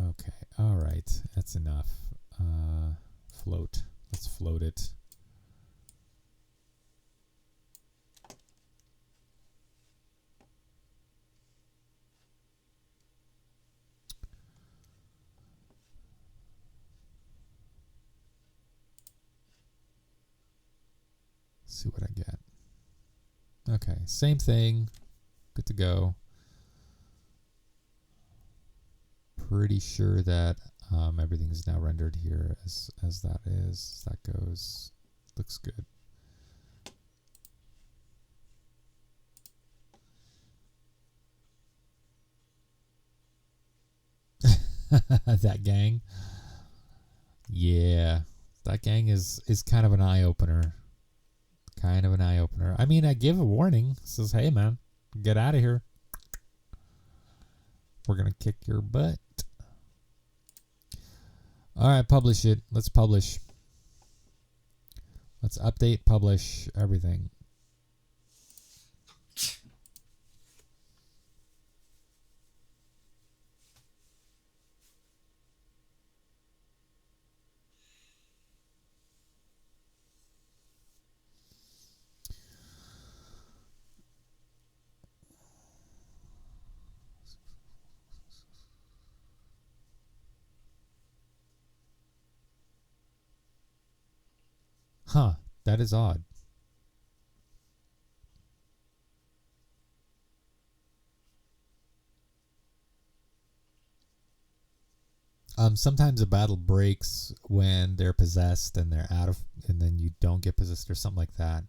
Okay. All right. That's enough. Float. Let's float it. See what I get. Okay, same thing. Good to go. Pretty sure that everything is now rendered here as that is. That goes. Looks good. That gang. Yeah, that gang is kind of an eye opener. Kind of an eye opener. I mean, I give a warning. It says, hey man, get out of here. We're gonna kick your butt. All right, publish it. Let's publish. Let's update, publish, everything. Huh, that is odd. Sometimes a battle breaks when they're possessed and they're out of, and then you don't get possessed or something like that.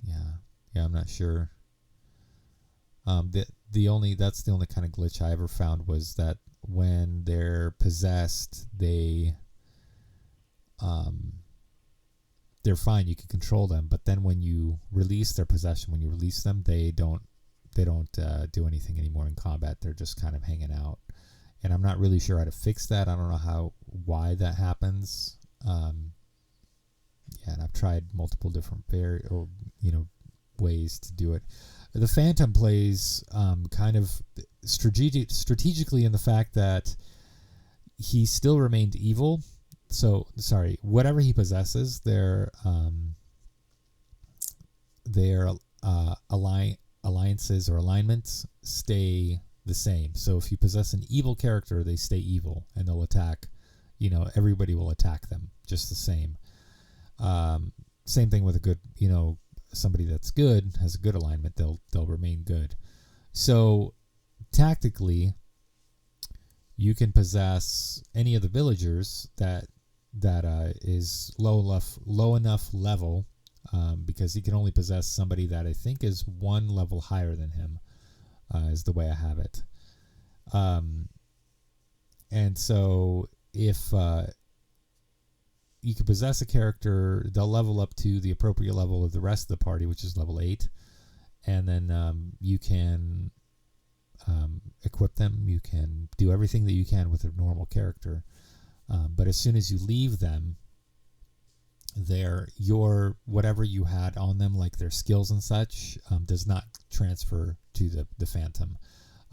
Yeah, I'm not sure. That's the only kind of glitch I ever found was that when they're possessed, they're fine. You can control them, but then when you release their possession, when you release them, they don't do anything anymore in combat. They're just kind of hanging out, and I'm not really sure how to fix that. I don't know why that happens. Yeah, and I've tried multiple different ways to do it. The Phantom plays kind of strategically in the fact that he still remained evil. So, sorry, whatever he possesses, their alliances or alignments stay the same. So if you possess an evil character, they stay evil and they'll attack. Everybody will attack them just the same. Same thing with a good, somebody that's good, has a good alignment, they'll remain good. So tactically, you can possess any of the villagers that is low enough level, because he can only possess somebody that I think is one level higher than him, is the way I have it. And so if you can possess a character, they'll level up to the appropriate level of the rest of the party, which is level 8. And then you can equip them. You can do everything that you can with a normal character. But as soon as you leave them, whatever you had on them, like their skills and such, does not transfer to the Phantom.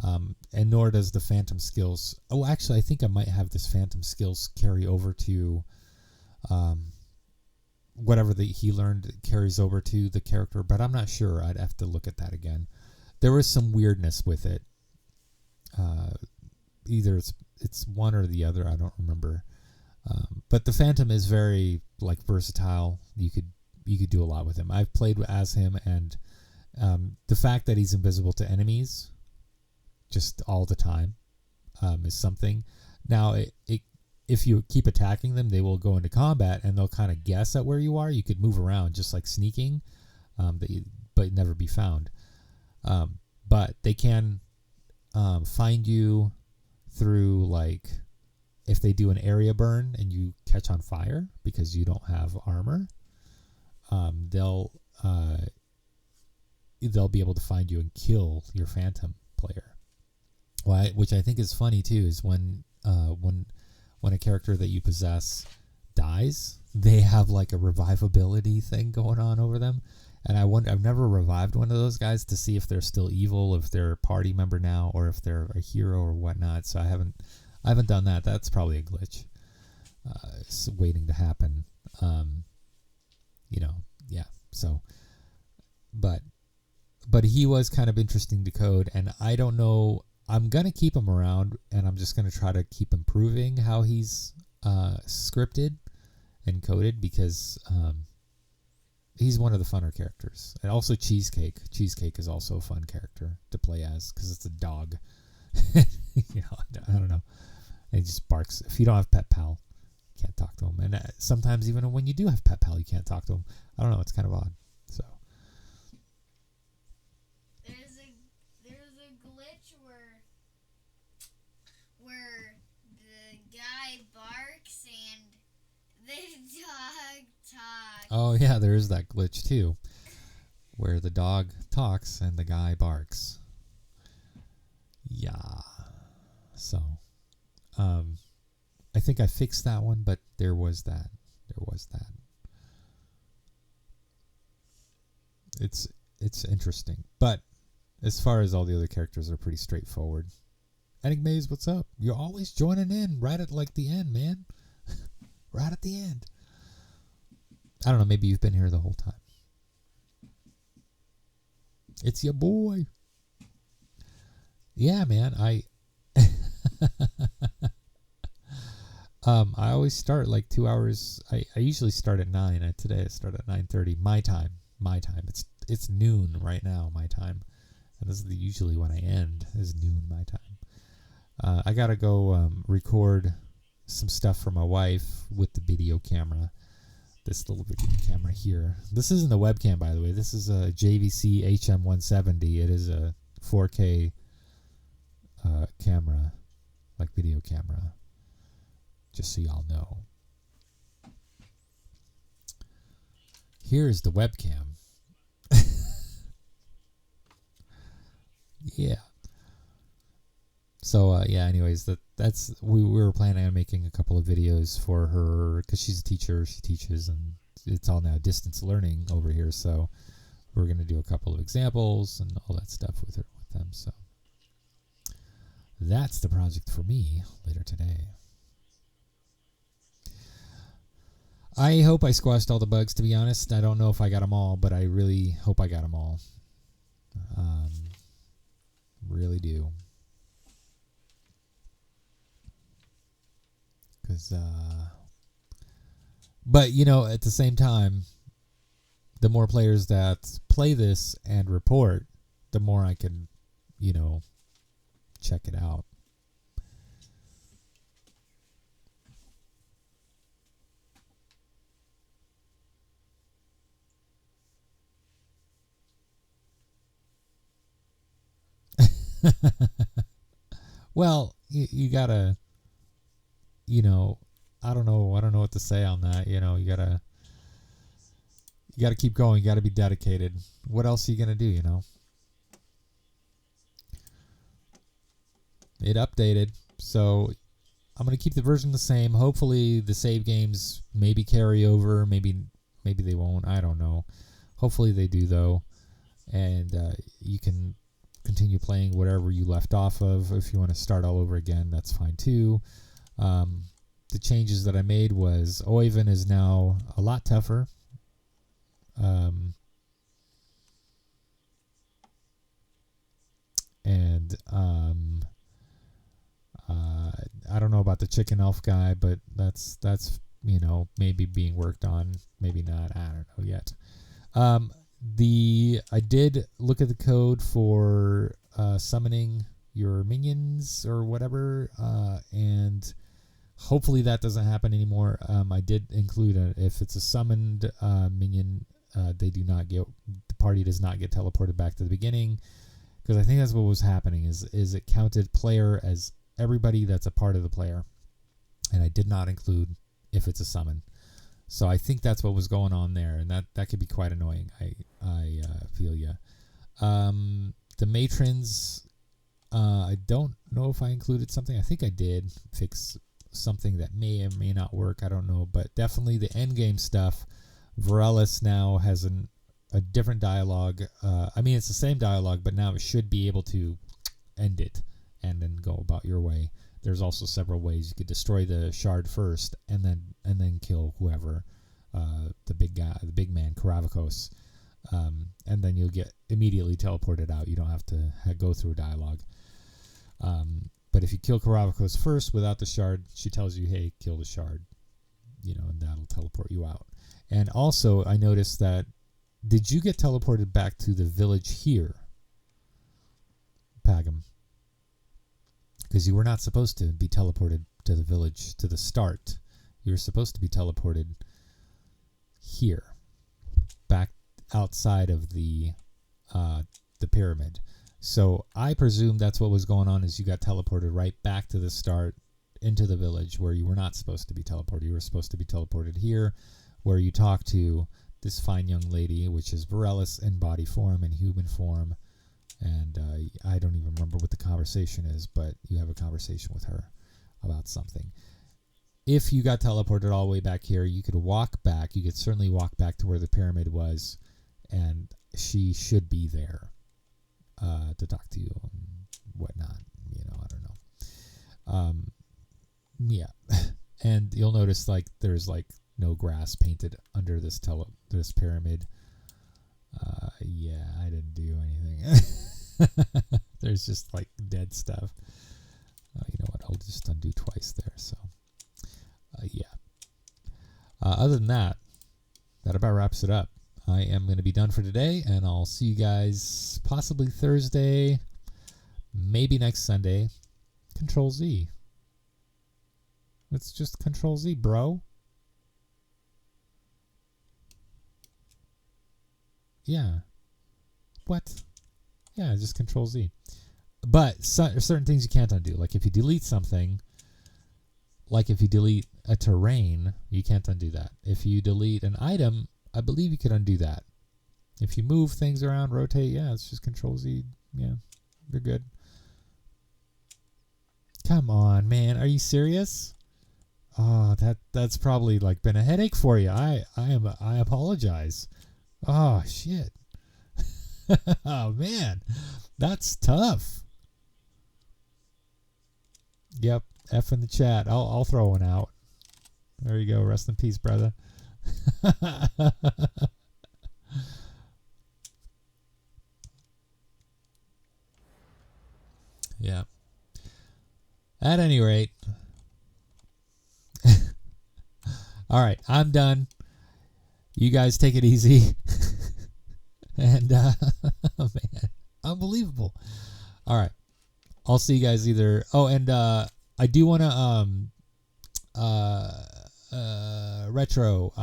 And nor does the Phantom skills. Oh, actually, I think I might have this Phantom skills carry over to whatever he learned carries over to the character, but I'm not sure. I'd have to look at that again. There was some weirdness with it. Either it's one or the other. I don't remember. But the Phantom is very versatile. You could do a lot with him. I've played as him, and the fact that he's invisible to enemies just all the time is something. Now if you keep attacking them, they will go into combat and they'll kind of guess at where you are. You could move around just like sneaking, but never be found. But they can find you through, like, if they do an area burn and you catch on fire because you don't have armor, they'll be able to find you and kill your phantom player. Which I think is funny too, is when a character that you possess dies, they have like a revivability thing going on over them. And I've never revived one of those guys to see if they're still evil, if they're a party member now, or if they're a hero or whatnot. So I haven't done that. That's probably a glitch. It's waiting to happen. Yeah. So, but he was kind of interesting to code, and I don't know. I'm gonna keep him around, and I'm just gonna try to keep improving how he's scripted and coded, because he's one of the funner characters. And also Cheesecake. Cheesecake is also a fun character to play as because it's a dog. I don't know. And he just barks. If you don't have Pet Pal, you can't talk to him. And sometimes even when you do have Pet Pal, you can't talk to him. I don't know. It's kind of odd. So there's a glitch where the guy barks and the dog talks. Oh yeah, there is that glitch too, where the dog talks and the guy barks. Yeah. So, I think I fixed that one, but there was that. It's interesting, but as far as all the other characters are pretty straightforward. Enigmaze, what's up? You're always joining in right at like the end, man. Right at the end. I don't know, maybe you've been here the whole time. It's your boy. Yeah, man, I always start like 2 hours. I usually start at 9. Today I start at 9:30 my time. It's noon right now, my time. And this is usually when I end, is noon my time. I gotta go record some stuff for my wife with the video camera. This little video camera here. This isn't the webcam, by the way. This is a JVC HM170. It is a 4K camera, like video camera. Just so y'all know. Here's the webcam. Yeah. So anyways, that's we were planning on making a couple of videos for her because she's a teacher. She teaches, and it's all now distance learning over here. So we're gonna do a couple of examples and all that stuff with them. So that's the project for me later today. I hope I squashed all the bugs, to be honest. I don't know if I got them all, but I really hope I got them all. Really do. But, at the same time, the more players that play this and report, the more I can, check it out. Well, you gotta, I don't know what to say on that. You gotta keep going. You gotta be dedicated. What else are you gonna do? It updated, so I'm gonna keep the version the same. Hopefully, the save games maybe carry over. Maybe they won't. I don't know. Hopefully they do though, and you can continue playing whatever you left off of. If you want to start all over again, that's fine too. The changes that I made was Oivan is now a lot tougher. And I don't know about the chicken elf guy, but that's maybe being worked on, maybe not. I don't know yet. I did look at the code for summoning your minions or whatever, and Hopefully that doesn't happen anymore. I did include if it's a summoned minion, the party does not get teleported back to the beginning, because I think that's what was happening. Is it counted player as everybody that's a part of the player, and I did not include if it's a summon. So I think that's what was going on there, and that could be quite annoying. I feel ya. The matrons, I don't know if I included something. I think I did fix something that may or may not work. I don't know, but definitely the end game stuff. Varellus now has a different dialogue. I mean, it's the same dialogue, but now it should be able to end it and then go about your way. There's also several ways you could destroy the shard first and then kill whoever, the big guy, the big man, Karavakos, and then you'll get immediately teleported out. You don't have to go through a dialogue. But if you kill Karavakos first without the shard, she tells you, "Hey, kill the shard," and that'll teleport you out. And also, I noticed that. Did you get teleported back to the village here, Pagam? Because you were not supposed to be teleported to the village to the start. You were supposed to be teleported here, back outside of the pyramid. So I presume that's what was going on, is you got teleported right back to the start into the village where you were not supposed to be teleported. You were supposed to be teleported here, where you talk to this fine young lady, which is Varellus in body form and human form. And I don't even remember what the conversation is, but you have a conversation with her about something. If you got teleported all the way back here, you could walk back. You could certainly walk back to where the pyramid was, and she should be there to talk to you and whatnot. I don't know. Yeah. And you'll notice there's no grass painted under this pyramid. Yeah, I didn't do anything. There's just dead stuff. You know what? I'll just undo twice there. So, yeah. Other than that about wraps it up. I am going to be done for today, and I'll see you guys possibly Thursday, maybe next Sunday. Control Z. It's just Control Z, bro. Yeah. What? Yeah, just Control Z. But certain things you can't undo. Like if you delete something, like if you delete a terrain, you can't undo that. If you delete an item, I believe you could undo that. If you move things around, rotate, yeah, it's just Control Z. Yeah, you're good. Come on, man. Are you serious? Oh, that's probably been a headache for you. I apologize. Oh, shit. Oh, man. That's tough. Yep. F in the chat. I'll throw one out. There you go. Rest in peace, brother. Yeah. At any rate. All right. I'm done. You guys take it easy. And, oh man, unbelievable. All right. I'll see you guys either. Oh, and I do want to, retro,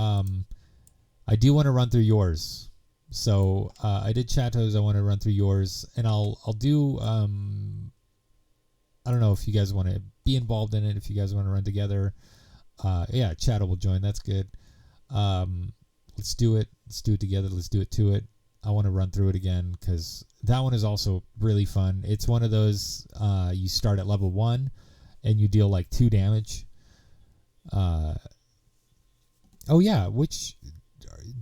I do want to run through yours. So I did Chatos. I want to run through yours, and I'll do, I don't know if you guys want to be involved in it, if you guys want to run together. Yeah, Chato will join. That's good. Let's do it. Let's do it together. Let's do it to it. I want to run through it again because that one is also really fun. It's one of those you start at level 1 and you deal 2 damage. Oh yeah, which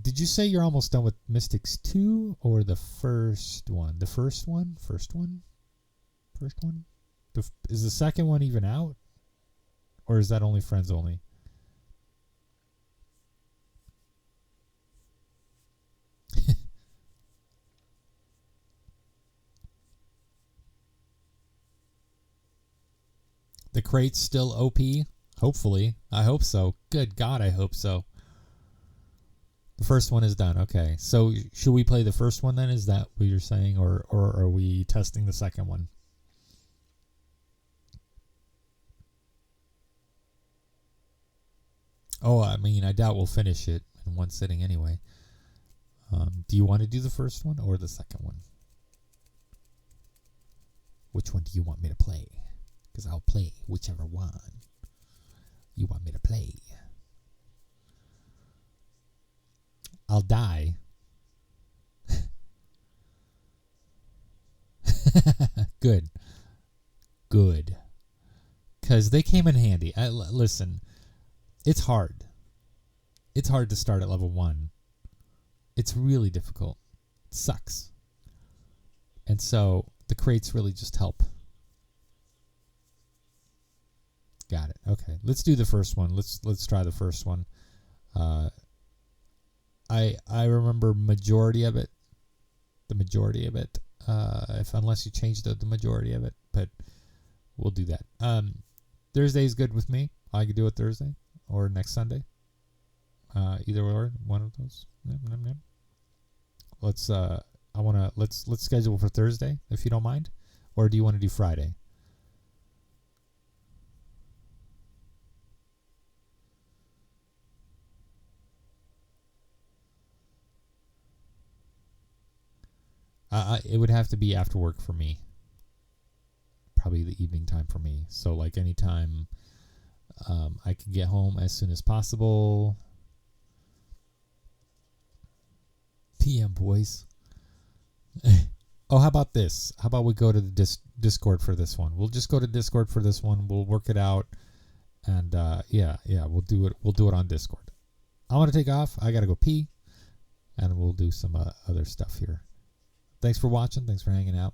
did you say you're almost done with Mystics 2 or the first one? The first one? First one? Is the second one even out? Or is that only friends only? The crate's still OP? Hopefully. I hope so. Good God, I hope so. The first one is done. Okay. So should we play the first one then? Is that what you're saying? Or are we testing the second one? Oh, I mean, I doubt we'll finish it in one sitting anyway. Do you want to do the first one or the second one? Which one do you want me to play? Because I'll play whichever one you want me to play. I'll die. Good. Good. Because they came in handy. Listen, it's hard. It's hard to start at level 1. It's really difficult. It sucks. And so the crates really just help. Got it. Okay. Let's do the first one. Let's try the first one. I remember majority of it. The majority of it. Unless you change the majority of it, but we'll do that. Thursday is good with me. I could do it Thursday or next Sunday. Either or, one of those. Let's schedule for Thursday if you don't mind, or do you want to do Friday? It would have to be after work for me. Probably the evening time for me. So like anytime I can get home as soon as possible. PM, boys. Oh, how about this? How about we go to the Discord for this one? We'll just go to Discord for this one. We'll work it out. And yeah, we'll do it. We'll do it on Discord. I want to take off. I got to go pee. And we'll do some other stuff here. Thanks for watching. Thanks for hanging out.